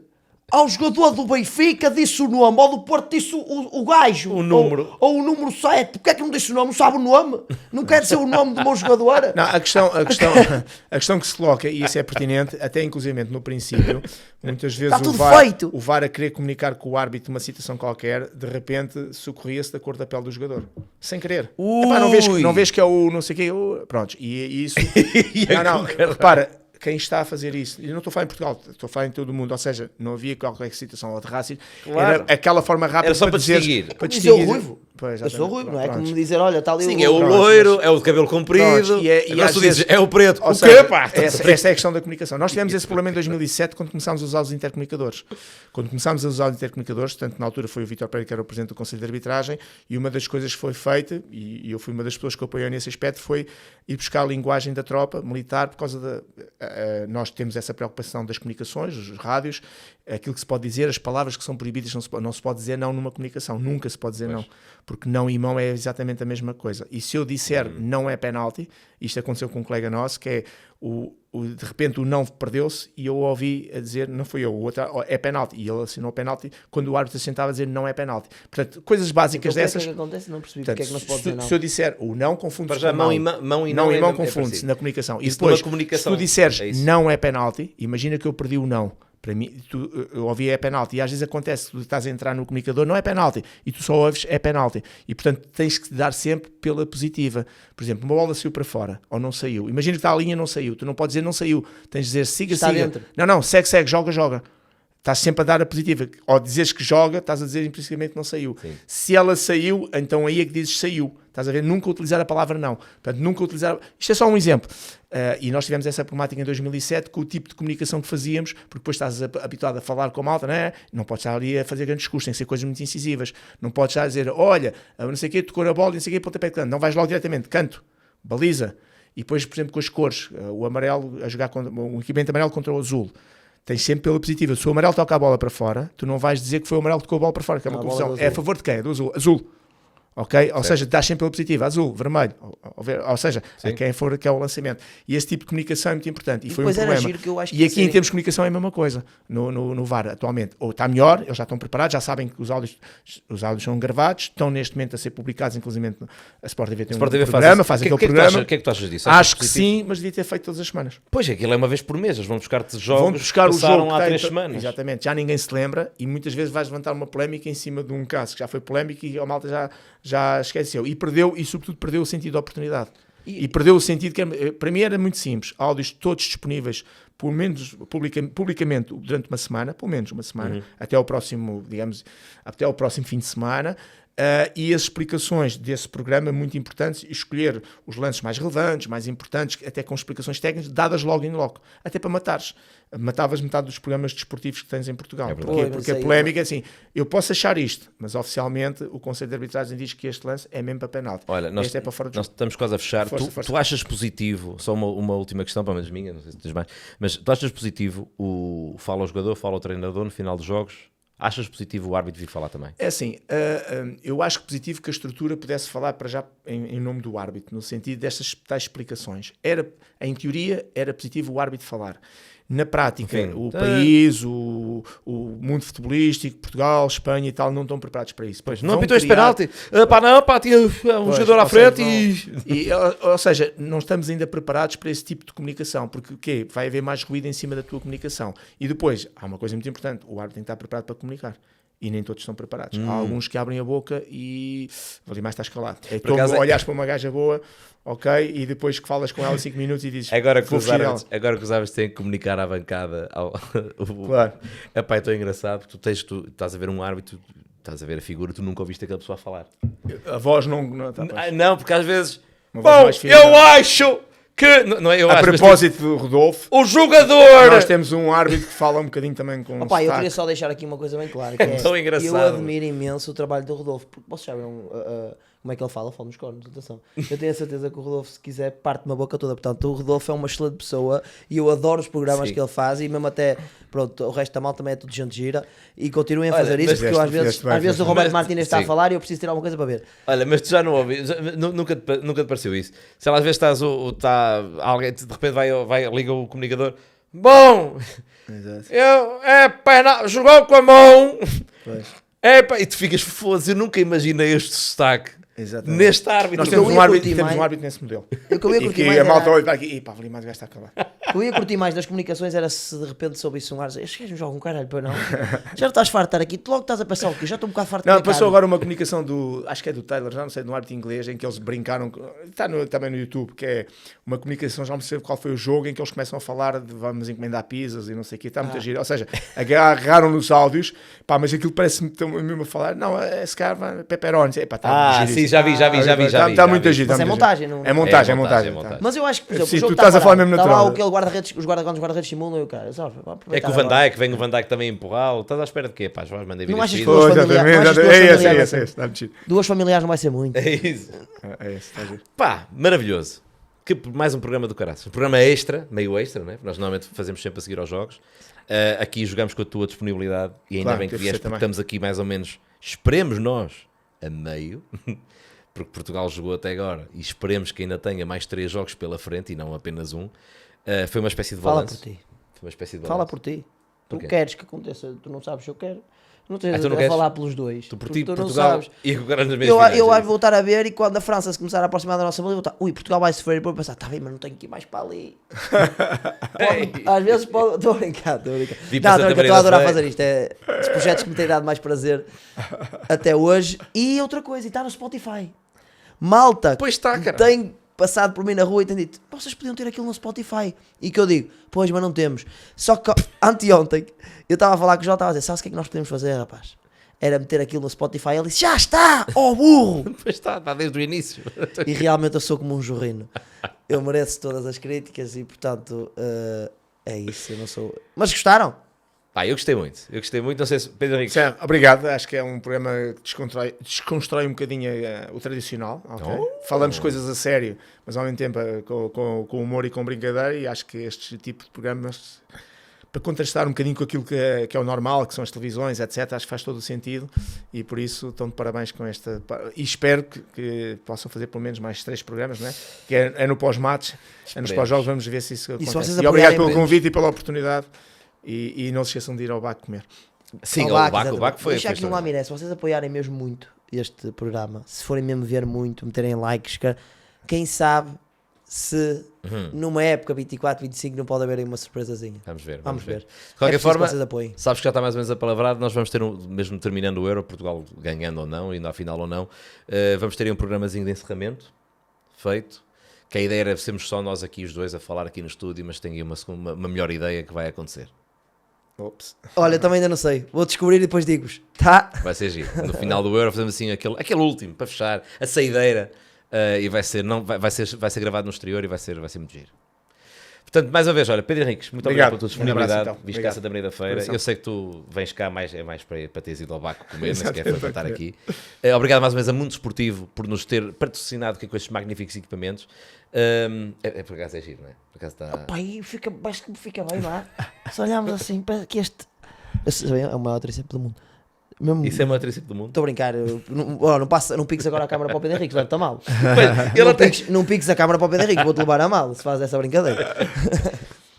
ao jogador do Benfica disse o nome, ou do Porto disse o gajo, O número. ou o número 7, porque é que não disse o nome? Não sabe o nome? Não quer dizer o nome do meu jogador? Não, a questão que se coloca, e isso é pertinente, até inclusivamente no princípio, muitas vezes Está tudo feito. o VAR a querer comunicar com o árbitro uma situação qualquer, de repente socorria-se da cor da pele do jogador. Sem querer. Epá, não vês que é o não sei o quê, pronto, e isso... não, repara, quem está a fazer isso, e não estou a falar em Portugal, estou a falar em todo o mundo, ou seja, não havia qualquer situação de racismo, Claro. era aquela forma rápida Era só para dizer, distinguir. para Dizer o distinguir. ruivo. Pois, Eu sou exatamente. ruivo, não é? Pronto. Como me dizer, olha, está ali Sim, o... é o Pronto, loiro, é o de cabelo comprido. Pronto, e Agora às tu dizes, vezes- é o preto. Ou O seja, quê, pá? essa é a questão da comunicação. Nós tivemos esse problema em 2007 quando começámos a usar os intercomunicadores. Quando começámos a usar os intercomunicadores, portanto, na altura foi o Vítor Pereira que era o presidente do Conselho de Arbitragem, e uma das coisas que foi feita, e eu fui uma das pessoas que apoiou nesse aspecto, foi ir buscar a linguagem da tropa militar, por causa da... nós temos essa preocupação das comunicações, os rádios, aquilo que se pode dizer, as palavras que são proibidas, não se pode dizer não numa comunicação, nunca se pode dizer não, porque não e mão é exatamente a mesma coisa. E se eu disser não é penalti, isto aconteceu com um colega nosso, que é de repente o não perdeu-se e eu ouvi a dizer, não fui eu, o outro é penalti, e ele assinou penalti quando o árbitro sentava a dizer não é penalti. Portanto, coisas básicas Então, dessas. O que é que acontece? Não percebi. Portanto, porque é que não se pode dizer não? se eu disser o não, confunde-se Para já, com mão mão. e mão e não não e é- mão é confunde-se parecido. na comunicação. E Isso depois, numa comunicação, se tu disseres é isso. não é penalti, imagina que eu perdi o não. Para mim, eu ouvi é penalti, e às vezes acontece, tu estás a entrar no comunicador, não é penalti, e tu só ouves é penalti, e portanto tens que te dar sempre pela positiva. Por exemplo, uma bola saiu para fora, ou não saiu, imagina que está a linha, não saiu, tu não podes dizer não saiu, tens de dizer siga, Está siga. dentro. Não, segue, joga. Estás sempre a dar a positiva. Ao dizeres que joga, estás a dizer implicitamente não saiu. Sim. Se ela saiu, então aí é que dizes saiu. Estás a ver? Nunca utilizar a palavra não. Portanto, nunca utilizar... Isto é só um exemplo. E nós tivemos essa problemática em 2007 com o tipo de comunicação que fazíamos, porque depois estás habituado a falar com a malta, não é? Não podes estar ali a fazer grandes discursos, tem que ser coisas muito incisivas. Não podes estar a dizer, olha, não sei o quê, tocou a bola, não sei o quê, pontapé de canto. Não vais logo diretamente, canto, baliza. E depois, por exemplo, com as cores, o amarelo, a jogar contra, o equipamento amarelo contra o azul. Tens sempre pela positiva. Se o amarelo toca a bola para fora, tu não vais dizer que foi o amarelo que tocou a bola para fora, que é uma A confusão. bola do É a azul. favor de quem? É do azul. Azul. Ok? Ou seja, dás sempre pela positiva. Azul, vermelho. Ou seja, a quem for que é o lançamento. E esse tipo de comunicação é muito importante. E foi um depois era problema. giro que eu acho que E aqui, seria- em termos de comunicação, é a mesma coisa. No VAR, atualmente. Ou está melhor, eles já estão preparados, já sabem que os áudios são gravados, estão neste momento a ser publicados, inclusive a Sport TV tem Sport TV um programa, faz faz isso. aquele O que é que tu programa. achas- o que é que tu achas disso? Achas Acho que positivo? sim, mas devia ter feito todas as semanas. Pois, aquilo é uma vez por mês. Eles vão buscar-te jogos Vão buscar o passaram jogo há que 3 tem- semanas. Exatamente, já ninguém se lembra e muitas vezes vais levantar uma polémica em cima de um caso que já foi polémico e a malta já esqueceu e perdeu, e sobretudo perdeu o sentido da oportunidade. E perdeu o sentido que para mim era muito simples, áudios todos disponíveis, pelo menos publicamente durante uma semana, pelo menos uma semana, até ao próximo, digamos, até ao próximo fim de semana. E as explicações desse programa muito importantes, escolher os lances mais relevantes, mais importantes, até com explicações técnicas, dadas logo em loco, até para matares. Matavas metade dos programas desportivos que tens em Portugal. É verdade. Porquê? Oi, mas Porque a aí- polémica é assim, eu posso achar isto, mas oficialmente o Conselho de Arbitragem diz que este lance é mesmo para penalti. Olha, nós, Este é para fora de nós jogo. estamos quase a fechar. Força, força. Tu achas positivo, só uma última questão, pelo menos minha, não sei se tens mais, mas tu achas positivo o fala ao jogador, fala ao treinador no final dos jogos? Achas positivo o árbitro vir falar também? É assim, eu acho que positivo que a estrutura pudesse falar para já em nome do árbitro, no sentido destas tais explicações. Em teoria, era positivo o árbitro falar. Na prática, Enfim, o país, o mundo futebolístico, Portugal, Espanha e tal, não estão preparados para isso. Pois, não Vão apitou este criar- penalti. Tinha um Pois, jogador à ou seja, frente ou seja, não estamos ainda preparados para esse tipo de comunicação, porque o quê? Vai haver mais ruído em cima da tua comunicação. E depois, há uma coisa muito importante, o árbitro tem que estar preparado para comunicar. E nem todos estão preparados. Há alguns que abrem a boca e ali mais estás calado. É tu acaso, olhares para uma gaja boa, ok, e depois que falas com ela 5 minutos e dizes Agora que, vou os fugir árbitros, dela. agora que os árbitros têm que comunicar à bancada, Claro. Epá, é tão engraçado porque tu estás a ver um árbitro, estás a ver a figura, tu nunca ouviste aquela pessoa a falar. A voz não tá, pois. Não, porque às vezes, Uma voz bom, mais fina. eu acho que não é eu A acho, mas propósito do Rodolfo, o jogador nós temos um árbitro que fala um bocadinho também com Opa, eu sotaque. queria só deixar aqui uma coisa bem clara, que é, tão engraçado. eu admiro imenso o trabalho do Rodolfo, porque vocês sabem como é que ele fala nos cornos, atenção. Eu tenho a certeza que o Rodolfo, se quiser, parte-me a boca toda. Portanto, o Rodolfo é uma excelente pessoa e eu adoro os programas Sim. que ele faz e mesmo até, pronto, o resto da malta também é tudo gente gira e continuem a Olha, fazer isso, mas porque eu, às fizeste bem, vezes o fizeste Roberto bem. Martínez está a Sim. falar e eu preciso tirar uma coisa para ver. Olha, mas tu já não ouvi, nunca te pareceu isso? Se ela às vezes alguém de repente liga o comunicador, bom, jogou com a mão, e tu ficas, foda-se, eu nunca imaginei este sotaque Exatamente. neste árbitro. Nós Eu temos ia um árbitro, curtir mais. nesse modelo. Eu que eu ia E curtir que mais a malta era- olha para aqui, e pá, ali mais gajo está a acabar. Eu ia curtir mais das comunicações era se de repente soubesse um ar dizer, este gajo não joga um caralho, para não. Já não estás farto de estar aqui, tu logo estás a pensar o quê? Já estou um bocado farto Não, da passou cara. agora uma comunicação acho que é do Taylor, já não sei, no árbitro inglês, em que eles brincaram, está também no YouTube, que é uma comunicação, já não sei qual foi o jogo, em que eles começam a falar de vamos encomendar pizzas e não sei o quê, está muito giro. Ou seja, agarraram nos áudios, pá, mas aquilo parece-me mesmo a falar, não, é Scarva, pepperoni, pá, está sim, já vi. Está muito agir. Mas é montagem, não- É montagem, É é montagem. montagem. Mas eu acho que, por exemplo, Sim, o jogo tu estás a falar mesmo está lá natural. aquele guarda-redes, os guarda-redes simulam e o cara, só, É que o Van Dijk, vem o Van Dijk também empurrá-lo. Estás à espera de quê? Pá, João, mandei vir Não achas este que vídeo. duas familiares- não achas que duas familiares- É esse, está-me giro. Duas familiares não vai ser muito. É isso. É esse, está giro. Pá, maravilhoso. Mais um programa do caraças. Um programa extra, meio extra, né? Nós normalmente fazemos sempre a seguir aos jogos. Aqui jogamos com a tua disponibilidade e ainda Claro, bem que teve vieste, que ser porque também. estamos aqui mais ou menos, esperemos nós, a meio, porque Portugal jogou até agora e esperemos que ainda tenha mais 3 jogos pela frente e não apenas um. Foi uma espécie de Fala balanço. por ti. Foi uma espécie de Fala balanço. por ti. Tu Porquê? queres que aconteça, tu não sabes se eu quero. Não tens tu não a queres? falar pelos dois. Tu por porque ti, tu não Portugal sabes. e agora nas Eu, meias finais, eu é vou voltar a ver e quando a França se começar a aproximar da nossa bola, eu vou estar, ui, Portugal vai sofrer e vou pensar, tá bem, mas não tenho que ir mais para ali. Às vezes pode. Estou a brincar, estou a brincar. Vi para Não, Santa estou Maria a da adorar Feira. fazer isto. É dos projetos que me têm dado mais prazer até hoje. E outra coisa, e está no Spotify. Malta, Pois está, cara. tem passado por mim na rua e tem dito, vocês podiam ter aquilo no Spotify. E que eu digo, pois, mas não temos. Só que anteontem eu estava a falar com o João, estava a dizer, sabes o que é que nós podemos fazer, rapaz? Era meter aquilo no Spotify. Ele disse, já está, ó burro! Pois está desde o início. E realmente eu sou como um jorrino. Eu mereço todas as críticas e, portanto, é isso. Eu não sou. Mas gostaram? Pá, eu gostei muito. Não sei se Pedro Henrique. Sam, obrigado, acho que é um programa que desconstrói um bocadinho o tradicional. Ok? Falamos coisas a sério, mas ao mesmo tempo com humor e com brincadeira, e acho que este tipo de programas, para contrastar um bocadinho com aquilo que é o normal, que são as televisões, etc., acho que faz todo o sentido, e por isso estão de parabéns com esta, e espero que possam fazer pelo menos mais 3 programas, não é? Que é no pós-match, é nos Esperemos. pós-jogos, vamos ver se isso se acontece. vocês E obrigado pelo apoiarem- convite e pela oportunidade, e não se esqueçam de ir ao Baco comer. Sim, Ao o Baco foi. Deixa aqui um lamiré. Se vocês apoiarem mesmo muito este programa, se forem mesmo ver muito, meterem likes, quem sabe se numa época 24, 25 não pode haver aí uma surpresazinha. Vamos ver. Vamos ver. De qualquer preciso forma, que vocês apoiem. sabes que já está mais ou menos apalavrado. Nós vamos ter, mesmo terminando o Euro, Portugal ganhando ou não, indo à final ou não, vamos ter aí um programazinho de encerramento feito. Que a ideia era sermos só nós aqui, os dois, a falar aqui no estúdio, mas tenho aí uma melhor ideia que vai acontecer. Ops. Olha, também ainda não sei. Vou descobrir e depois digo-vos. Tá? Vai ser giro. No final do Euro fazemos assim aquele último, para fechar, a saideira, e vai ser gravado no exterior e vai ser muito giro. Portanto, mais uma vez, olha, Pedro Henriques, muito obrigado pela tua Um abraço, disponibilidade. então. Viste cá Obrigado. Santa Maria da Feira. Coração. Eu sei que tu vens cá mais para teres ido ao Baco comer, nem sequer Exato, foi para estar para aqui. Obrigado mais uma vez a Mundo Esportivo por nos ter patrocinado aqui com estes magníficos equipamentos. Por acaso é giro, não é? Por acaso está... Pai, acho que fica bem lá. Se olharmos assim, parece que este. É o maior tricep do mundo. Mesmo... Isso é o maior tricep do mundo. Estou a brincar. Não piques agora a câmara para o Pedro Henrique, vai estar mal. Ele até... Não piques a câmara para o Pedro Henrique, vou-te levar a mal se fazes essa brincadeira.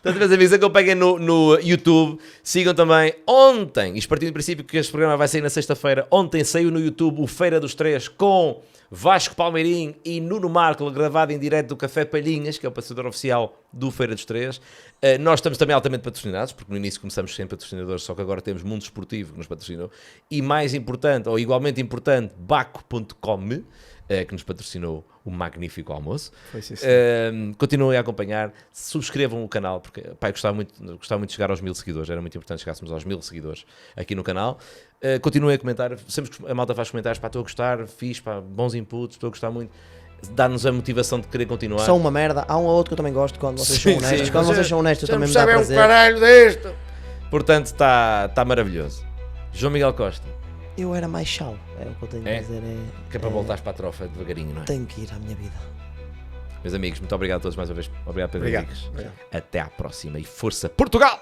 Tanto vez avisa, acompanhem no YouTube, sigam também ontem, isto partindo do princípio que este programa vai sair na sexta-feira, ontem saiu no YouTube o Feira dos Três com Vasco Palmeirim e Nuno Marco, gravado em direto do Café Palhinhas, que é o patrocinador oficial do Feira dos Três. Nós estamos também altamente patrocinados, porque no início começamos sem patrocinadores, só que agora temos Mundo Esportivo que nos patrocinou, e mais importante, ou igualmente importante, Baco.com, que nos patrocinou o magnífico almoço. Foi sim, sim. Continuem a acompanhar, subscrevam o canal, porque pá, eu gostava muito de chegar aos 1000 seguidores, era muito importante chegássemos aos 1000 seguidores aqui no canal. Continuem a comentar, sempre que a malta faz comentários, pá, estou a gostar, fiz, pá, bons inputs, estou a gostar muito. dá-nos a motivação de querer continuar. São uma merda. Há um ou outro que eu também gosto quando vocês são Sim, honestos. sim. Quando vocês são honestos, também me dá percebem prazer. caralho disto. Portanto, está maravilhoso. João Miguel Costa, Eu era mais chau. É o que eu tenho É? a dizer. que é para voltares para a trofa devagarinho, não é? Tenho que ir à minha vida. Meus amigos, muito obrigado a todos mais uma vez. Obrigado, Pedro Obrigado. Henriques. Obrigado. Até à próxima e força Portugal!